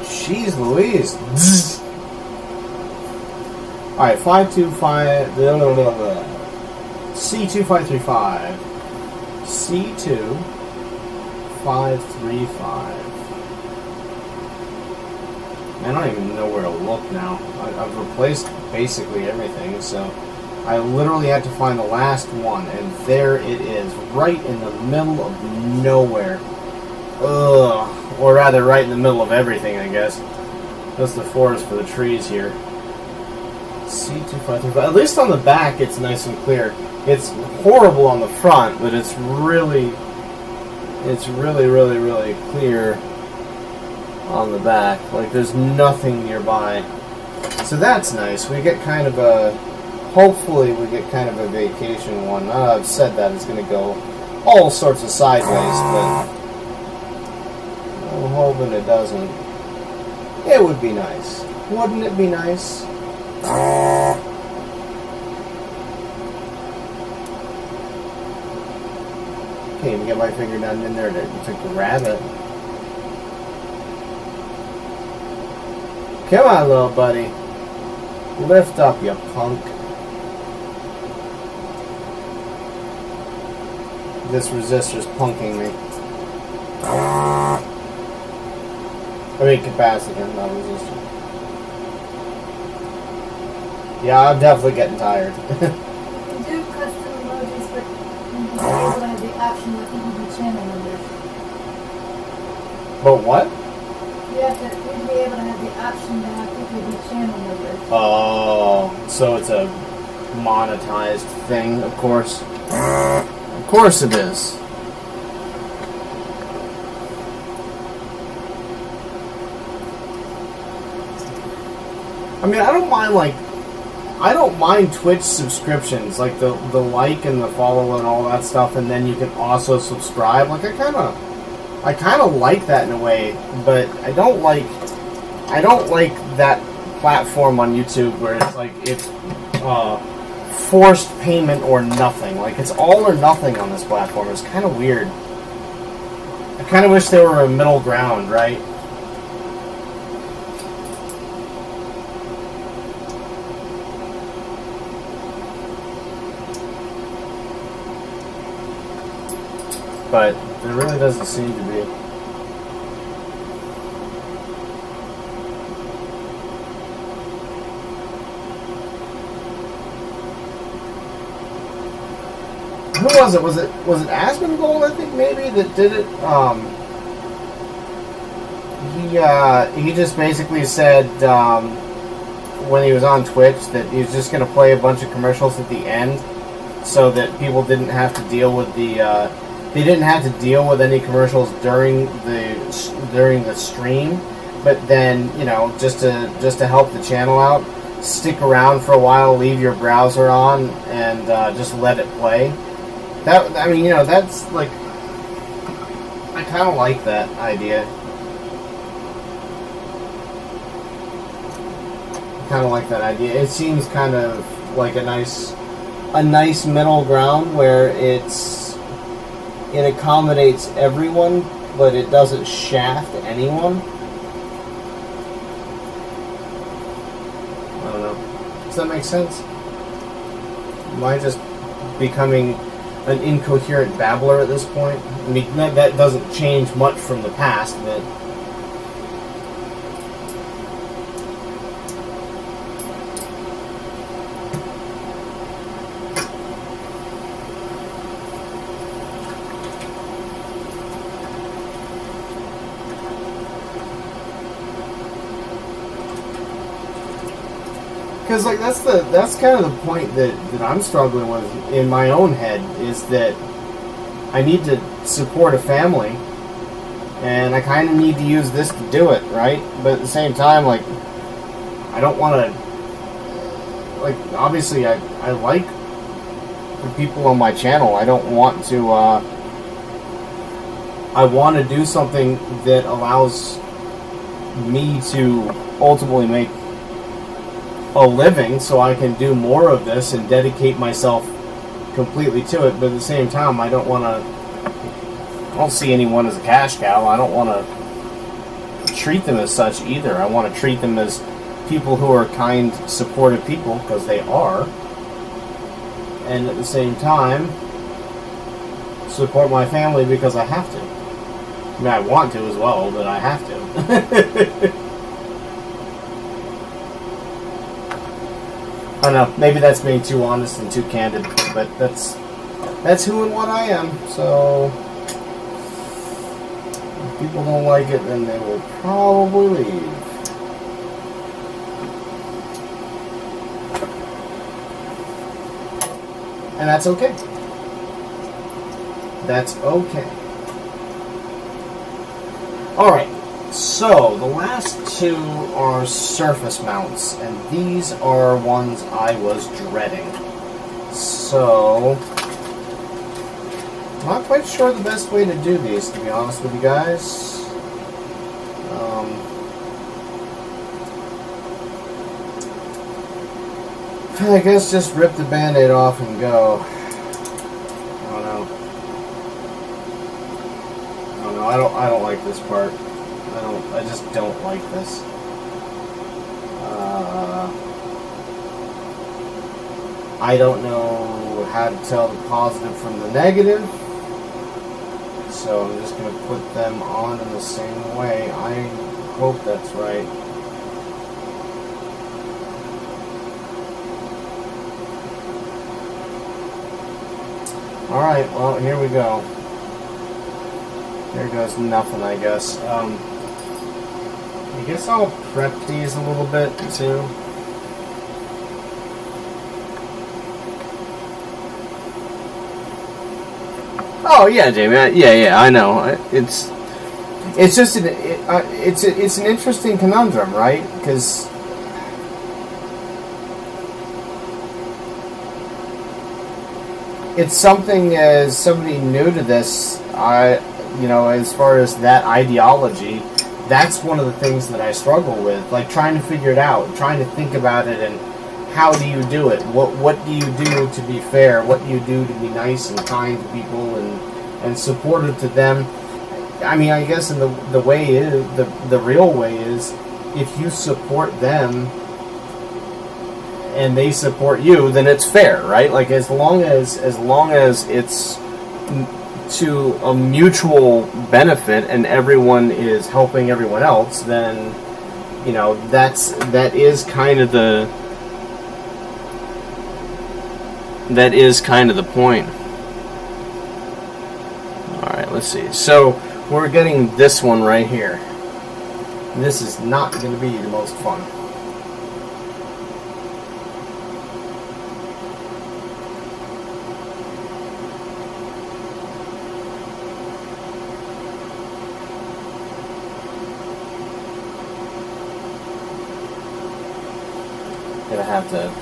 Jeez Louise. Alright, 525. C2535. C2535. I don't even know where to look now. I've replaced basically everything, so I literally had to find the last one, and there it is, right in the middle of nowhere. Ugh. Or rather, right in the middle of everything, I guess. That's the forest for the trees here. C2535. At least on the back, it's nice and clear. It's horrible on the front, but it's really clear on the back. Like there's nothing nearby. So that's nice. We get kind of a, hopefully we get kind of a vacation one. I've said that it's going to go all sorts of sideways, but I'm hoping it doesn't. It would be nice. Wouldn't it be nice? Can't even get my finger down in there to grab it. Come on, little buddy. Lift up, you punk. This resistor's punking me. I mean capacitor, not resistor. Yeah, I'm definitely getting tired. You can do custom emojis, but you don't have the option of PVM channel numbers. But what? You have to be able to have the option to have PVM channel numbers. Oh, so it's a monetized thing, of course. Of course it is. I mean, I don't mind Twitch subscriptions, like the like and the follow and all that stuff, and then you can also subscribe. Like I kind of like that in a way, but I don't like that platform on YouTube where it's like it's forced payment or nothing. Like it's all or nothing on this platform. It's kind of weird. I kind of wish there were a middle ground, right? But there really doesn't seem to be. Who was it? Was it Asmongold, I think maybe, that did it? He just basically said when he was on Twitch that he was just going to play a bunch of commercials at the end so that people didn't have to deal with they didn't have to deal with any commercials during the stream, but then, you know, just to help the channel out, stick around for a while, leave your browser on, and just let it play. That, I mean, you know, that's like, I kind of like that idea. Kind of like that idea. It seems kind of like a nice middle ground where it accommodates everyone, but it doesn't shaft anyone. I don't know. Does that make sense? Am I just becoming an incoherent babbler at this point? I mean, that doesn't change much from the past, but... Because like that's kind of the point that I'm struggling with in my own head, is that I need to support a family, and I kind of need to use this to do it, right? But at the same time, like, I don't want to, like, obviously I like the people on my channel. I don't want to, I want to do something that allows me to ultimately make a living, so I can do more of this and dedicate myself completely to it. But at the same time, I don't see anyone as a cash cow. I don't want to treat them as such either. I want to treat them as people who are kind, supportive people, because they are, and at the same time support my family because I have to. I mean, I want to as well, but I have to. I don't know, maybe that's being too honest and too candid, but that's who and what I am. So if people don't like it, then they will probably leave. And that's okay. That's okay. Alright. So, the last two are surface mounts, and these are ones I was dreading. So, I'm not quite sure the best way to do these, to be honest with you guys. I guess just rip the band-aid off and go. I don't know. I don't like this part. I just don't like this. I don't know how to tell the positive from the negative, so I'm just going to put them on in the same way. I hope that's right. Alright, well, here we go. There goes nothing, I guess. I guess I'll prep these a little bit, too. Oh yeah, Jamie. Yeah, I know. It's just it's an interesting conundrum, right? Because it's something as somebody new to this, as far as that ideology, that's one of the things that I struggle with, like trying to figure it out, trying to think about it, and how do you do it? What do you do to be fair? What do you do to be nice and kind to people and supportive to them? I mean, I guess in the way is the real way is if you support them and they support you, then it's fair, right? Like as long as it's to a mutual benefit and everyone is helping everyone else, then that is kind of the point. Alright, let's see. So, we're getting this one right here. This is not going to be the most fun.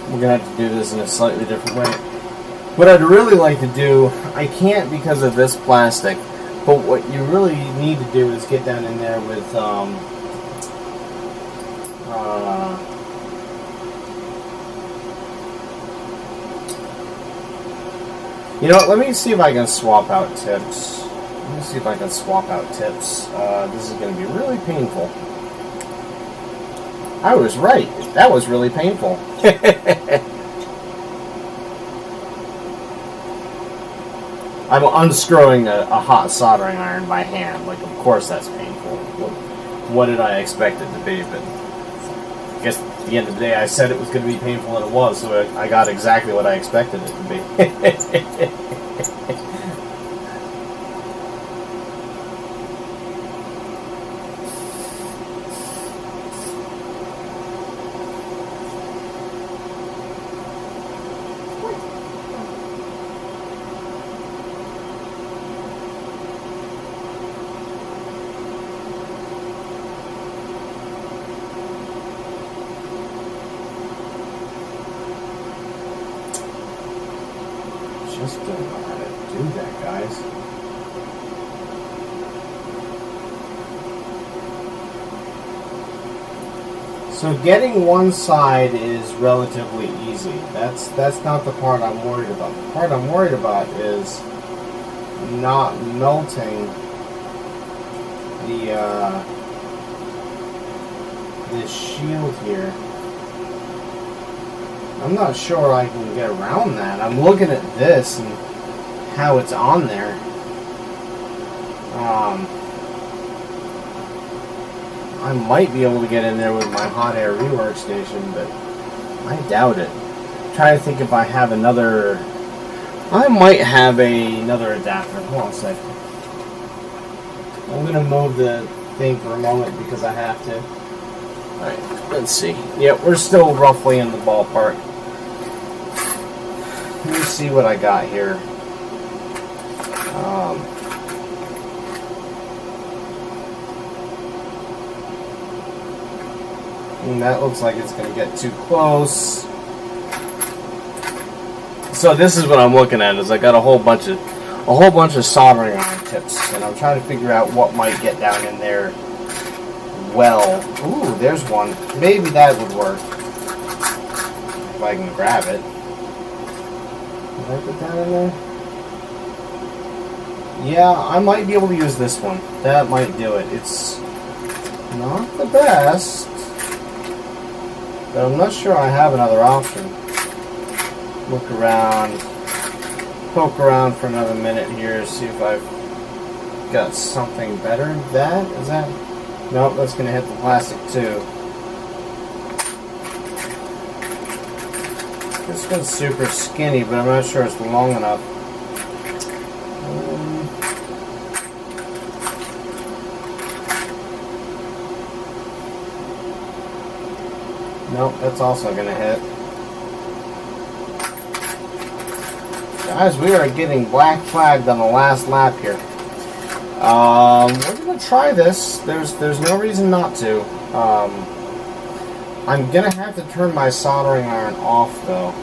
We're gonna have to do this in a slightly different way. What I'd really like to do, I can't because of this plastic, but what you really need to do is get down in there with you know what, let me see if I can swap out tips. This is going to be really painful. I was right. That was really painful. I'm unscrewing a hot soldering iron by hand. Like, of course that's painful. What did I expect it to be? But I guess at the end of the day, I said it was going to be painful, and it was. So I got exactly what I expected it to be. Just don't know how to do that, guys. So getting one side is relatively easy. That's not the part I'm worried about. The part I'm worried about is not melting this shield here. I'm not sure I can get around that. I'm looking at this and how it's on there. I might be able to get in there with my hot air rework station, but I doubt it. I'm trying to think if I have another... I might have another adapter. Hold on a second. I'm going to move the thing for a moment because I have to. Alright, let's see. Yeah, we're still roughly in the ballpark. Let me see what I got here. And that looks like it's going to get too close. So this is what I'm looking at. Is I got a whole bunch of soldering iron tips, and I'm trying to figure out what might get down in there. Well, ooh, there's one. Maybe that would work if I can grab it. Did I put that in there? Yeah, I might be able to use this one. That might do it. It's not the best, but I'm not sure I have another option. Look around, poke around for another minute here, see if I've got something better. Is that? Nope, that's going to hit the plastic too. This one's super skinny, but I'm not sure it's long enough. Nope, that's also going to hit. Guys, we are getting black flagged on the last lap here. We're going to try this. There's no reason not to. I'm going to have to turn my soldering iron off, though.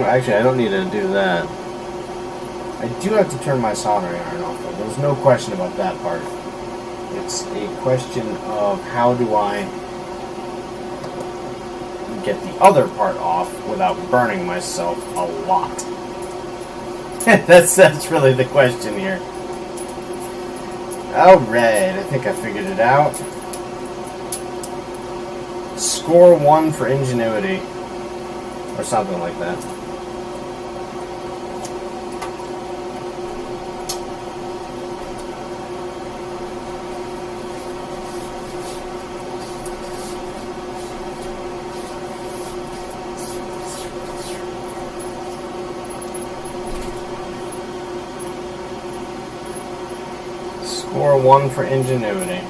Actually, I don't need to do that. I do have to turn my soldering iron off, though. There's no question about that part. It's a question of how do I get the other part off without burning myself a lot. That's really the question here. Alright, I think I figured it out. Score 1 for ingenuity. Or something like that. Score 1 for ingenuity.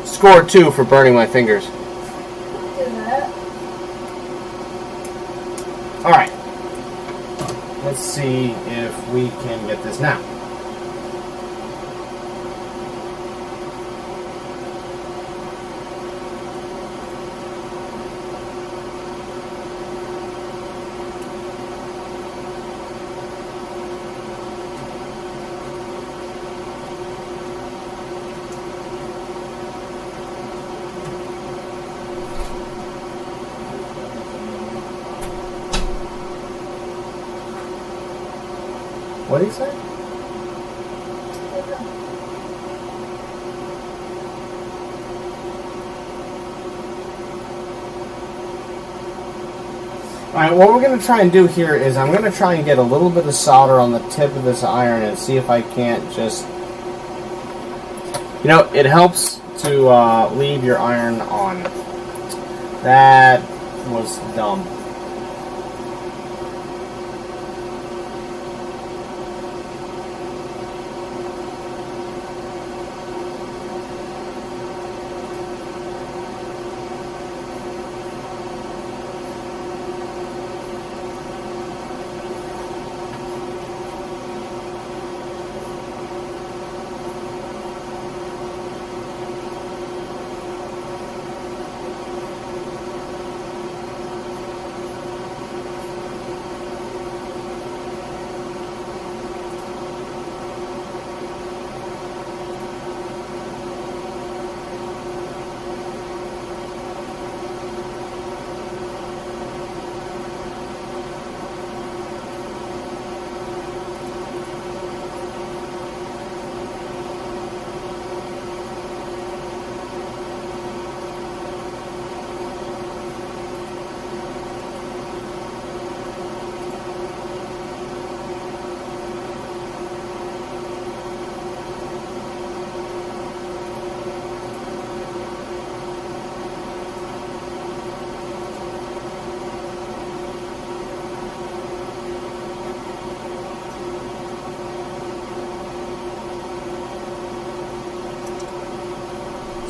Score 2 for burning my fingers. Alright. Let's see if we can get this now. What did he say? Alright, what we're going to try and do here is I'm going to try and get a little bit of solder on the tip of this iron and see if I can't just... You know, it helps to leave your iron on. That was dumb.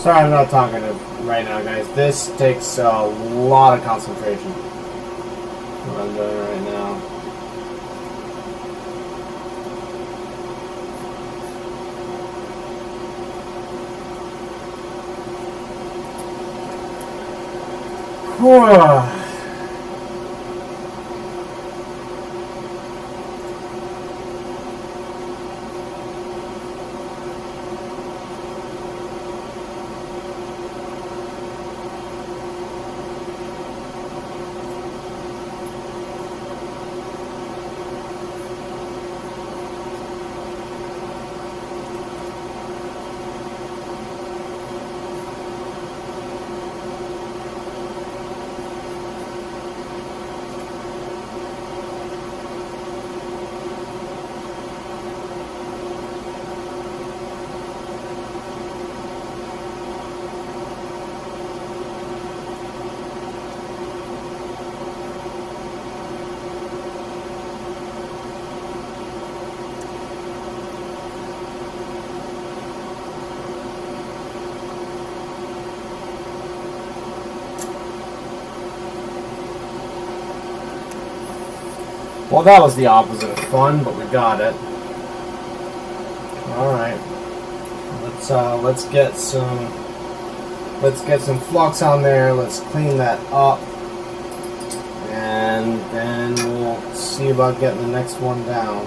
Sorry, I'm not talking to right now, guys. This takes a lot of concentration. What I'm doing right now. Whew. Well, that was the opposite of fun, but we got it. All right. Let's get some flux on there. Let's clean that up, and then we'll see about getting the next one down.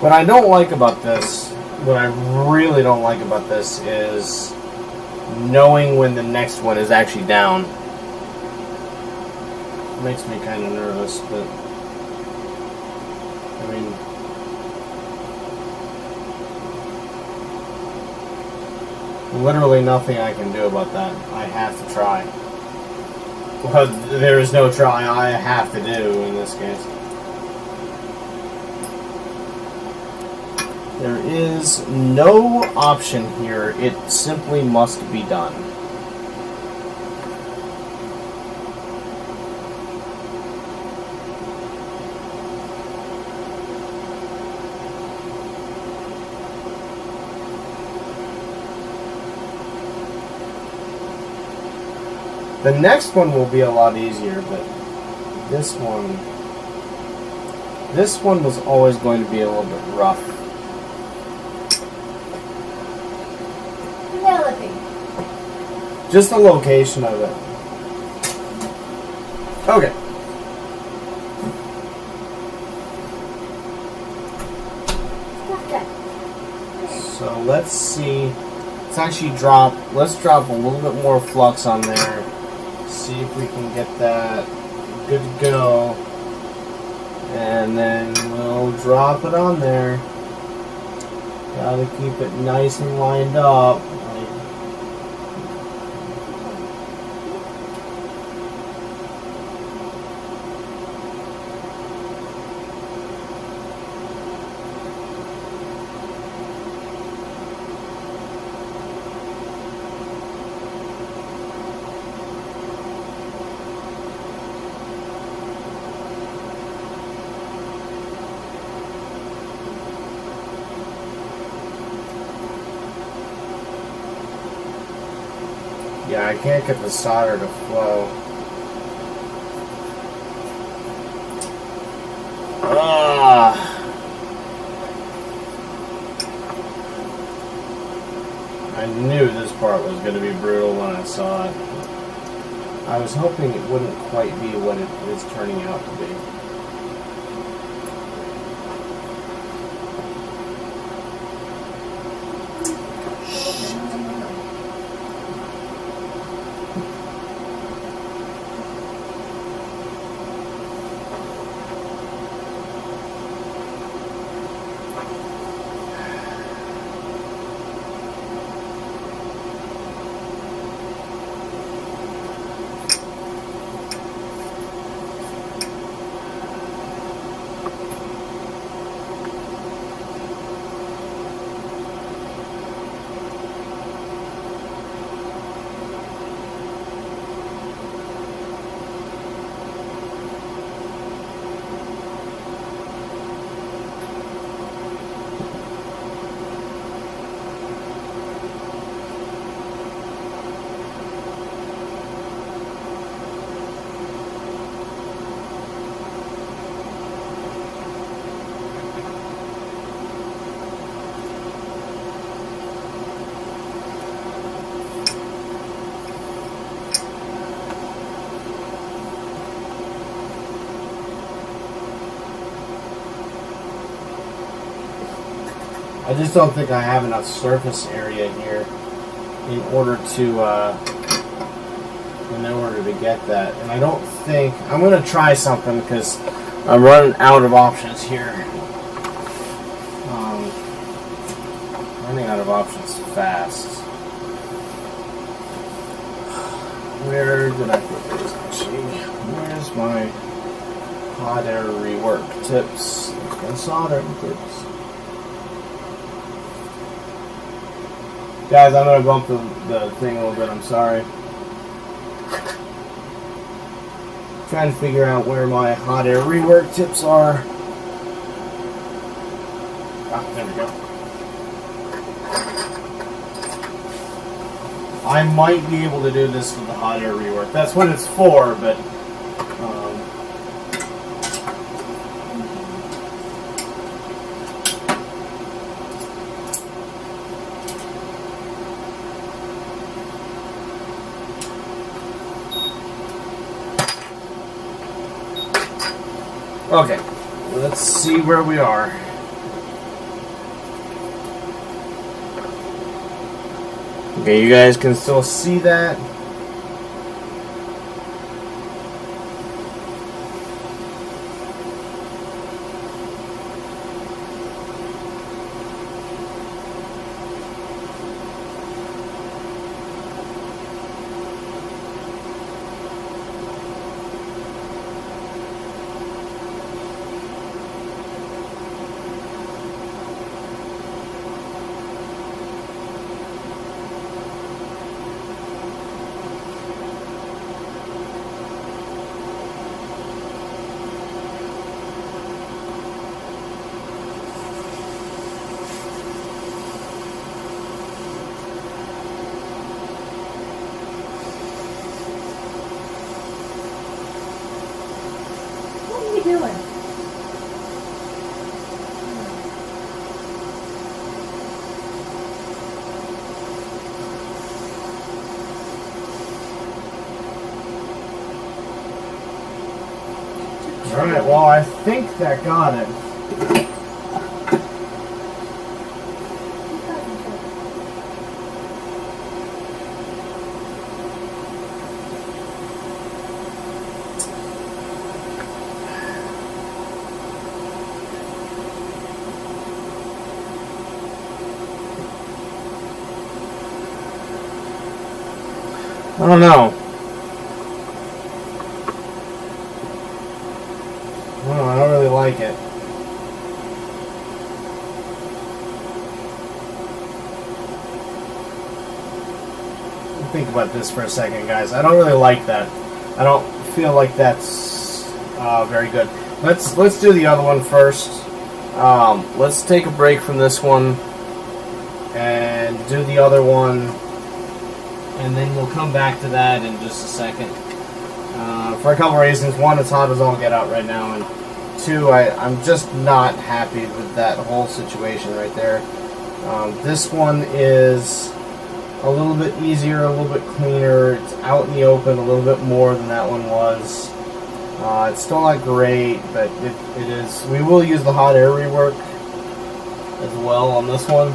What I don't like about this, what I really don't like about this is knowing when the next one is actually down. It makes me kind of nervous, but I mean, literally nothing I can do about that. I have to try. Well, there is no try. I have to do in this case. There is no option here. It simply must be done. The next one will be a lot easier, but this one was always going to be a little bit rough. Just the location of it. Okay. So let's see. Let's drop a little bit more flux on there. See if we can get that good to go. And then we'll drop it on there. Gotta keep it nice and lined up. Yeah, I can't get the solder to flow. I knew this part was going to be brutal when I saw it. I was hoping it wouldn't quite be what it is turning out to be. I just don't think I have enough surface area here in order to get that. And I don't think I'm going to try something because I'm running out of options here. of options fast. Where did I put those actually? Where's my hot air rework tips and soldering tips? Guys, I'm gonna bump the thing a little bit, I'm sorry. Trying to figure out where my hot air rework tips are. Ah, there we go. I might be able to do this with the hot air rework. That's what it's for, but okay, let's see where we are. Okay, you guys can still see that. What are you doing? Alright, well, I think that got it. I don't know. No, I don't really like it. Think about this for a second, guys. I don't really like that. I don't feel like that's very good. Let's do the other one first. Let's take a break from this one and do the other one, and then we'll come back to that in just a second. For a couple reasons. One, it's hot as all get out right now, and two, I'm just not happy with that whole situation right there. This one is a little bit easier, a little bit cleaner. It's out in the open a little bit more than that one was. It's still not great, but it is. We will use the hot air rework as well on this one.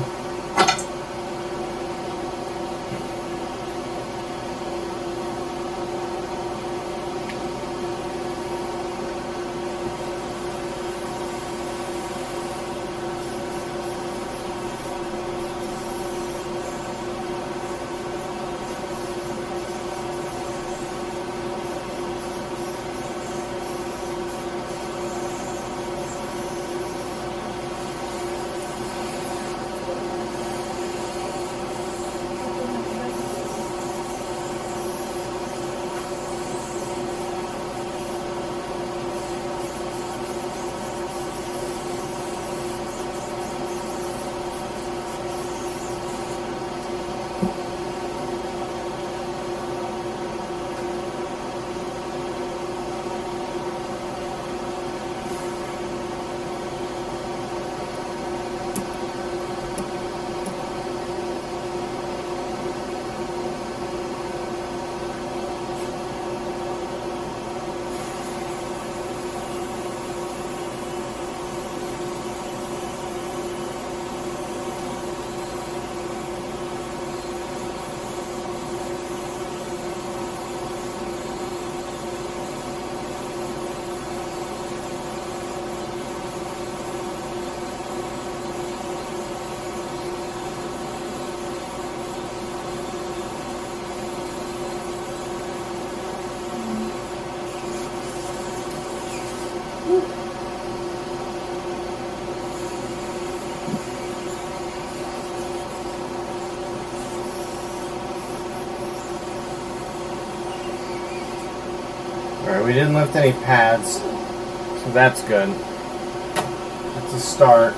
we didn't lift any pads, so that's good. That's a start.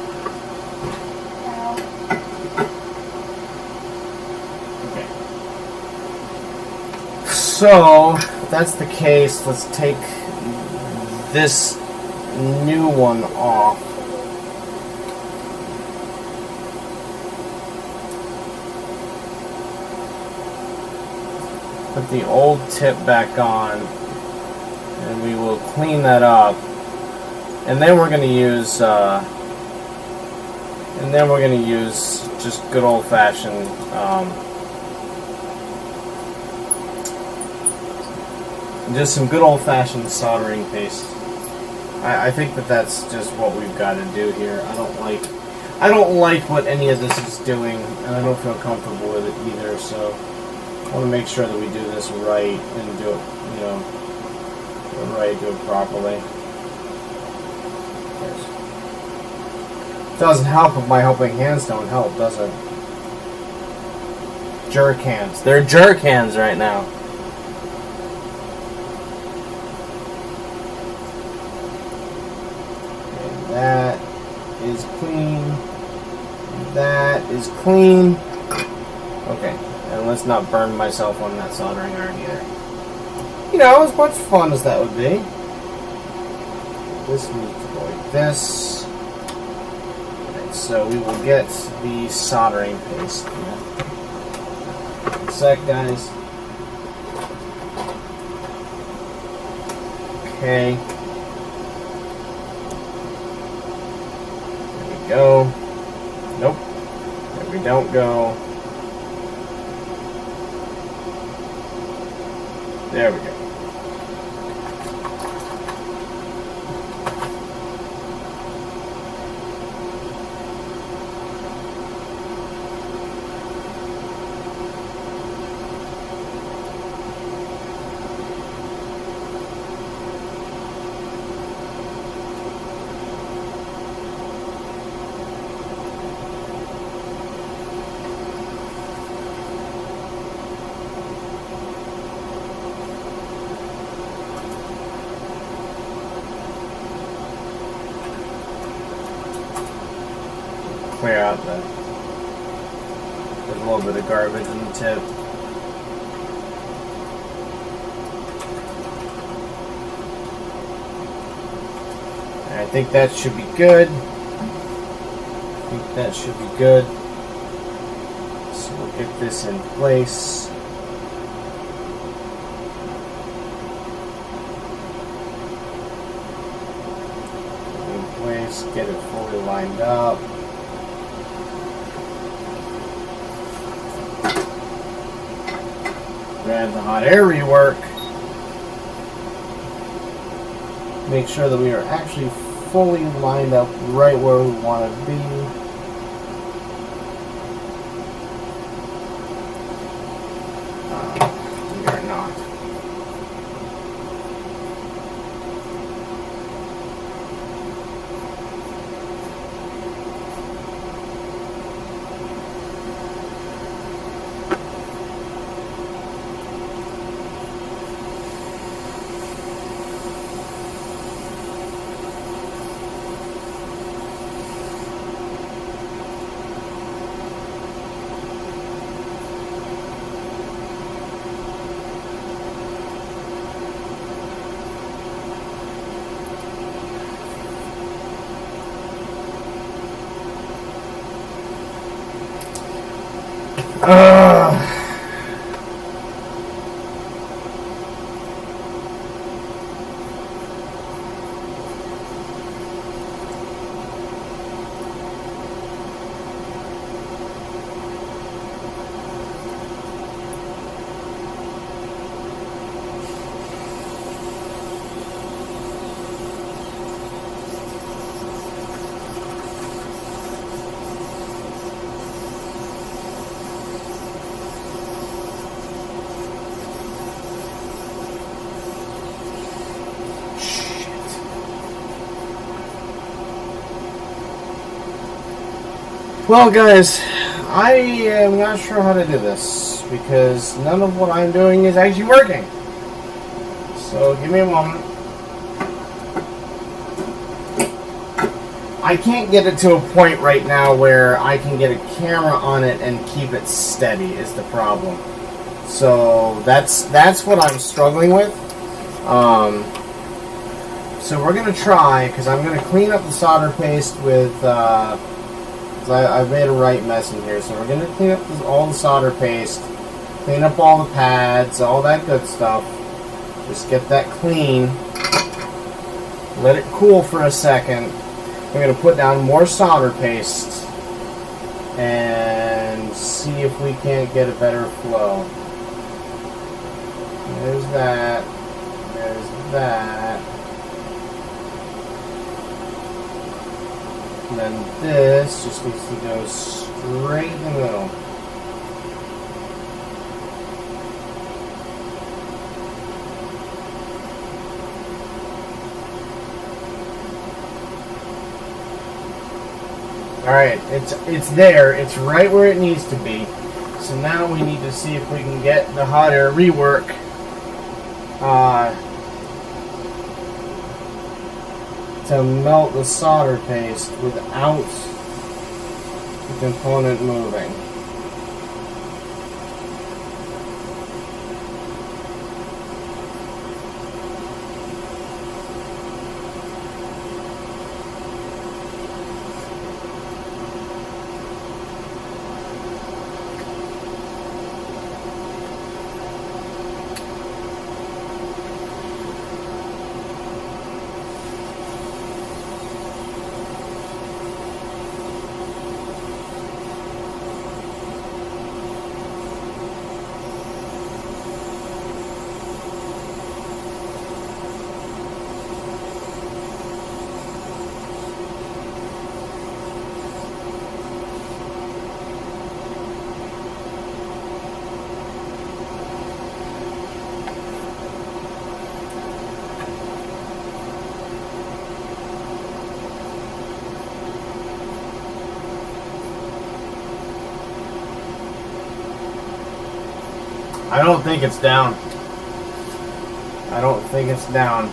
Okay. So, if that's the case, let's take this new one off. Put the old tip back on, and we will clean that up. And then we're going to use just good old-fashioned just some good old-fashioned soldering paste. I think that's just what we've got to do here. I don't like what any of this is doing, and I don't feel comfortable with it either. So I want to make sure that we do this right and do it, do it properly. Doesn't help if my helping hands don't help, does it? Jerk hands. They're jerk hands right now. And that is clean. That is clean. Okay, and let's not burn myself on that soldering iron either. As much fun as that would be. This needs to go like this. So we will get the soldering paste. One sec, guys. Okay. There we go. Nope. There we don't go. There we go. Clear out there's a little bit of garbage in the tip. I think that should be good. So we'll get this in place. Get it fully lined up. Grab the hot air rework. Make sure that we are actually fully lined up right where we want to be. We are not. Well, guys, I am not sure how to do this because none of what I'm doing is actually working. So give me a moment. I can't get it to a point right now where I can get a camera on it and keep it steady is the problem. So that's what I'm struggling with. So we're going to try, because I'm going to clean up the solder paste with, I've made a right mess in here. So we're going to clean up all the solder paste, clean up all the pads, all that good stuff. Just get that clean. Let it cool for a second. I'm going to put down more solder paste and see if we can't get a better flow. There's that. There's that. And then this just needs to go straight in the middle. Alright, it's there. It's right where it needs to be. So now we need to see if we can get the hot air rework to melt the solder paste without the component moving. I don't think it's down. I don't think it's down.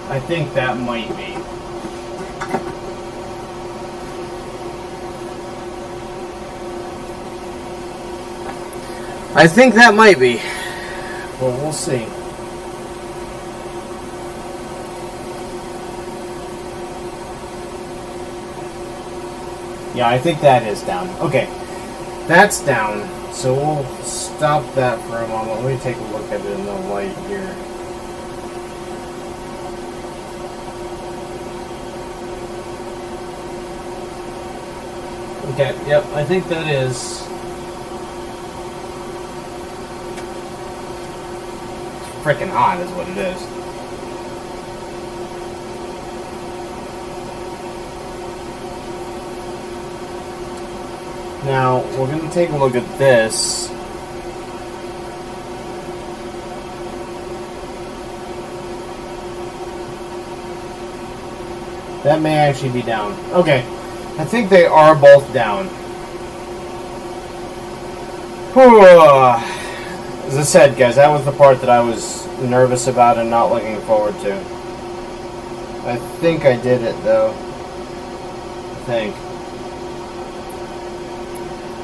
I think that might be. I think that might be. Well, we'll see. Yeah, I think that is down. Okay, that's down. So we'll stop that for a moment. Let me take a look at it in the light here. Okay, yep, I think that is. Freaking hot is what it is. Now, we're going to take a look at this. That may actually be down. Okay, I think they are both down. Whew. As I said, guys, that was the part that I was nervous about and not looking forward to. I think I did it, though. I think.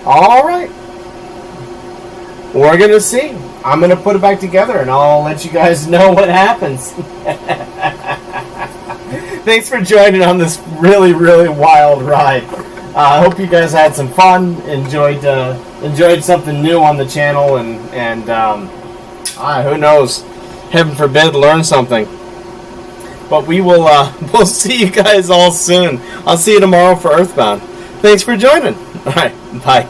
Alright. We're going to see. I'm going to put it back together, and I'll let you guys know what happens. Thanks for joining on this really, really wild ride. I hope you guys had some fun, enjoyed something new on the channel, and who knows, heaven forbid, learn something. But we'll see you guys all soon. I'll see you tomorrow for Earthbound. Thanks for joining. All right, bye.